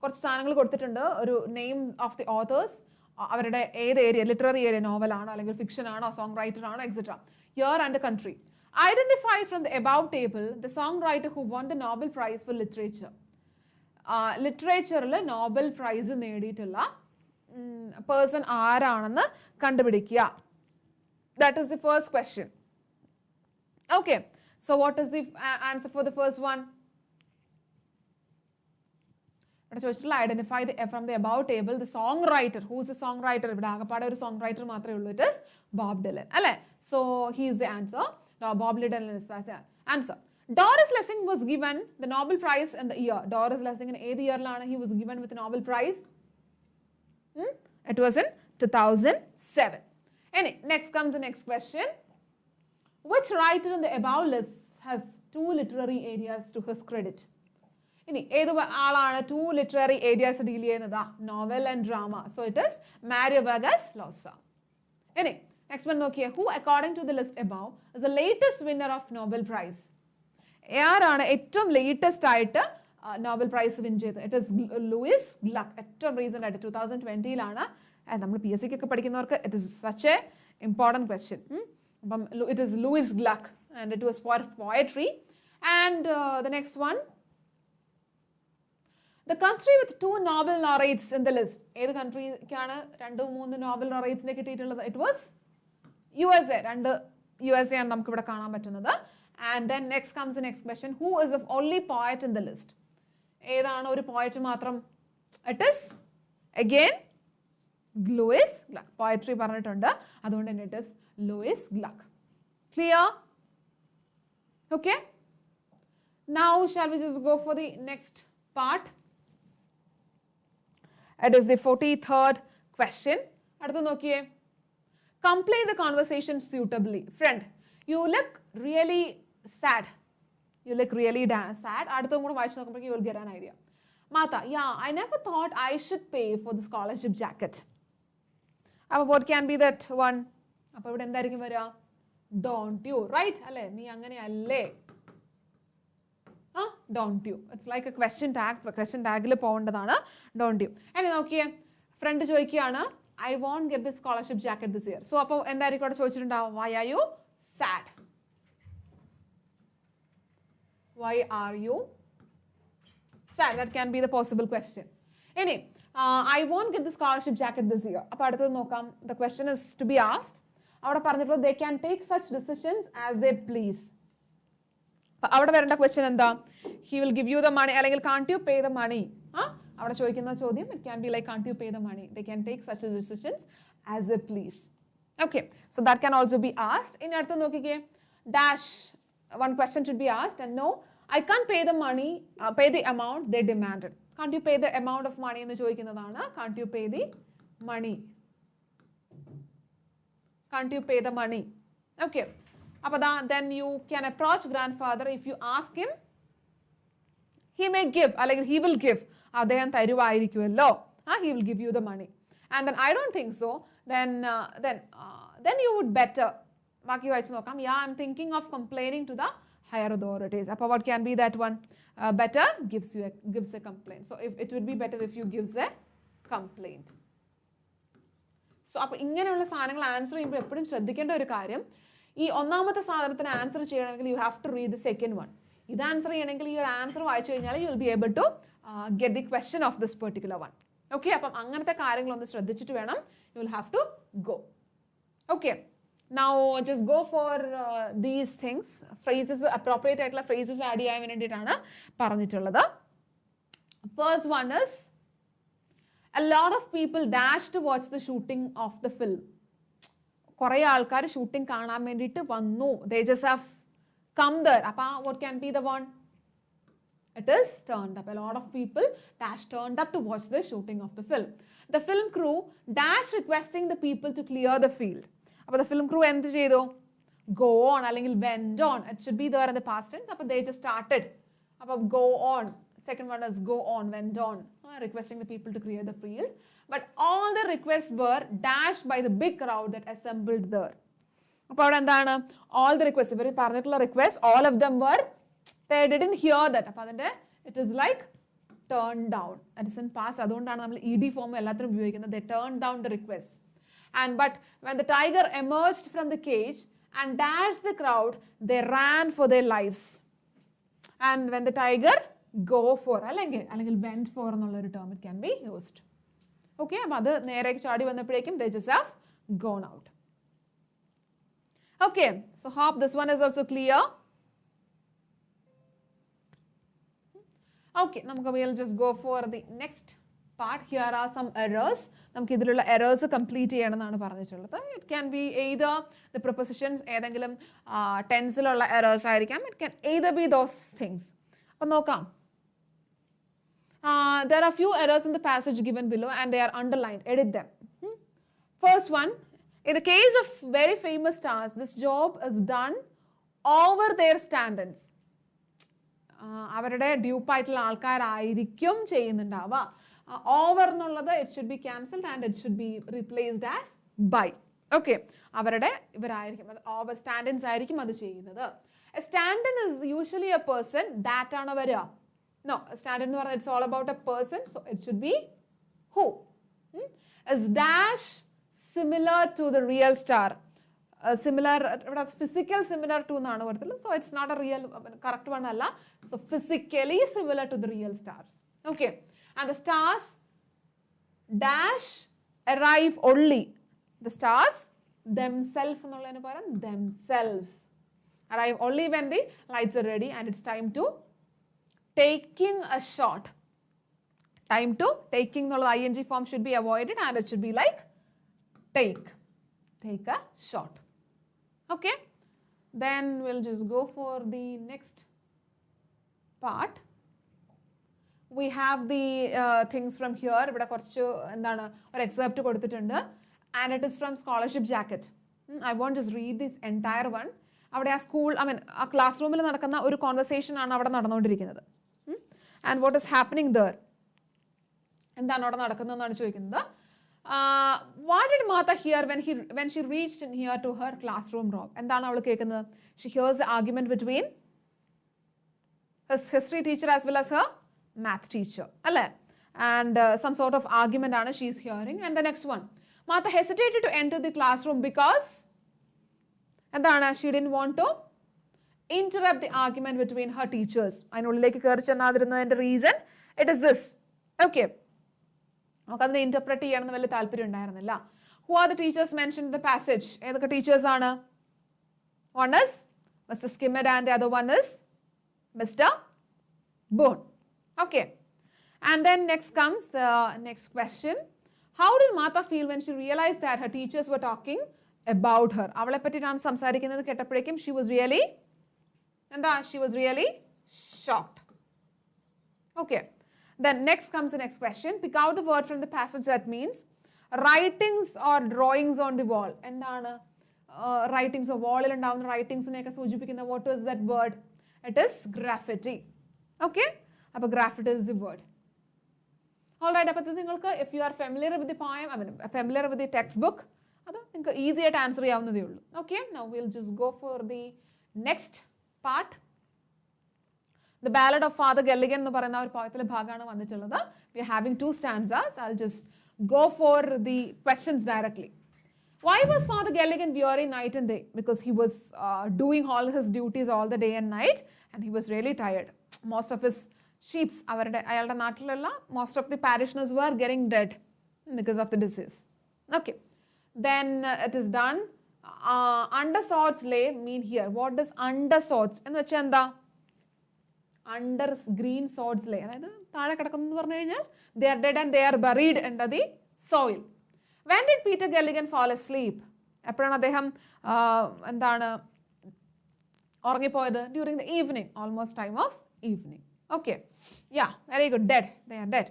കുറച്ച് സാധനങ്ങൾ കൊടുത്തിട്ടുണ്ട്, ഒരു നെയിംസ് ഓഫ് ദി ഓതേഴ്സ്, അവരുടെ ഏത് ഏരിയ, ലിറ്റററി ഏരിയ, നോവലാണോ അല്ലെങ്കിൽ ഫിക്ഷൻ ആണോ, സോങ് റൈറ്റർ ആണോ, etcetera, year and country. Identify from the above table the songwriter who won the Nobel prize for literature. ലിറ്ററേച്ചറിൽ നോബൽ പ്രൈസ് നേടിയിട്ടുള്ള പേഴ്സൺ ആരാണെന്ന് കണ്ടുപിടിക്കുക. That is the first question. Okay, so what is the answer for the first one? ഇവിടെ ചോദിച്ചിട്ടുള്ള identify from the above table the songwriter. Who is the songwriter? ഇവിടെ ആകെപ്പാടെ ഒരു സോങ് റൈറ്റർ മാത്രമേ ഉള്ളൂ. ഇറ്റ് ഇസ് ബോബ് ഡിലൻ അല്ലേ? So he is the answer. Bob Dylan is the answer. Doris Lessing was given the Nobel Prize in the year. Doris Lessing in ഏത് ഇയറിലാണ് he was given with the Nobel Prize? It was in 2007. Next comes the next question. Which writer in the above list has 2 literary areas to his credit? ഇനി ഏത് ആളാണ് 2 ലിറ്റററി ഏരിയാസ് ഡീൽ ചെയ്യുന്നത്? Novel and drama. So it is Mario Vargas Llosa. ഇനി നെക്സ്റ്റ് വൺ നോക്കിയേ. Who according to the list above is the latest winner of Nobel prize? ആരാണ് ഏറ്റവും ലേറ്റസ്റ്റ് ആയിട്ട് നോബൽ പ്രൈസ് വിൻ ചെയ്തത്? It is Louise Gluck. ഏറ്റവും റീസെന്റ് ആയിട്ട് 2020 നമ്മൾ PSC ഒക്കെ പഠിക്കുന്നവർക്ക് it is such a important question. അപ്പം it is Louise Gluck and it was for poetry. And the next one, the country with 2 Nobel laureates in the list. ഏത് കൺട്രിക്കാണ് 2-3 നോബൽ ലോറേറ്റ്സിനെ കിട്ടിയിട്ടുള്ളത്? It was USA. 2 USA ആണ് നമുക്ക് ഇവിടെ കാണാൻ പറ്റുന്നത്. And then next comes the next question. Who is the only poet in the list? ഏതാണ് ഒരു പോയറ്റ് മാത്രം? It is again Louise Gluck. Poetry പറഞ്ഞിട്ടുണ്ട്, അതുകൊണ്ട് തന്നെ it is Louise Gluck. Clear? Okay. Now shall we just go for the next part? It is the 43rd question. അടുത്ത നോക്കിയേ. Complete the conversation suitably. Friend, you look really sad. You look really sad. അടുത്തതും കൂടെ വായിച്ചു നോക്കുമ്പോഴേക്കും you will get an idea. Mata, yeah, I never thought I should pay for the scholarship jacket. അപ്പോൾ what can be that one? അപ്പോൾ ഇവിടെ എന്തായിരിക്കും വരിക? Don't you, right? അല്ലേ? നീ അങ്ങനെയല്ലേ? Don't you. It's like a question tag. Question tagൽ പോകേണ്ടതാണ് don't you. ഇനി നോക്കിയേ, ഫ്രണ്ട് ചോദിക്കുകയാണ് I won't get the scholarship jacket this year. So അപ്പോൾ എന്തായിരിക്കും അവിടെ ചോദിച്ചിട്ടുണ്ടാവും? Why are you sad? Why are you sad? That can be the possible question. ഇനി I won't get the scholarship jacket this year. അപ്പോൾ അടുത്തത് നോക്കാം. The question is to be asked. അവിടെ പറഞ്ഞിട്ടുള്ളത് they can take such decisions as they please. അവിടെ വരേണ്ട ക്വസ്റ്റ്യൻ എന്താ? He will give you the money അല്ലെങ്കിൽ can't you pay the money? അവിടെ ചോദിക്കുന്ന ചോദ്യം it can be like can't you pay the money? They can take such decisions as they please. Okay, so that can also be asked. ഇനി അടുത്ത് നോക്കിക്കേ, dash one question should be asked and no, I can't pay the money, pay the amount they demanded. Can't you pay the amount of money എന്ന് ചോദിക്കുന്നതാണ്. Can't you pay the money? Can't you pay the money? Okay. അപ്പോൾ then you can approach grandfather if you ask him. He may give, അല്ലെങ്കിൽ he will give. അദ്ദേഹം തരുവായിരിക്കുമല്ലോ. He will give you the money. And then I don't think so. Then you would better. ബാക്കി വായിച്ച് നോക്കാം. Yeah, I'm thinking of complaining to the higher authorities. അപ്പോൾ what can be that one? Better gives a complaint. So it would be better if you gives a complaint. So അപ്പോൾ ഇങ്ങനെയുള്ള സാധനങ്ങൾ ആൻസർ ചെയ്യുമ്പോൾ എപ്പോഴും ശ്രദ്ധിക്കേണ്ട ഒരു കാര്യം, ഈ ഒന്നാമത്തെ സാധനത്തിന് ആൻസർ ചെയ്യണമെങ്കിൽ you have to read the second one. ഇത് ആൻസർ ചെയ്യണമെങ്കിൽ ഈ ഒരു ആൻസർ വായിച്ചു കഴിഞ്ഞാൽ you will be able to get the question of this particular one. Okay, അപ്പം അങ്ങനത്തെ കാര്യങ്ങളൊന്ന് ശ്രദ്ധിച്ചിട്ട് വേണം you will have to go. Okay, now just go for these things. Phrases, appropriate ആയിട്ടുള്ള ഫ്രേസസ് ആഡ് ചെയ്യാൻ വേണ്ടിയിട്ടാണ് പറഞ്ഞിട്ടുള്ളത്. First one is a lot of people dash to watch the shooting of the film. കുറേ ആൾക്കാർ ഷൂട്ടിംഗ് കാണാൻ വേണ്ടിയിട്ട് വന്നു. They just have come there. അപ്പോൾ what can be the one? It is turned up. A lot of people dash turned up to watch the shooting of the film. The film crew dash requesting the people to clear the field. അപ്പോൾ the film crew എന്ത് ചെയ്തു? Go on അല്ലെങ്കിൽ went on. It should be there in the past tense. അപ്പോൾ they just started. അപ്പോൾ go on. Second one is go on, went on, requesting the people to clear the field. But all the requests were dashed by the big crowd that assembled there. അപ്പോൾ അവിടെ എന്താണ്? All the requests, ഇവർ പറഞ്ഞിട്ടുള്ള requests, all of them were, they didn't hear that. അപ്പോൾ അതിൻ്റെ it is like turned down. It is in past. അതുകൊണ്ടാണ് നമ്മൾ ED form എല്ലാത്തിനും ഉപയോഗിക്കുന്നത്. They turned down the requests. But when the tiger emerged from the cage and dashed the crowd, they ran for their lives. And when the tiger go for അല്ലെങ്കിൽ went for എന്നുള്ളൊരു term it can be used. Okay, അപ്പം അത് നേരേക്ക് ചാടി വന്നപ്പോഴേക്കും they just have gone out. Okay, so hope this one is also clear. Okay, നമുക്ക് we'll just go for the next part. Here are some errors. നമുക്ക് ഇതിലുള്ള errors കംപ്ലീറ്റ് ചെയ്യണമെന്നാണ് പറഞ്ഞിട്ടുള്ളത്. It can be either the prepositions, ഏതെങ്കിലും ടെൻസിലുള്ള errors ആയിരിക്കാം. It can either be those things. അപ്പം നോക്കാം. There are few errors in the passage given below and they are underlined. Edit them. First one, in the case of very famous stars, this job is done over their stand-ins. അവരുടെ ഡ്യൂപ്പ് ആയിട്ടുള്ള ആൾക്കാരായിരിക്കും ചെയ്യുന്നുണ്ടാവുക. ഓവർ എന്നുള്ളത് it should be cancelled and it should be replaced as by. Okay, അവരുടെ ഇവരായിരിക്കും, ഓവർ stand-ins ആയിരിക്കും അത് ചെയ്യുന്നത്. A stand-in is usually a person that ആണ് വരിക. No, stand-in എന്ന് പറഞ്ഞാൽ it's all about a person, so it should be who. Is dash similar to the real star? Similar, physical similar to എന്നാണ് പറയുന്നത്. So it's not a real, correct one അല്ല. So physically similar to the real stars. Okay, and the stars dash arrive only. The stars themselves എന്നുള്ളതിന് പകരം themselves arrive only when the lights are ready and it's time to taking a shot. Time to taking എന്നുള്ള ing form should be avoided and it should be like take a shot. Okay, then we'll just go for the next part. we have the things from here. ഇവിടെ കുറച്ച് എന്താണ് ഒരു എക്സെപ്റ്റ് കൊടുത്തിട്ടുണ്ട്, and it is from scholarship jacket. I won't just read this entire one. അവിടെ ആ സ്കൂൾ ആ ക്ലാസ് റൂമിൽ നടക്കുന്ന ഒരു കോൺവെർസേഷൻ ആണ് അവിടെ നടന്നുകൊണ്ടിരിക്കുന്നത്. And what is happening there, എന്താണ് അവിടെ നടക്കുന്നതെന്നാണ് ചോദിക്കുന്നത്. What did Martha here when she reached in here to her classroom room? എന്താണ് അവൾ കേൾക്കുന്നത്? She hears the argument between her history teacher as well as her math teacher, അല്ലേ? And some sort of argument ആണ് she is hearing. And the next one, Martha hesitated to enter the classroom because എന്താണ്, she didn't want to interrupt the argument between her teachers. അതിനുള്ളിലേക്ക് കയറി ചെന്നാതിരുന്നതിൻ്റെ reason it is this. Okay, നമുക്കതിനെ ഇന്റർപ്രറ്റ് ചെയ്യണമെന്ന് വലിയ താല്പര്യം ഉണ്ടായിരുന്നില്ല. Who are the teachers mention in the passage? ഏതൊക്കെ ടീച്ചേഴ്സ് ആണ്? One is mister Skimmed and the other one is mister Bone. Okay, and then next comes the next question. How did Martha feel when she realized that her teachers were talking about her? അവളെ പറ്റിയിട്ടാണ് സംസാരിക്കുന്നത് കേട്ടപ്പോഴേക്കും she was really shocked. Okay, then next comes the next question. Pick out the word from the passage that means writings or drawings on the wall. എന്താണ് writings? വാളിൽ ഉണ്ടാവുന്ന റൈറ്റിംഗ്സിനെയൊക്കെ സൂചിപ്പിക്കുന്ന what is that word? It is graffiti. Okay, അപ്പോൾ graffiti is the word. Alright, അപ്പോൾ നിങ്ങൾക്ക് if you are familiar with the poem, familiar with the textbook, അത് നിങ്ങൾക്ക് ഈസി ആയിട്ട് ആൻസർ ചെയ്യാവുന്നതേ ഉള്ളൂ. Okay, now we'll just go for the next part. The Ballad of Father Gelligan എന്ന് പറയുന്ന ഒരു പോയത്തിലെ ഭാഗമാണ് വന്നിട്ടുള്ളത്. We are having 2 stanzas. I'll just go for the questions directly. Why was Father Gelligan weary night and day? Because he was doing all his duties all the day and night, and he was really tired. Most of his sheep, അയാളുടെ നാട്ടിലുള്ള most of the parishioners were getting dead because of the disease. Okay, then it is done. Under swords lay mean here. What does under swords എന്ന് വെച്ചാൽ എന്താ? Under green swords lay, അതായത് താഴെ കിടക്കുന്നു പറഞ്ഞു കഴിഞ്ഞാൽ they are dead and they are buried under the soil. When did Peter Gelligan fall asleep? എപ്പോഴാണ് അദ്ദേഹം എന്താണ് ഉറങ്ങിപ്പോയത്? During the evening, almost time of evening. Okay, yeah, very good. Dead, they are dead.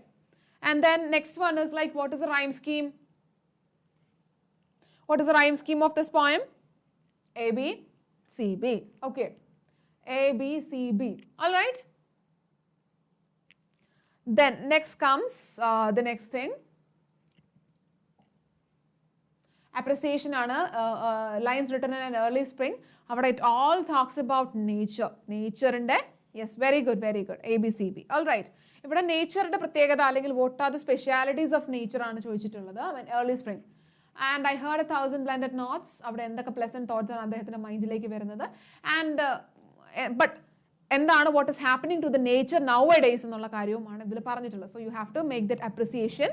And then next one is like, what is the rhyme scheme? What is the rhyme scheme of this poem? A, B, C, B. Okay, A, B, C, B. All right. Then next comes the next thing. Appreciation ആണ് lines written in an early spring. അവിടെ it all talks about nature. Natureന്റെ yes, very good, very good. A, B, C, B. All right. ഇവിടെ നേച്ചറിന്റെ പ്രത്യേകത അല്ലെങ്കിൽ what are the specialities of nature ആണ് ചോദിച്ചിട്ടുള്ളത്. Early spring. And I heard 1,000 blended notes. അവിടെ എന്തൊക്കെ pleasant thoughts ആണ് അദ്ദേഹത്തിന്റെ മൈൻഡിലേക്ക് വരുന്നത്. And but എന്താണ് what is happening to the nature nowadays എന്നുള്ള കാര്യവുമാണ് ഇതിൽ പറഞ്ഞിട്ടുള്ളത്. So you have to make that appreciation.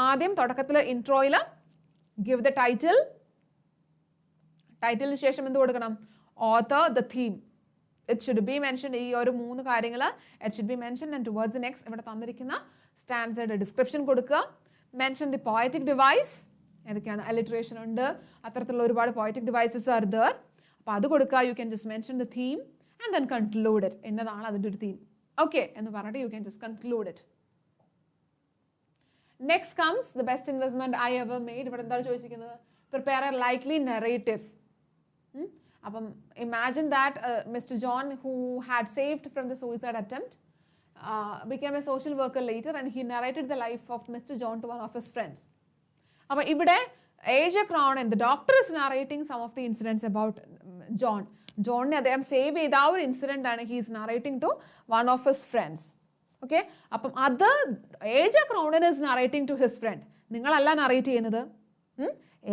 ആദ്യം തുടക്കത്തിൽ ഇൻട്രോയിൽ give the title. ടൈറ്റിലിന് ശേഷം എന്ത് കൊടുക്കണം? Author, the theme. It should be mentioned. ഈ ഒരു 3 കാര്യങ്ങൾ it should be mentioned, and towards the next ഇവിടെ തന്നിരിക്കുന്ന സ്റ്റാൻസയുടെ ഡിസ്ക്രിപ്ഷൻ കൊടുക്കുക. Mention the poetic device. ഏതൊക്കെയാണ്? alliteration ഉണ്ട്, അത്തരത്തിലുള്ള ഒരുപാട് poetic devices are there. അപ്പോൾ അത് കൊടുക്കുക. You can just mention the theme and then conclude it. എന്നതാണ് അതിൻ്റെ ഒരു theme. Okay, എന്ന് പറഞ്ഞിട്ട് you can just conclude it. Next comes the best investment I ever made. ഇവിടെ എന്താണ് ചോദിച്ചിരിക്കുന്നത്? Prepare a likely narrative. അപ്പം imagine that Mr. John, who had saved from the suicide attempt, became a social worker later, and he narrated the life of Mr. John to one of his friends. അപ്പം ഇവിടെ A.J. Cronin, the doctor, is narrating some of the incidents about John. ജോണിനെ അദ്ദേഹം സേവ് ചെയ്ത ആ ഒരു ഇൻസിഡന്റ് ആണ് he is narrating to one of his friends. Okay, അപ്പം അത് A.J. Cronin is narrating to his friend. നിങ്ങളല്ല നറേറ്റ് ചെയ്യുന്നത്.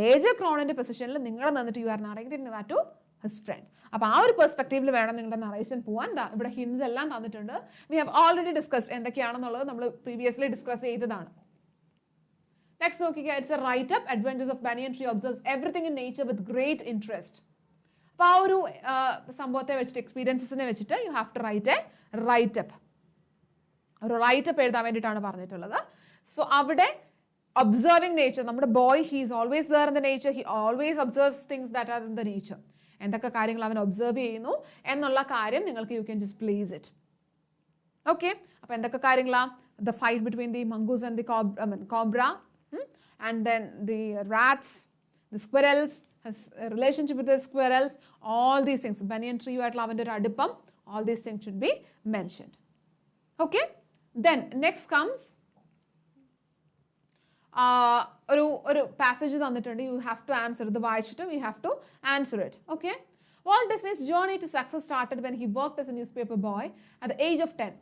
A.J. Croninന്റെ പൊസിഷനിൽ നിങ്ങൾ നിന്നിട്ട് you are narrating that to his friend. അപ്പോൾ ആ ഒരു പെർസ്പെക്റ്റീവിൽ വേണം നിങ്ങളുടെ നറേഷൻ പോകാൻ. ഇവിടെ ഹിൻസ് എല്ലാം തന്നിട്ടുണ്ട്. വി ഹാവ് ഓൾറെഡി ഡിസ്കസ്ഡ് എന്തൊക്കെയാണെന്നുള്ളത് നമ്മൾ പ്രീവിയസ്ലി ഡിസ്കസ് ചെയ്തതാണ്. നെക്സ്റ്റ് നോക്കിക്കുക. It's a write up. Adventures of banyan tree observes everything in nature with great interest. അപ്പോൾ ആ ഒരു സംഭവത്തെ വെച്ചിട്ട്, എക്സ്പീരിയൻസിനെ വെച്ചിട്ട് you have to write a write up. ഒരു റൈറ്റ് അപ്പ് എഴുതാൻ വേണ്ടിയിട്ടാണ് പറഞ്ഞിട്ടുള്ളത്. സോ അവിടെ ഒബ്സർവിങ് നേച്ചർ, നമ്മുടെ boy he is always there in the nature. He always observes things that are in the nature. എന്തൊക്കെ കാര്യങ്ങൾ അവൻ ഒബ്സർവ് ചെയ്യുന്നു എന്നുള്ള കാര്യം നിങ്ങൾക്ക് U can just place it. Okay, അപ്പോൾ എന്തൊക്കെ കാര്യങ്ങളാണ്? the fight between the mongoose and the cobra, and then the rats, the squirrels, his relationship with the squirrels, all these things, banyan tree at lavender adipam, all these things should be mentioned. Okay, then next comes a passage തന്നിട്ടുണ്ട്. You have to answer the വായിച്ചിട്ട് we have to answer it. Okay, Walt Disney's journey to success started when he worked as a newspaper boy at the age of 10.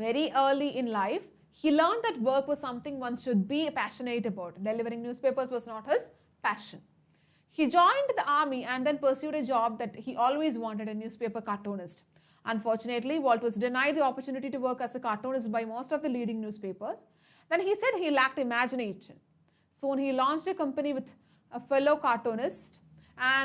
Very early in life, he learned that work was something one should be passionate about. Delivering newspapers was not his passion. He joined the army and then pursued a job that he always wanted, a newspaper cartoonist. Unfortunately, Walt was denied the opportunity to work as a cartoonist by most of the leading newspapers. Then he said he lacked imagination. Soon he launched a company with a fellow cartoonist,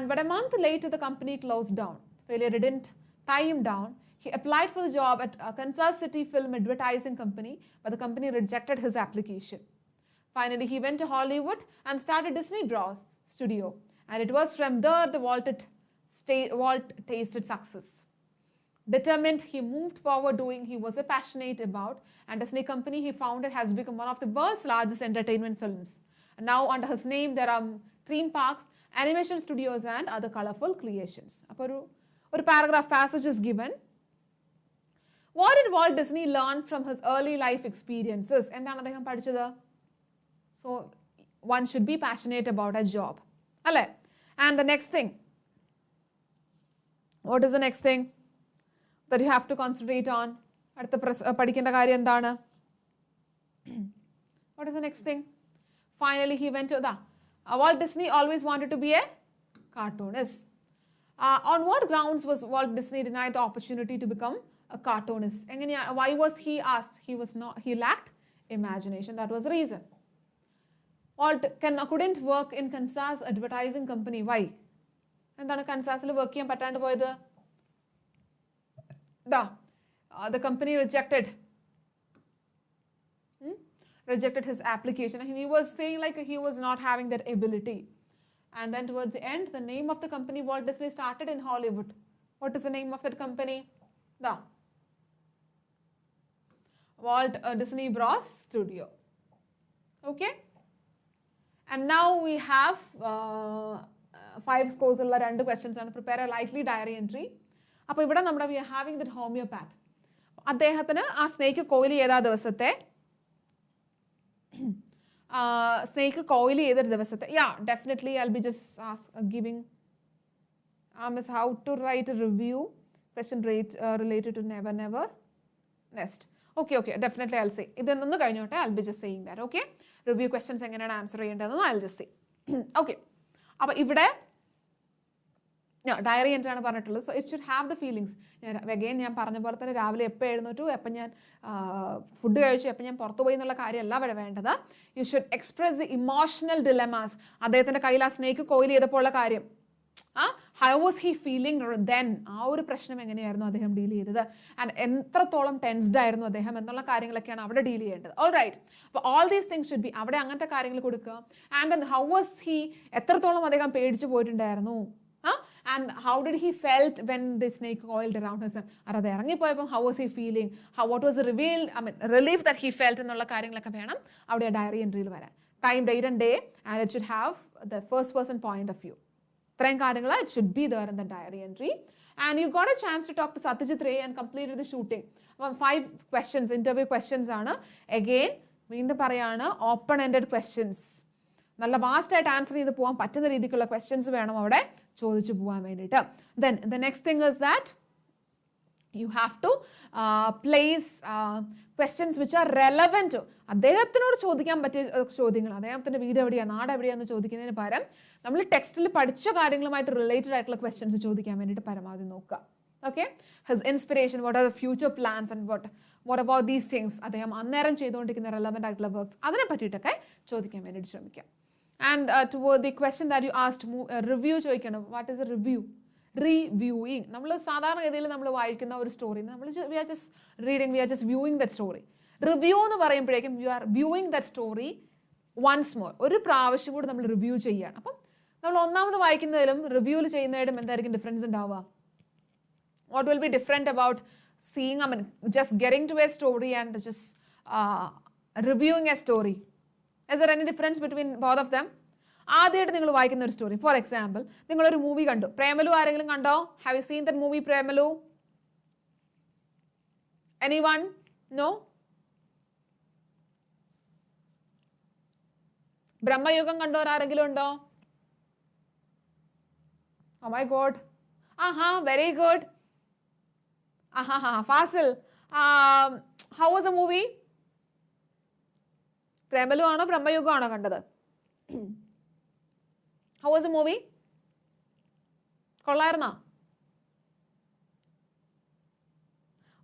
but a month later the company closed down. Failure didn't tie him down. He applied for the job at a Kansas City film advertising company, but the company rejected his application. Finally, he went to Hollywood and started Disney Bros. Studio, and it was from there the Walt tasted success. Determined, he moved forward doing he was passionate about, and Disney company he founded has become one of the world's largest entertainment films. And now under his name there are theme parks, animation studios and other colorful creations. A paragraph passage is given. What did Walt Disney learn from his early life experiences? എന്താണ് അദ്ദേഹം പഠിച്ചത്? So one should be passionate about a job. അല്ലേ? And the next thing. What is the next thing that you have to concentrate on? അടുത്ത പഠിക്കേണ്ട കാര്യം എന്താണ്? What is the next thing? Finally he went to Walt Disney always wanted to be a cartoonist. On what grounds was Walt Disney denied the opportunity to become a cartoonist? Why was he asked? He lacked imagination. That was the reason. Walt couldn't work in Kansas advertising company. Why? എന്താണ് കൻസാസിൽ വർക്ക് ചെയ്യാൻ പറ്റാണ്ട് പോയത്? The company rejected his application. And he was saying like he was not having that ability. And then towards the end, the name of the company Walt Disney started in Hollywood. What is the name of that company? The Walt Disney Bros. Studio. Okay. And now we have 5 scores ulla 2 questions and prepare a likely diary entry. അപ്പോൾ ഇവിടെ നമ്മുടെ we are having that homeopath. അദ്ദേഹത്തിന് ആ സ്നേക്ക് കോയിൽ ചെയ്ത ദിവസത്തെ സ്നേക്ക് കോയിൽ ചെയ്തൊരു ദിവസത്തെ definitely I'll be just giving is how to write a review question related to never nest. Okay, definitely I'll say ഇതൊന്ന് കഴിഞ്ഞോട്ടെ. I'll be just saying that. Okay, review questions എങ്ങനെയാണ് ആൻസർ ചെയ്യേണ്ടതെന്ന് I'll just say. Okay, അപ്പോൾ ഇവിടെ ഡയറി എൻട്രി ആണ് പറഞ്ഞിട്ടുള്ളത്. So it should have the feelings. ഞാൻ പറഞ്ഞ പോലെ തന്നെ രാവിലെ എപ്പോൾ എഴുന്നേറ്റു, എപ്പം ഞാൻ ഫുഡ് കഴിച്ചു, എപ്പം ഞാൻ പുറത്തു പോയി എന്നുള്ള കാര്യമല്ല ഇവിടെ വേണ്ടത്. You should express the emotional dilemmas. അദ്ദേഹത്തിൻ്റെ കയ്യിൽ ആ സ്നേക്ക് കോയിൽ ചെയ്തപ്പോൾ ഉള്ള കാര്യം, how was he feeling then, ആ ഒരു പ്രശ്നം എങ്ങനെയായിരുന്നു അദ്ദേഹം ഡീൽ ചെയ്തത്, ആൻഡ് എത്രത്തോളം ടെൻസ്ഡ് ആയിരുന്നു അദ്ദേഹം എന്നുള്ള കാര്യങ്ങളൊക്കെയാണ് അവിടെ ഡീൽ ചെയ്യേണ്ടത്. All right. അപ്പോൾ all these things should be, അവിടെ അങ്ങനത്തെ കാര്യങ്ങൾ കൊടുക്കുക. And then how was he, എത്രത്തോളം അദ്ദേഹം പേടിച്ചു പോയിട്ടുണ്ടായിരുന്നു, and how did he felt when the snake coiled around him? അത് ഇറങ്ങിപ്പോയപ്പോൾ how was he feeling, what was the relief that he felt എന്നുള്ള കാര്യങ്ങളൊക്കെ വേണം അവിടെ ഡയറി എൻട്രിയിൽ വരാൻ. Time, date and day, and it should have the first person point of view. ഇത്രയും കാര്യങ്ങൾ it should be there in the diary entry. And you got a chance to talk to Satyajit Ray and completed the shooting. 5 questions, interview questions ആണ്. Again വീണ്ടും പറയാണ്, ഓപ്പൺ എൻഡഡ് ക്വസ്റ്റ്യൻസ്, നല്ല വാസ്റ്റായിട്ട് ആൻസർ ചെയ്ത് പോകാൻ പറ്റുന്ന രീതിക്കുള്ള ക്വസ്റ്റ്യൻസ് വേണം അവിടെ ചോദിച്ചു പോകാൻ വേണ്ടിയിട്ട്. Then the next thing is that you have to place questions which are relevant. അദ്ദേഹത്തിനോട് ചോദിക്കാൻ പറ്റിയ ചോദ്യങ്ങൾ, അദ്ദേഹത്തിൻ്റെ വീട് എവിടെയാണ്, നാട് എവിടെയാണെന്ന് ചോദിക്കുന്നതിന് പകരം നമ്മൾ ടെക്സ്റ്റിൽ പഠിച്ച കാര്യങ്ങളുമായിട്ട് റിലേറ്റഡ് ആയിട്ടുള്ള ക്വസ്റ്റ്യൻസ് ചോദിക്കാൻ വേണ്ടിയിട്ട് പരമാവധി നോക്കുക. Okay, his inspiration, what are the future plans and what about these things, അദ്ദേഹം അന്നേരം ചെയ്തുകൊണ്ടിരിക്കുന്ന റെലവൻ്റ് ആയിട്ടുള്ള വർക്ക്സ്, അതിനെ പറ്റിയിട്ടൊക്കെ ചോദിക്കാൻ വേണ്ടിയിട്ട് ശ്രമിക്കാം. And toward the question that you asked, review ചോദിക്കണം. What is a review? Reviewing. നമ്മൾ സാധാരണ ഗതിയിൽ നമ്മൾ വായിക്കുന്ന ഒരു സ്റ്റോറി നമ്മൾ we are just reading, we are just viewing that story. Review എന്ന് പറയുമ്പോഴേക്കും you are viewing that story once more, ഒരു പ്രാവശ്യം കൂടി നമ്മൾ റിവ്യൂ ചെയ്യുകയാണ്. അപ്പം നമ്മൾ ഒന്നാമത് വായിക്കുന്നതിലും റിവ്യൂവിൽ ചെയ്യുന്നതിലും എന്തായിരിക്കും ഡിഫറൻസ് ഉണ്ടാവുക? What will be different about seeing, just getting to a story and just reviewing A story? Is there any difference between both of them? ആദ്യമായിട്ട് നിങ്ങൾ വായിക്കുന്ന ഒരു സ്റ്റോറി, ഫോർ എക്സാമ്പിൾ നിങ്ങളൊരു മൂവി കണ്ടു, പ്രേമലു ആരെങ്കിലും കണ്ടോ? Have you seen that movie Premalu? Anyone? No? Bramayugam കണ്ടോർ ആരെങ്കിലും ഉണ്ടോ? ഓ മൈ ഗോഡ്, ആഹാ, വെരി ഗുഡ്. ആഹാ, Fasil, how was a movie? Premalu ആണോ ബ്രഹ്മയുഗം ആണോ കണ്ടത്? How was a movie? കൊള്ളായിരുന്നോ?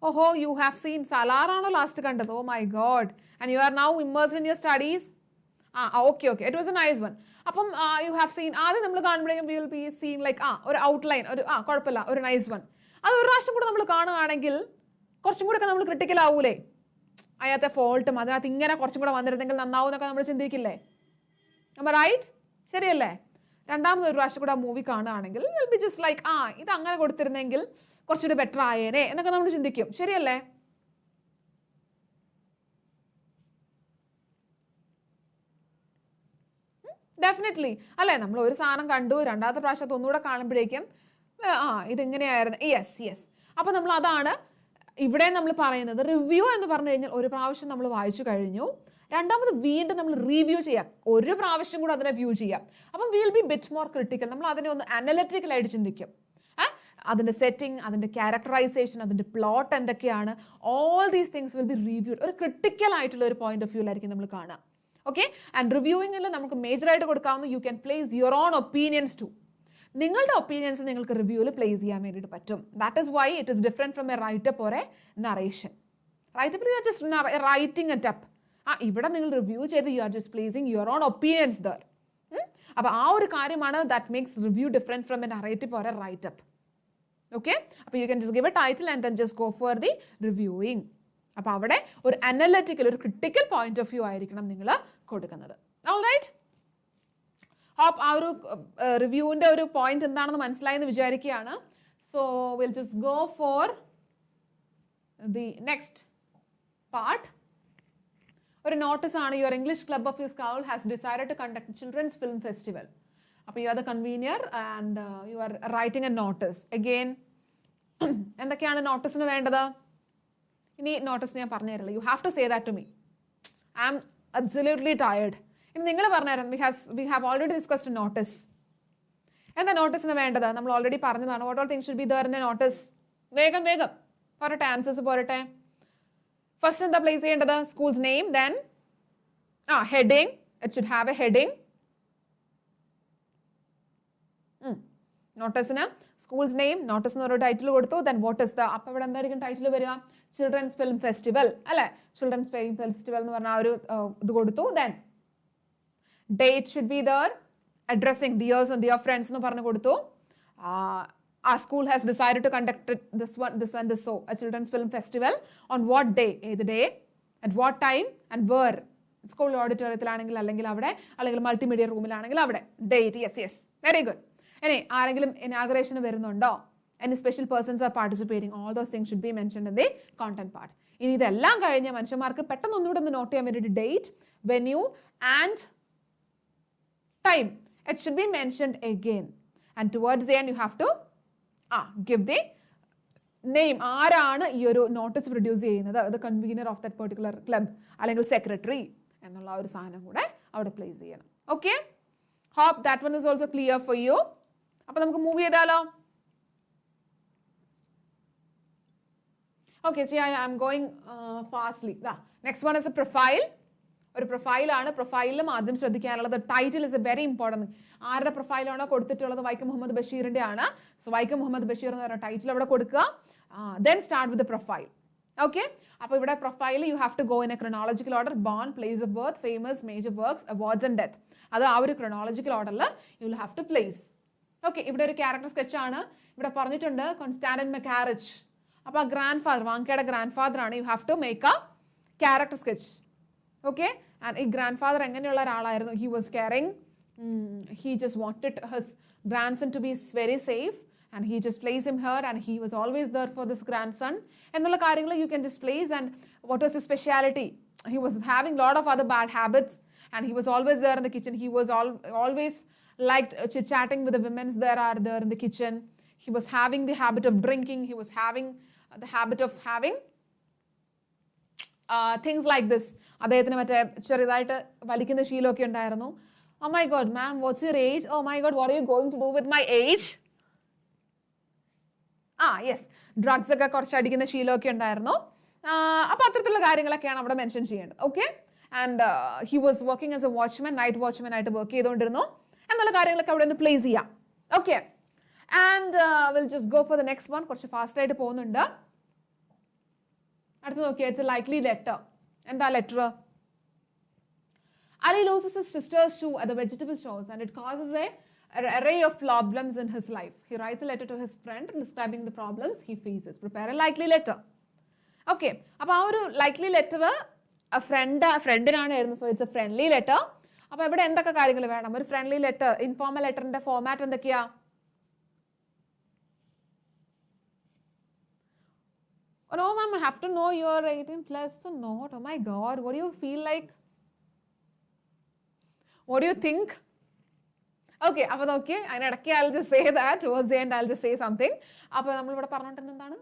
ഓഹോ, യു ഹാവ് സീൻ സലാർ ആണോ ലാസ്റ്റ് കണ്ടത്? Oh my god, and you are now immersed in your studies. Okay, it was A nice one. അപ്പം യു ഹാവ് സീൻ, ആദ്യം നമ്മൾ കാണുമ്പോഴേക്കും we will be seen like ഒരു ഔട്ട്ലൈൻ, ഒരു കുഴപ്പമില്ല, ഒരു നൈസ് വൺ. അത് ഒരു പ്രാവശ്യം കൂടെ നമ്മൾ കാണുകയാണെങ്കിൽ കുറച്ചും കൂടെ ഒക്കെ നമ്മൾ ക്രിട്ടിക്കൽ ആവൂലേ? അതിനകത്തെ ഫോൾട്ടും അതിനകത്ത് ഇങ്ങനെ കുറച്ചും കൂടെ വന്നിരുന്നെങ്കിൽ നന്നാവും എന്നൊക്കെ നമ്മൾ ചിന്തിക്കില്ലേ? റൈറ്റ്? ശരിയല്ലേ? രണ്ടാമത് ഒരു പ്രാവശ്യം കൂടെ ആ മൂവി കാണുകയാണെങ്കിൽ വിൽ ബി ജസ്റ്റ് ലൈക്ക് ഇത് അങ്ങനെ കൊടുത്തിരുന്നെങ്കിൽ കുറച്ചുകൂടി ബെറ്റർ ആയേനെ എന്നൊക്കെ നമ്മൾ ചിന്തിക്കും. ശരിയല്ലേ? ഡെഫിനറ്റ്ലി അല്ലേ? നമ്മൾ ഒരു സാധനം കണ്ടു, രണ്ടാമത്തെ പ്രാവശ്യത്ത് ഒന്നുകൂടെ കാണുമ്പോഴേക്കും ഇതിങ്ങനെയായിരുന്നു. യെസ്. അപ്പൊ നമ്മൾ അതാണ് ഇവിടെ നമ്മൾ പറയുന്നത്. റിവ്യൂ എന്ന് പറഞ്ഞു കഴിഞ്ഞാൽ ഒരു പ്രാവശ്യം നമ്മൾ വായിച്ചു കഴിഞ്ഞു, രണ്ടാമത് വീണ്ടും നമ്മൾ റിവ്യൂ ചെയ്യാം, ഒരു പ്രാവശ്യം കൂടെ അതിനെ വ്യൂ ചെയ്യാം. അപ്പം will be bit more critical. നമ്മൾ അതിനെ ഒന്ന് അനലിറ്റിക്കലായിട്ട് ചിന്തിക്കും. അതിൻ്റെ സെറ്റിംഗ്, അതിൻ്റെ ക്യാരക്ടറൈസേഷൻ, അതിൻ്റെ പ്ലോട്ട് എന്തൊക്കെയാണ്, all these things will be reviewed. ഒരു ക്രിട്ടിക്കൽ ആയിട്ടുള്ള ഒരു പോയിന്റ് ഓഫ് വ്യൂലായിരിക്കും നമ്മൾ കാണുക. ഓക്കെ, ആൻഡ് റിവ്യൂയിങ്ങിൽ നമുക്ക് മേജറായിട്ട് കൊടുക്കാവുന്ന you can place your own opinions too. നിങ്ങളുടെ ഒപ്പീനിയൻസ് നിങ്ങൾക്ക് റിവ്യൂവിൽ പ്ലേസ് ചെയ്യാൻ വേണ്ടിയിട്ട് പറ്റും. That is why it is different from a write up or a narration. റൈറ്റപ്പിൽ you are just writing it up. ഇവിടെ നിങ്ങൾ റിവ്യൂ ചെയ്ത് you are just placing your own opinions there. അപ്പോൾ ആ ഒരു കാര്യമാണ് that makes review different from a narrative or a write up. Okay, അപ്പോൾ you can just give A title and then just go for the reviewing. അപ്പോൾ അവിടെ ഒരു അനലിറ്റിക്കൽ, ഒരു ക്രിട്ടിക്കൽ പോയിന്റ് ഓഫ് വ്യൂ ആയിരിക്കണം നിങ്ങൾ കൊടുക്കുന്നത്. ഓൾറൈറ്റ്, ആ ഒരു റിവ്യൂവിൻ്റെ ഒരു പോയിന്റ് എന്താണെന്ന് മനസ്സിലായെന്ന് വിചാരിക്കുകയാണ്. So will just go for the next part. ഒരു നോട്ടീസ് ആണ്, your English club of your school has decided to conduct children's film festival. അപ്പോൾ you are the convener and you are writing a notice. Again എന്തൊക്കെയാണ് നോട്ടീസിന് വേണ്ടത്? ഇനി നോട്ടീസ് ഞാൻ പറഞ്ഞു തരില്ല. You have to say that to me. I am absolutely tired. ഇനി നിങ്ങൾ പറഞ്ഞുതരാം. We have already discussed notice. എന്താ നോട്ടീസിന് വേണ്ടത്? നമ്മൾ ഓൾറെഡി പറഞ്ഞതാണ്. What all things should be there in A notice? വേഗം പോരട്ടെ, ആൻസേഴ്സ് പോരട്ടെ. ഫസ്റ്റ് എന്താ പ്ലേസ് ചെയ്യേണ്ടത്? Schools name, then heading. It should have A heading. നോട്ടീസിന് സ്കൂൾസ് നെയിം, നോട്ടീസ് എന്ന് ഒരു ടൈറ്റിൽ കൊടുത്തു. ദെൻ വാട്ട് ഇസ് ദ, അപ്പോൾ ഇവിടെ എന്തായിരിക്കും ടൈറ്റിൽ വരിക? ചിൽഡ്രൻസ് ഫിലിം ഫെസ്റ്റിവൽ അല്ലേ? ചിൽഡ്രൻസ് ഫിലിം ഫെസ്റ്റിവൽ എന്ന് പറഞ്ഞ ഒരു ഇത് കൊടുത്തു. Then date should be there, addressing dears and dear friends എന്ന് പറഞ്ഞു കൊടുത്തു. Our school has decided to conduct this so a children's film festival on what day? ഏത് day, at what time and where? School ഓഡിറ്റോറിയത്തിലാണെങ്കിൽ അല്ലെങ്കിൽ അവിടെ, അല്ലെങ്കിൽ മൾട്ടിമീഡിയ റൂമിലാണെങ്കിൽ അവിടെ. Date, yes, very good. ഇനി ആരെങ്കിലും ഇനാഗുറേഷന് വരുന്നുണ്ടോ? any special persons are participating? All those things should be mentioned in the content part. ഇനി ഇതെല്ലാം കഴിഞ്ഞ മനുഷ്യന്മാർക്ക് പെട്ടെന്ന് ഒന്നുകൂടെ ഒന്ന് നോട്ട് ചെയ്യാൻ വേണ്ടിയിട്ട് date, venue and time. It should be mentioned again. And towards the end you have to give the name. ആരാണ് ഈ ഒരു നോട്ടീസ് പ്രൊഡ്യൂസ് ചെയ്യുന്നത്? The convener of that particular club അല്ലെങ്കിൽ സെക്രട്ടറി എന്നുള്ള ഒരു സാധനം കൂടെ അവിടെ പ്ലേസ് ചെയ്യണം. Okay, hope that one is also clear for you. അപ്പോൾ നമുക്ക് മൂവ് ചെയ്താലോ? Okay, I am going fastly. Next one is a profile. ഒരു പ്രൊഫൈലാണ്. പ്രൊഫൈലിലും ആദ്യം ശ്രദ്ധിക്കാനുള്ളത് title is a very important. ആരുടെ പ്രൊഫൈലാണോ കൊടുത്തിട്ടുള്ളത്? വൈക്കം മുഹമ്മദ് ബഷീറിൻ്റെ ആണ്. സോ വൈക്കം മുഹമ്മദ് ബഷീർ എന്ന് പറയുന്ന ടൈറ്റിൽ അവിടെ കൊടുക്കുക. Then start with the profile. Okay, അപ്പോൾ ഇവിടെ profile you have to go in a chronological order. Born, place of birth, famous, major works, awards and death. അത് ആ ഒരു ക്രോണോളജിക്കൽ ഓർഡറിൽ you will have to place. Okay, ഇവിടെ ഒരു ക്യാരക്ടർ സ്കെച്ച് ആണ്. ഇവിടെ പറഞ്ഞിട്ടുണ്ട് കോൺസ്റ്റാന്റിൻ മെക്കാരിച്ച്. അപ്പോൾ ആ ഗ്രാൻഡ് ഫാദർ, വാങ്കയുടെ ഗ്രാൻഡ് ഫാദർ ആണ്. You have to make a character sketch. Okay, and ഈ ഗ്രാൻഡ് ഫാദർ എങ്ങനെയുള്ള ഒരാളായിരുന്നു? He was caring. He just wanted his grandson to be very safe and he just place him her and he was always there for this grandson എന്നുള്ള കാര്യങ്ങൾ you can just place. And what was the speciality? he was having a lot of other bad habits, and he was always there in the kitchen. He was always liked chit-chatting with the women there are there in the kitchen. He was having the habit of drinking. He was having the habit of having things like this. അദ്ദേഹത്തിന് മറ്റേ ചെറുതായിട്ട് വലിക്കുന്ന ശീലമൊക്കെ ഉണ്ടായിരുന്നു. Oh my god, ma'am, what's your age? Oh my god, what are you going to do with my age? Yes, drugs ഒക്കെ കുറച്ച് അടിക്കുന്ന ശീലമൊക്കെ ഉണ്ടായിരുന്നു. അപ്പോൾ അത്തരത്തിലുള്ള കാര്യങ്ങളൊക്കെയാണ് അവിടെ മെൻഷൻ ചെയ്യേണ്ടത്. Okay, and he was working as A watchman, night watchman ആയിട്ട് വർക്ക് ചെയ്തുകൊണ്ടിരുന്നു എന്നുള്ള കാര്യങ്ങളൊക്കെ അവിടെ ഒന്ന് പ്ലേസ് ചെയ്യാം. Okay, and will just go for the next one. കുറച്ച് ഫാസ്റ്റ് ആയിട്ട് പോകുന്നുണ്ട്. അടുത്ത് നോക്കിയാൽ ഇറ്റ്സ് എ ലൈക്ലി ലെറ്റർ. എന്താ letter? Ali loses his sister's shoe at the vegetable stores, and it causes an array of problems in his life. He writes a letter to his friend describing the problems he faces. Prepare a likely letter. Okay, അപ്പോൾ ആ ഒരു ലൈക്ലി ലെറ്റർ ഫ്രണ്ടിനാണ് എഴുതുന്നത്. So it's A friendly letter. അപ്പോൾ ഇവിടെ എന്തൊക്കെ കാര്യങ്ങൾ വേണം? ഒരു ഫ്രണ്ട്ലി ലെറ്റർ, ഇൻഫോർമൽ ലെറ്ററിന്റെ ഫോമാറ്റ് എന്തൊക്കെയാ? Oh no, ma'am, I have to know you're 18 plus or not. Oh my god, what do you feel like? What do you think? Okay, അപ്പോൾ ഓക്കെ, അതിനിടയ്ക്ക് I'll just say that towards the end I'll just say something. അപ്പോൾ നമ്മളിവിടെ പറഞ്ഞിട്ടുണ്ട് എന്താണ്?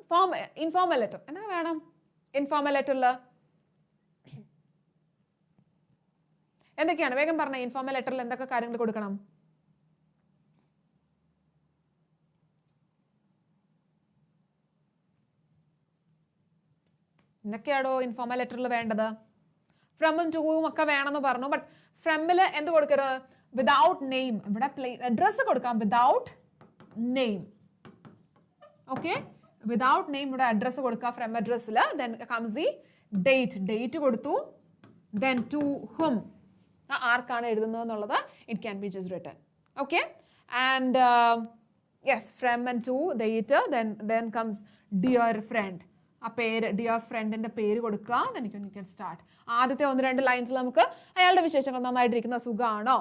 Informal letter. എന്തൊക്കെ വേണം ഇൻഫോർമൽ ലെറ്ററിൽ? എന്തൊക്കെയാണ്? വേഗം പറഞ്ഞ. ഇൻഫോർമൽ ലെറ്ററിൽ എന്തൊക്കെ കാര്യങ്ങൾ കൊടുക്കണം? എന്തൊക്കെയാണോ ഇൻഫോർമൽ ലെറ്ററിൽ വേണ്ടത്? ഫ്രമും ടൂവും ഒക്കെ വേണമെന്ന് പറഞ്ഞു. ബട്ട് ഫ്രമിൽ എന്ത് കൊടുക്കരുത്? Without name. ഇവിടെ അഡ്രസ് കൊടുക്കാം, without name. Okay, without name ഇവിടെ അഡ്രസ് കൊടുക്കുക ഫ്രം അഡ്രസ്സിൽ. ദെൻ കംസ് ദി ഡേറ്റ് കൊടുത്തു. ദെൻ ടു ഹും, ആർക്കാണ് എഴുതുന്നത് എന്നുള്ളത് it can be just written. Okay, and yes, from and to, date, then comes dear friend. ആ പേര്, ഡിയർ ഫ്രണ്ടിന്റെ പേര് കൊടുക്കുക. then you can start. ആദ്യത്തെ 1-2 ലൈൻസിൽ നമുക്ക് അയാളുടെ വിശേഷങ്ങൾ നന്നായിട്ടിരിക്കുന്ന, സുഖാണോ,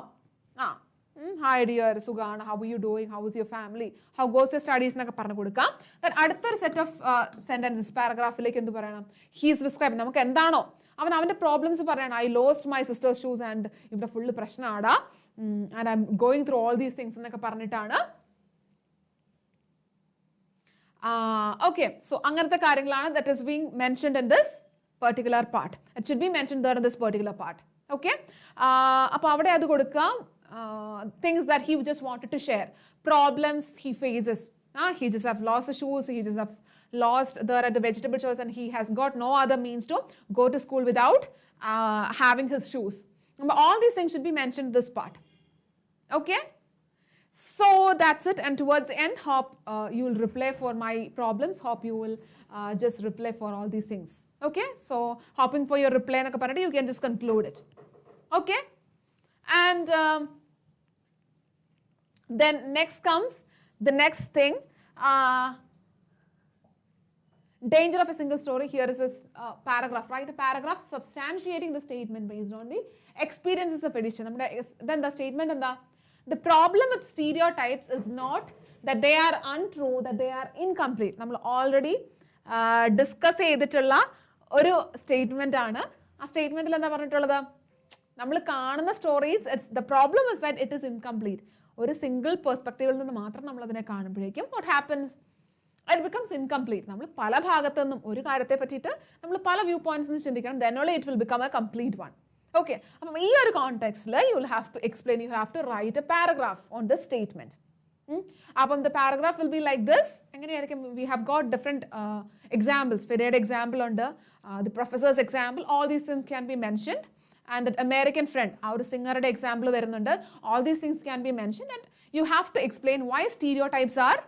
ഹായ് ഡിയർ, സുഖാണ്, how you doing, how is your family, how goes your studies എന്നൊക്കെ പറഞ്ഞു കൊടുക്കാം. ദെൻ അടുത്തൊരു സെറ്റ് ഓഫ് സെന്റൻസസ് പാരഗ്രാഫിലേക്ക് എന്ത് പറയണം? He's describe. നമുക്ക് എന്താണോ അവന്റെ പ്രോബ്ലംസ് പറയണം. I lost my sister's shoes and ഇവിടെ ഫുള്ള് പ്രശ്നമാടാ, and I am going through all these things എന്നൊക്കെ പറഞ്ഞിട്ടാണ്. Okay, so അങ്ങനത്തെ കാര്യങ്ങളാണ് that is being mentioned in this particular part. It should be mentioned there in this particular part. Okay, അപ്പോൾ അവിടെ അത് കൊടുക്കാം. Things that he just wanted to share, problems he faces. He just have lost the shoes, he just have lost there at the vegetable stores, and he has got no other means to go to school without having his shoes. All these things should be mentioned in this part. Okay, so that's it. And towards the end, hope you will reply for my problems. Hope you will just reply for all these things. Okay, so hoping for your reply enakku parade, you can just conclude it. Okay, and then next comes the next thing, danger of a single story. Here is this paragraph. Write a paragraph substantiating the statement based on the experiences of edition. Then the statement and the problem with stereotypes is not that they are untrue, that they are incomplete. നമ്മൾ ഓൾറെഡി ഡിസ്കസ് ചെയ്തിട്ടുള്ള ഒരു സ്റ്റേറ്റ്മെന്റ് ആണ്. ആ സ്റ്റേറ്റ്മെന്റിൽ എന്താ പറഞ്ഞിട്ടുള്ളത്? നമ്മൾ കാണുന്ന stories, the problem is that it is incomplete. ഒരു സിംഗിൾ പെർസ്പെക്റ്റീവിൽ നിന്ന് മാത്രം നമ്മൾ അതിനെ കാണുമ്പോഴേക്കും what happens? It becomes incomplete. നമ്മൾ പല ഭാഗത്തു നിന്നും ഒരു കാര്യത്തെ പറ്റിയിട്ട് നമ്മൾ പല വ്യൂ പോയിന്റ്സ് നിന്ന് ചിന്തിക്കണം. Then only it will become A complete one. Okay, അപ്പം ഈ ഒരു കോണ്ടെക്സ്റ്റിൽ you will have to explain, you have to write a paragraph on this statement. അപ്പം the paragraph will be like this. എങ്ങനെയായിരിക്കും? We have got different examples. ഫെഡയുടെ എക്സാമ്പിൾ ഉണ്ട്, the professor's example. All these things can be mentioned. And that American friend, ആ ഒരു സിംഗറുടെ എക്സാമ്പിൾ വരുന്നുണ്ട്. All these things can be mentioned, and you have to explain why stereotypes are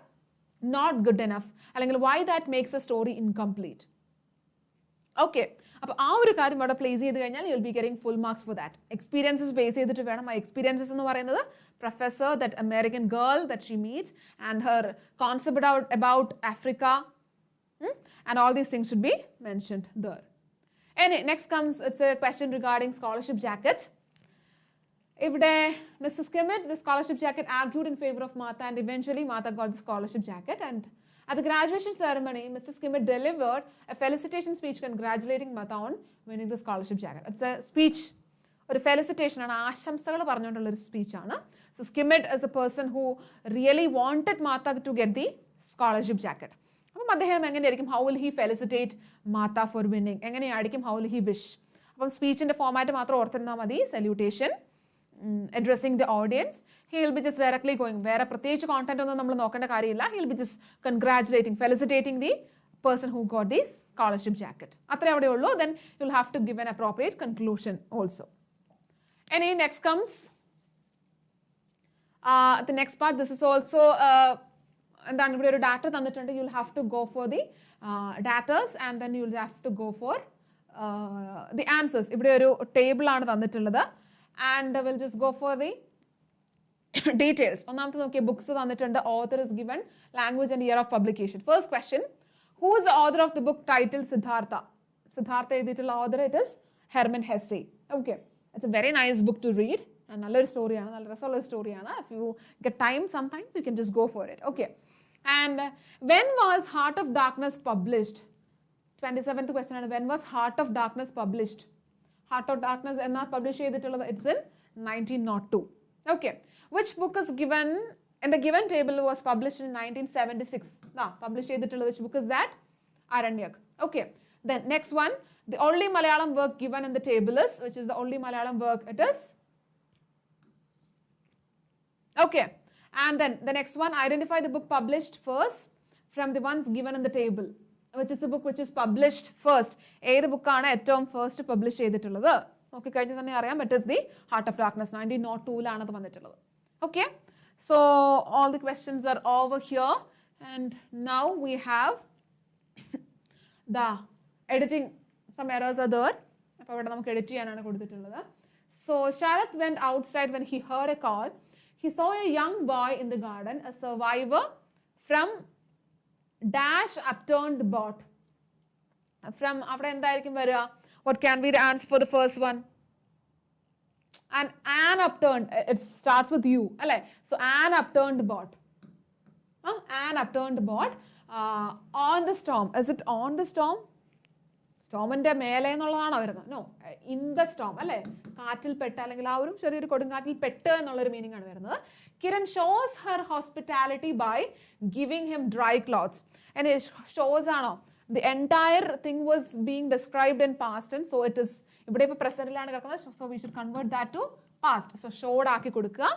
not good enough, അല്ലെങ്കിൽ why that makes a story incomplete. Okay, അപ്പോൾ ആ ഒരു കാര്യം അവിടെ പ്ലേസ് ചെയ്ത് കഴിഞ്ഞാൽ you will be getting full marks for that. Experiences base ചെയ്തിട്ട് വേണം. ആ എക്സ്പീരിയൻസസ് എന്ന് പറയുന്നത് professor, that American girl that she meats, and her concept about Africa, and all these things should B mentioned there. Next comes, it's a question regarding scholarship jacket. ഇവിടെ Mrs. Kimmett, the scholarship jacket argued in favor of Martha, and eventually Martha got the scholarship jacket, and At the graduation ceremony, Mr. Skimmer delivered a felicitation speech congratulating Mata on winning the scholarship jacket. It's a speech, or a felicitation, and ആശംസകൾ പറഞ്ഞുകൊണ്ടുള്ള ഒരു സ്പീച്ചാണ്. So Skimmer is a person who really wanted Mata to get the scholarship jacket. അപ്പം അദ്ദേഹം എങ്ങനെയായിരിക്കും, how will he felicitate Mata for winning? എങ്ങനെയായിരിക്കും, how will he wish? അപ്പം സ്പീച്ചിൻ്റെ ഫോമാറ്റ് മാത്രം ഓർത്തിരുന്നാൽ മതി. Salutation, addressing the audience. He will be just directly going. വേറെ പ്രത്യേകിച്ച് കോണ്ടന്റ് ഒന്നും നമ്മൾ നോക്കേണ്ട കാര്യമില്ല. He will be just congratulating, felicitating the person who got the scholarship jacket. അത്രേ അവിടെ ഉള്ളൂ. Then you will have to give an appropriate conclusion also. Any next comes the next part. This is also എന്താണ്, ഇവിടെ ഒരു ഡാറ്റ തന്നിട്ടുണ്ട്. You will have to go for the datas and then you will have to go for the answers. ഇവിടെ ഒരു ടേബിൾ ആണ് തന്നിട്ടുള്ളത്. And we'll just go for the details. ഒന്നാമത്തെ നോക്കിയ ബുക്സ് തന്നിട്ടുണ്ട്. Author is given, language and year of publication. First question, who is the author of the book titled Siddhartha? Siddhartha എഴുതിയിട്ടുള്ള author, it is Hermann Hesse. Okay, it's a very nice book to read. നല്ലൊരു സ്റ്റോറിയാണ്, നല്ല രസമുള്ള സ്റ്റോറിയാണ്. If you get time sometimes you can just go for it. Okay, and when was Heart of Darkness published? 27th question ആണ്, when was Heart of Darkness published? Heart of Darkness എന്നാ പബ്ലിഷ് ചെയ്തിട്ടുള്ളത്? It's in 1902. Okay, which book is given in the given table was published in 1976? Published ചെയ്തിട്ടുള്ളത്, which book is that? Aranyak. Okay, then next one, the only Malayalam work given in the table is, which is the only Malayalam work? It is, okay, and then the next one, identify the book published first from the ones given in the table. Which is the book which is published first? ഏത് ബുക്കാണ് ഏറ്റവും ഫസ്റ്റ് പബ്ലിഷ് ചെയ്തിട്ടുള്ളത്? നോക്കി കഴിഞ്ഞാൽ തന്നെ അറിയാം. It is the heart of darkness. 1902 അത് വന്നിട്ടുള്ളത്. Okay, so all the questions are over here and now we have the editing. Some errors are there. അപ്പോൾ ഇവിടെ നമുക്ക് എഡിറ്റ് ചെയ്യാനാണ് കൊടുത്തിട്ടുള്ളത്. So Sharath went outside when he heard a call. He saw a young boy in the garden, a survivor from dash upturned boat. From അവിടെ എന്തായിരിക്കും വരിക? What can be the answer for the first one? An upturned, it starts with U, അല്ലേ? So an upturned boat. An upturned boat on the storm. Is it on the storm? സ്റ്റോമിന്റെ മേലെ എന്നുള്ളതാണോ വരുന്നത്? നോ, ഇൻ ദ സ്റ്റോം, അല്ലേ? കാറ്റിൽ പെട്ട്, അല്ലെങ്കിൽ ആ ഒരു ചെറിയൊരു കൊടുങ്കാറ്റിൽ പെട്ട് എന്നുള്ളൊരു മീനിങ് ആണ് വരുന്നത്. Kiran shows her hospitality by giving him dry clothes. And it shows ആണോ? The entire thing was being described in past tense, so it is ഇവിടെ ഇപ്പോൾ പ്രസന്റിലാണ് കിടക്കുന്നത്. So we should convert that to past. So showed ആക്കി കൊടുക്കുക.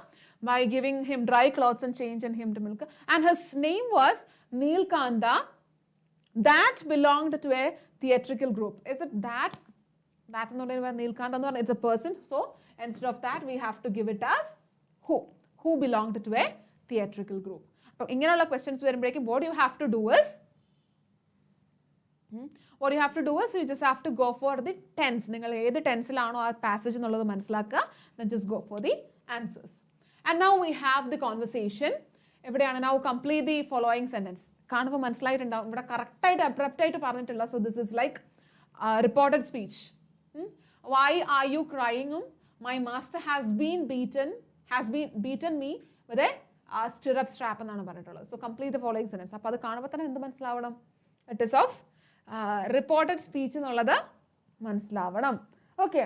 By giving him dry clothes and changing him to milk. And his name was Neelkanta. That belonged to a theatrical group. Is it that? That ennulla Neelkanta ennu, it's a person. So instead of that we have to give it as who. Who belonged to a theatrical group. അപ്പോൾ ഇങ്ങനെയുള്ള ക്വസ്റ്റ്യൻസ് വരുമ്പോഴേക്കും what you have to do is you just have to go for the tense. നിങ്ങൾ ഏത് ടെൻസിലാണോ ആ പാസേജ് എന്നുള്ളത് മനസ്സിലാക്കുക. Then just go for the answers. And now we have the conversation. എവിടെയാണ്? now complete the following sentence. കാണുമ്പോൾ മനസ്സിലായിട്ടുണ്ടാവും ഇവിടെ കറക്റ്റായിട്ട് അബ്രപ്റ്റ് ആയിട്ട് പറഞ്ഞിട്ടില്ല. So this is like reported speech. Why are you crying? My master has beaten me with a stirrup strap എന്നാണ് പറഞ്ഞിട്ടുള്ളത്. So complete the following sentence. അപ്പോൾ അത് കാണുമ്പോൾ തന്നെ എന്ത് മനസ്സിലാവണം? It is of reported speech എന്നുള്ളത് മനസ്സിലാവണം. ഓക്കെ,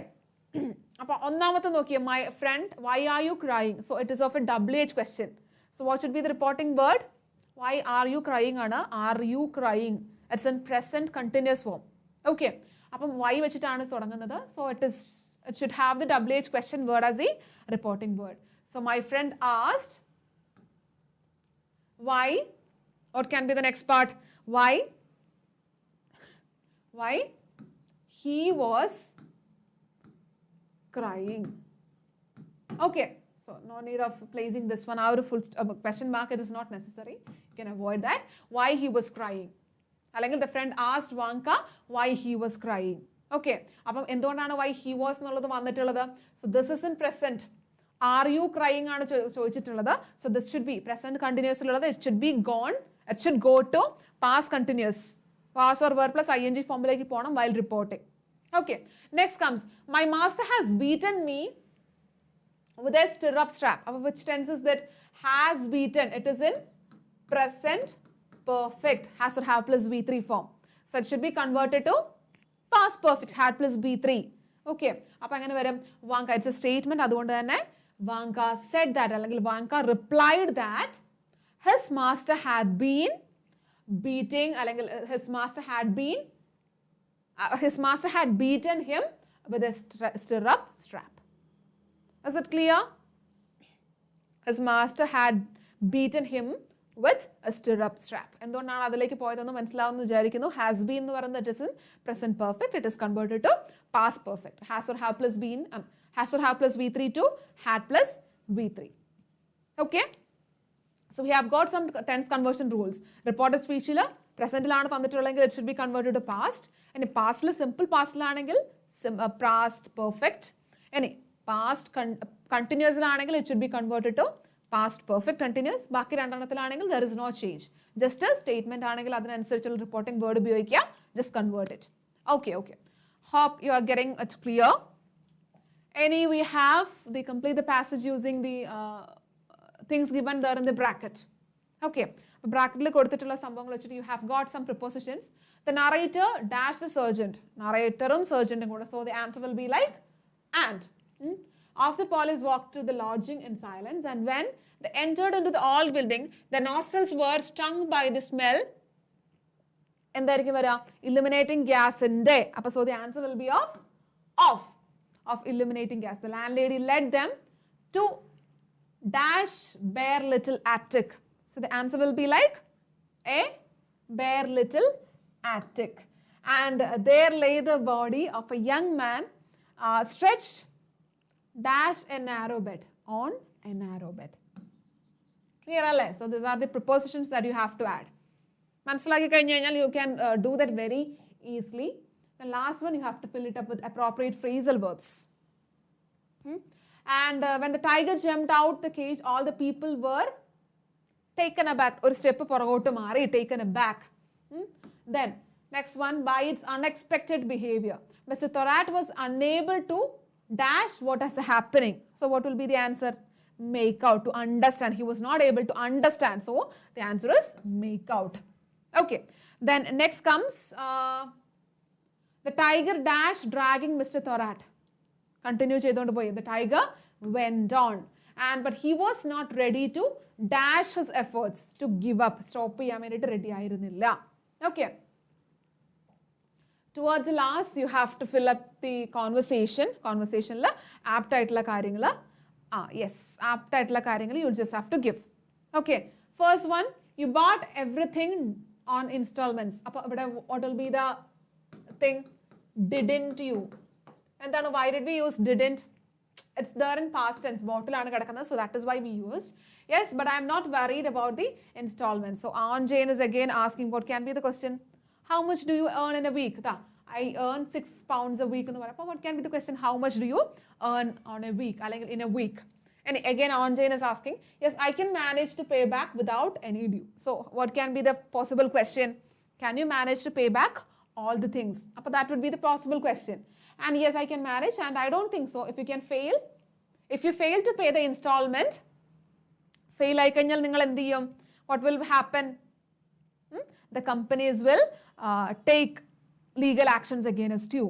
അപ്പോൾ ഒന്നാമത്തെ നോക്കിയേ, my friend, why are you crying? So it is of a WH question. So what should be the reporting word? Why are you crying ആണ്. Are you crying? It's in present continuous form. Okay, അപ്പം why വെച്ചിട്ടാണ് തുടങ്ങുന്നത്. So it should have the WH question word as the reporting word. So my friend asked why. What can be the next part? Why he was crying. Okay, so no need of placing this one out of full question mark. It is not necessary. You can avoid that. Why he was crying. അല്ലെങ്കിൽ the friend asked Vanka why he was crying. Okay, അപ്പം എന്തുകൊണ്ടാണ് why he was എന്നുള്ളത് വന്നിട്ടുള്ളത്? So this is in present. Are you crying ആണ് ചോദിച്ചിട്ടുള്ളത്. So this should be present continuous ഉള്ളത്. It should be gone. It should go to past continuous. Past or verb plus ing ഫോമിലേക്ക് പോകണം while reporting. Okay, next comes my master has beaten me with a stirrup strap. Which tense is that? Has beaten. It is in present perfect, has or have plus V3 form. So it should be converted to past perfect, had plus V3. Okay. അപ്പോൾ അങ്ങനെ വരും Vanka, it's a statement. അതുകൊണ്ട് തന്നെ Vanka said that, അല്ലെങ്കിൽ Vanka replied that his master had been beating, അല്ലെങ്കിൽ his master had beaten him with a stirrup strap. Is it clear? His master had beaten him with a stirrup strap. എന്തുകൊണ്ടാണ് അതിലേക്ക് പോയതെന്ന് മനസ്സിലാവുമെന്ന് വിചാരിക്കുന്നു. Has been എന്ന് പറയുന്നത് it is in present perfect. It is converted to past perfect. Has or have plus been, has or have plus V3 to had plus V3. Okay? So we have got some tense conversion rules. Reported speech ila present ilana thannittulleങ്കിൽ it should be converted to past. And past il simple past ilaണെങ്കിൽ past perfect. Any past continuous ilaണെങ്കിൽ it should be converted to past perfect continuous. ബാക്കി രണ്ടെണ്ണത്തിലാണെങ്കിൽ there is no change. Just a statement ആണെങ്കിൽ അതിനനുസരിച്ചുള്ള reporting word ഉപയോഗിക്കുക. Just convert it. Okay. Hope you are getting it clear. We have the complete the passage using the things given there in the bracket. Okay. Bracket il kodutittulla sambhavangal vechittu you have got some prepositions. The narrator dash the sergeant. Narratorum sergeantum kuda. So the answer will be like and. After police walked to the lodging in silence, and when they entered into the old building, their nostrils were stung by the smell. എന്തായിരിക്കും വരിക? Illuminating gas inde. അപ്പോൾ so the answer will be of illuminating gas. The landlady led them to dash bare little attic. So the answer will be like a bare little attic. And there lay the body of a young man stretched dash a narrow bed, on a narrow bed. Clear alle? So these are the prepositions that you have to add. Manassilakki kayinjal you can do that very easily. The last one you have to fill it up with appropriate phrasal verbs. And when the tiger jumped out the cage, all the people were taken aback. Or step porogotu mari, taken aback. Then next one, by its unexpected behavior, Mr. Thorat was unable to dash what is happening. So what will be the answer? Make out, to understand. He was not able to understand. So the answer is make out. Okay. Then next comes the tiger dash dragging Mr. Thorat. Continue cheyidondu poyi. The tiger went on. But he was not ready to dash his efforts, to give up. Stop cheyan vendittu ready ayirunilla. Okay. Towards the last, you have to fill up the conversation. Conversation la apt aayittulla karyangala. Yes, apt aayittulla karyangala you just have to give. Okay. First one, you bought everything on installments. What will be the thing? Didn't you? And then why did we use didn't? It's there in past tense. Bottle aanu kadakkunna, so that is why we used. Yes, but I am not worried about the installments. So Aunt Jane is again asking what can be the question? How much do you earn in a week? I earn 6 pounds a week. What can be the question? How much do you earn on a week? In a week. And again, Aunt Jane is asking, yes, I can manage to pay back without any due. So what can be the possible question? Can you manage to pay back all the things? That would be the possible question. And yes, I can manage, and I don't think so. If you fail to pay the installment, fail aikanyal ningal endu cheyum? What will happen? The companies will take legal actions against you.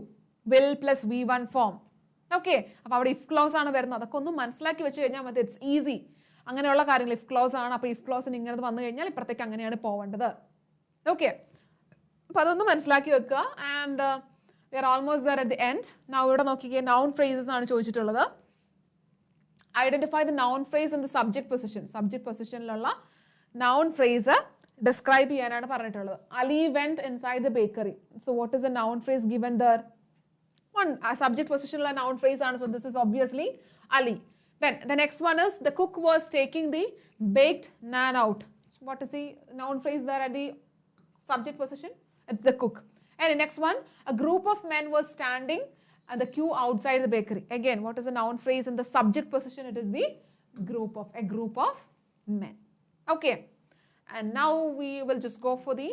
Will plus V1 form. Okay. അപ്പോൾ അവിടെ if clause ആണ് വരുന്നത്. അതൊക്കെ ഒന്ന് മനസ്സിലാക്കി വെച്ച് കഴിഞ്ഞാൽ മതി. It's easy. അങ്ങനെയുള്ള കാര്യങ്ങൾ if clause ആണ്. അപ്പോൾ if clause ഇങ്ങനെ വന്നു കഴിഞ്ഞാൽ ഇപ്പുറത്തേക്ക് അങ്ങനെയാണ് പോവേണ്ടത്. Okay. അപ്പോൾ അതൊന്ന് മനസ്സിലാക്കി വെക്കുക. And we are almost there at the end. Now ഇവിടെ നോക്കിക്കേ noun phrases ആണ് ചോദിച്ചിട്ടുള്ളത്. Identify the noun phrase in the subject position. Subject positionലുള്ള noun phrase describe cheyananu പറഞ്ഞിട്ടുള്ളത്. Ali went inside the bakery. So what is the noun phrase given there? One subject position la noun phrase aanu. So this is obviously Ali. Then the next one is the cook was taking the baked naan out. What is the noun phrase there at the subject position? It's the cook. And the next one, a group of men was standing at the queue outside the bakery. Again, what is the noun phrase in the subject position? It is the a group of men. Okay. And now we will just go for the...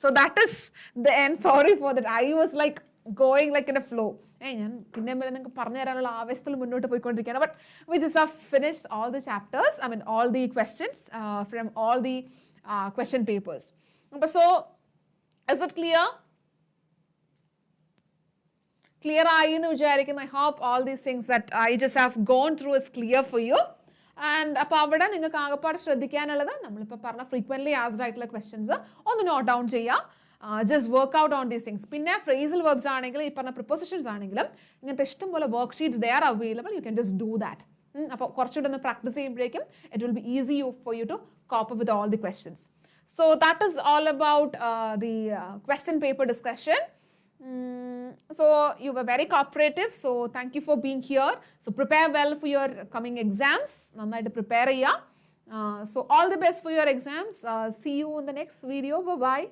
So that is the end. Sorry for that. I was like going like in a flow. ഞാൻ പിന്നെ നിങ്ങൾക്ക് പറഞ്ഞു തരാനുള്ള ആവേശത്തിൽ മുന്നോട്ട് പോയിക്കൊണ്ടിരിക്കുകയാണ്. But we just have finished all the chapters, I mean all the questions from all the question papers. So, is it clear? Clear ആയി എന്ന് വിചാരിക്കുന്നു. I hope all these things that I just have gone through is clear for you. And അപ്പോൾ അവിടെ നിങ്ങൾക്ക് ആകെപ്പാട് ശ്രദ്ധിക്കാനുള്ളത് നമ്മളിപ്പോൾ പറഞ്ഞ ഫ്രീക്വൻ്റ്ലി ആസ്ഡ് ആയിട്ടുള്ള ക്വസ്റ്റ്യൻസ് ഒന്ന് നോട്ട് ഡൗൺ ചെയ്യുക. Just work out on these things. പിന്നെ ഫ്രേസൽ വെർബ്സ് ആണെങ്കിലും ഈ പറഞ്ഞ പ്രിപ്പോസിഷൻസ് ആണെങ്കിലും ഇങ്ങനത്തെ ഇഷ്ടംപോലെ worksheets they are available. You can just do that. അപ്പോൾ കുറച്ചുകൂടെ ഒന്ന് പ്രാക്ടീസ് ചെയ്യുമ്പോഴേക്കും it will be easy for you to cope with all the questions. So that is all about the question paper discussion. So you were very cooperative. So thank you for being here. So prepare well for your coming exams. Nannayittu prepare cheya. So all the best for your exams. See you in the next video. Bye bye.